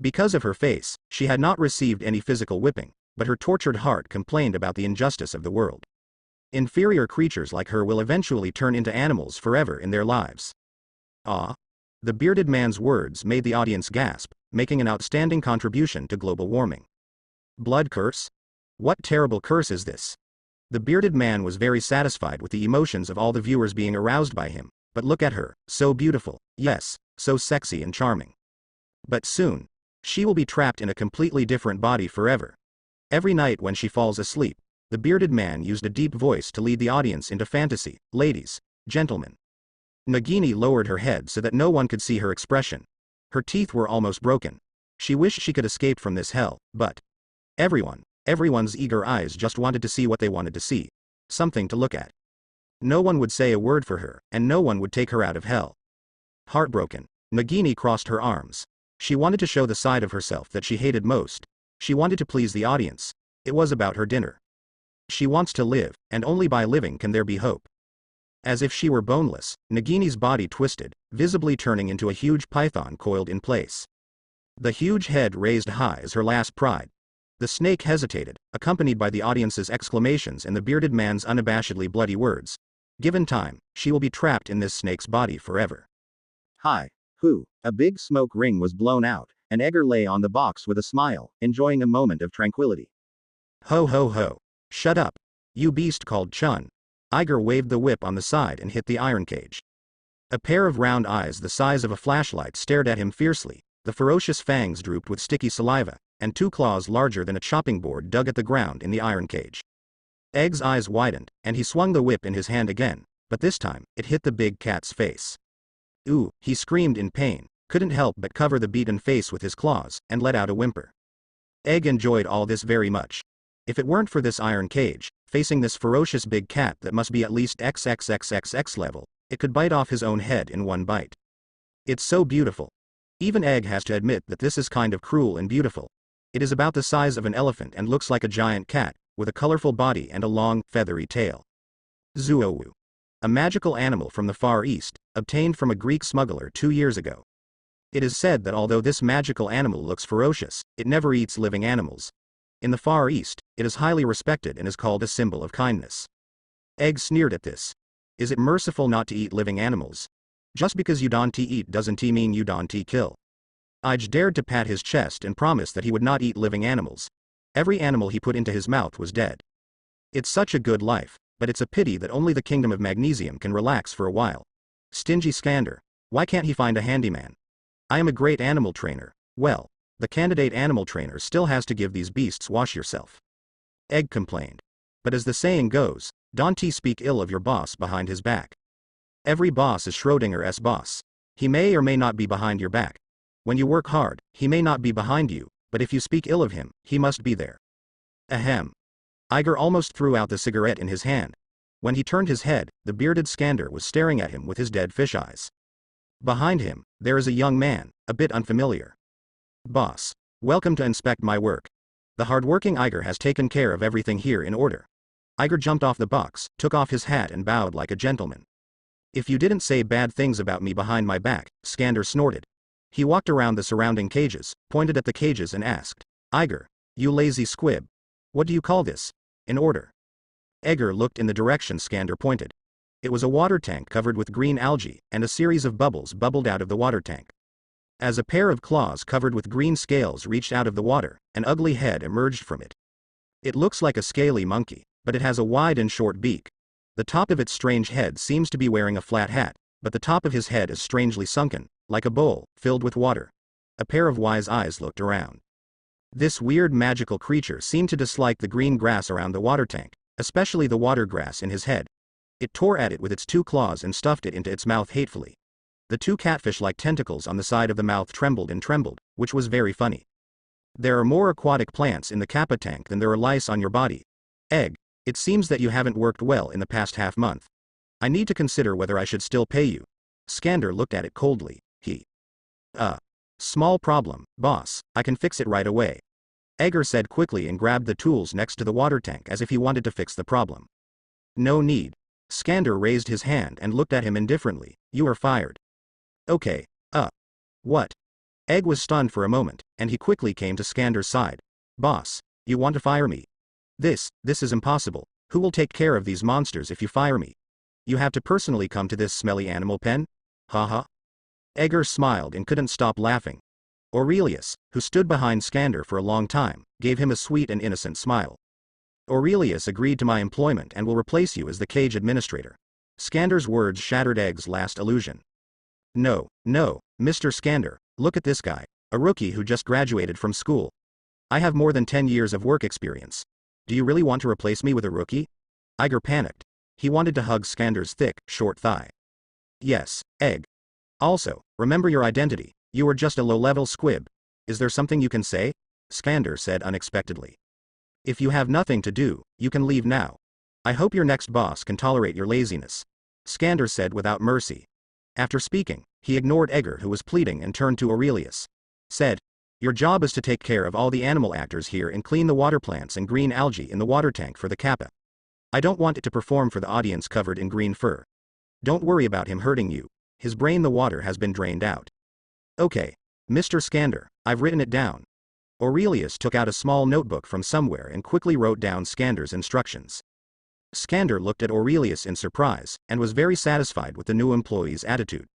Because of her face, she had not received any physical whipping, but her tortured heart complained about the injustice of the world. Inferior creatures like her will eventually turn into animals forever in their lives. Ah! The bearded man's words made the audience gasp, making an outstanding contribution to global warming. Blood curse? What terrible curse is this? The bearded man was very satisfied with the emotions of all the viewers being aroused by him, but look at her, so beautiful, yes, so sexy and charming. But soon, she will be trapped in a completely different body forever. Every night when she falls asleep, the bearded man used a deep voice to lead the audience into fantasy. Ladies, gentlemen. Nagini lowered her head so that no one could see her expression. Her teeth were almost broken. She wished she could escape from this hell, but everyone's eager eyes just wanted to see what they wanted to see. Something to look at. No one would say a word for her, and no one would take her out of hell. Heartbroken, Nagini crossed her arms. She wanted to show the side of herself that she hated most. She wanted to please the audience. It was about her dinner. She wants to live, and only by living can there be hope. As if she were boneless, Nagini's body twisted, visibly turning into a huge python coiled in place. The huge head raised high as her last pride. The snake hesitated, accompanied by the audience's exclamations and the bearded man's unabashedly bloody words. Given time, she will be trapped in this snake's body forever. Hi. Who? A big smoke ring was blown out, and Edgar lay on the box with a smile, enjoying a moment of tranquility. Ho ho ho. Shut up. You beast, called Chun. Iger waved the whip on the side and hit the iron cage. A pair of round eyes the size of a flashlight stared at him fiercely, The ferocious fangs drooped with sticky saliva, and 2 claws larger than a chopping board dug at the ground in the iron cage. Egg's eyes widened, and he swung the whip in his hand again, but this time, it hit the big cat's face. Ooh, he screamed in pain, couldn't help but cover the beaten face with his claws, and let out a whimper. Egg enjoyed all this very much. If it weren't for this iron cage, facing this ferocious big cat that must be at least XXXXX level, it could bite off his own head in one bite. It's so beautiful. Even Egg has to admit that this is kind of cruel and beautiful. It is about the size of an elephant and looks like a giant cat, with a colorful body and a long, feathery tail. Zuowu. A magical animal from the Far East, obtained from a Greek smuggler 2 years ago. It is said that although this magical animal looks ferocious, it never eats living animals. In the Far East, it is highly respected and is called a symbol of kindness. Egg sneered at this. Is it merciful not to eat living animals? Just because you don't eat doesn't mean you don't kill. Ige dared to pat his chest and promise that he would not eat living animals. Every animal he put into his mouth was dead. It's such a good life, but it's a pity that only the kingdom of magnesium can relax for a while. Stingy Skander. Why can't he find a handyman? I am a great animal trainer. Well, the candidate animal trainer still has to give these beasts wash yourself. Egg complained. But as the saying goes, don't speak ill of your boss behind his back. Every boss is Schrodinger's boss. He may or may not be behind your back. When you work hard, he may not be behind you, but if you speak ill of him, he must be there. Ahem. Iger almost threw out the cigarette in his hand. When he turned his head, the bearded Skander was staring at him with his dead fish eyes. Behind him, there is a young man, a bit unfamiliar. Boss. Welcome to inspect my work. The hard-working Iger has taken care of everything here in order. Iger jumped off the box, took off his hat and bowed like a gentleman. If you didn't say bad things about me behind my back, Skander snorted. He walked around the surrounding cages, pointed at the cages and asked, Iger, you lazy squib. What do you call this? In order. Egger looked in the direction Skander pointed. It was a water tank covered with green algae, and a series of bubbles bubbled out of the water tank. As a pair of claws covered with green scales reached out of the water, an ugly head emerged from it. It looks like a scaly monkey, but it has a wide and short beak. The top of its strange head seems to be wearing a flat hat, but the top of his head is strangely sunken, like a bowl, filled with water. A pair of wise eyes looked around. This weird magical creature seemed to dislike the green grass around the water tank, especially the water grass in his head. It tore at it with its 2 claws and stuffed it into its mouth hatefully. The 2 catfish-like tentacles on the side of the mouth trembled and trembled, which was very funny. There are more aquatic plants in the kappa tank than there are lice on your body. Egg. It seems that you haven't worked well in the past half month. I need to consider whether I should still pay you. Skander looked at it coldly. Small problem, boss, I can fix it right away. Egger said quickly and grabbed the tools next to the water tank as if he wanted to fix the problem. No need. Skander raised his hand and looked at him indifferently. You are fired. Okay, what? Egg was stunned for a moment, and he quickly came to Skander's side. Boss, you want to fire me? This is impossible. Who will take care of these monsters if you fire me? You have to personally come to this smelly animal pen? Haha. Egger smiled and couldn't stop laughing. Aurelius, who stood behind Skander for a long time, gave him a sweet and innocent smile. Aurelius agreed to my employment and will replace you as the cage administrator. Skander's words shattered Egg's last illusion. No, Mr. Skander, look at this guy, a rookie who just graduated from school. I have more than 10 years of work experience. Do you really want to replace me with a rookie? Iger panicked. He wanted to hug Skander's thick, short thigh. Yes, Egg. Also, remember your identity. You are just a low-level squib. Is there something you can say? Skander said unexpectedly. If you have nothing to do, you can leave now. I hope your next boss can tolerate your laziness. Skander said without mercy. After speaking, he ignored Egger who was pleading and turned to Aurelius. Said, your job is to take care of all the animal actors here and clean the water plants and green algae in the water tank for the kappa. I don't want it to perform for the audience covered in green fur. Don't worry about him hurting you. His brain the water has been drained out. Okay, Mr. Skander, I've written it down. Aurelius took out a small notebook from somewhere and quickly wrote down Skander's instructions. Skander looked at Aurelius in surprise, and was very satisfied with the new employee's attitude.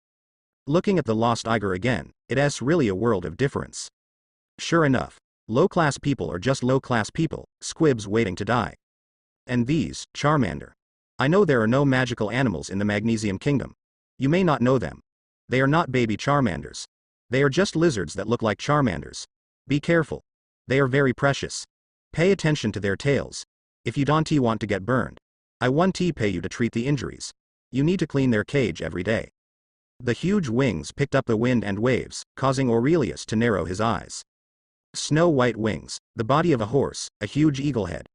Looking at the lost Iger again, it's really a world of difference. Sure enough, low-class people are just low-class people, squibs waiting to die. And these, Charmander. I know there are no magical animals in the Magnesium Kingdom. You may not know them. They are not baby Charmanders. They are just lizards that look like Charmanders. Be careful. They are very precious. Pay attention to their tails. If you don't want to get burned, I won't pay you to treat the injuries. You need to clean their cage every day. The huge wings picked up the wind and waves, causing Aurelius to narrow his eyes. Snow-white wings, the body of a horse, a huge eagle head.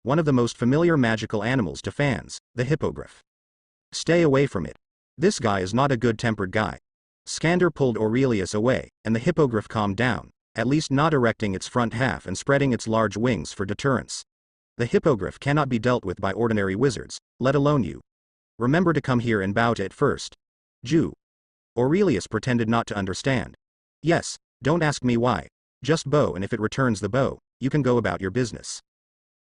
One of the most familiar magical animals to fans, the hippogriff. Stay away from it. This guy is not a good-tempered guy. Skander pulled Aurelius away, and the hippogriff calmed down, at least not erecting its front half and spreading its large wings for deterrence. The hippogriff cannot be dealt with by ordinary wizards, let alone you. Remember to come here and bow to it first. Jew. Aurelius pretended not to understand. Yes, don't ask me why. Just bow, and if it returns the bow, you can go about your business.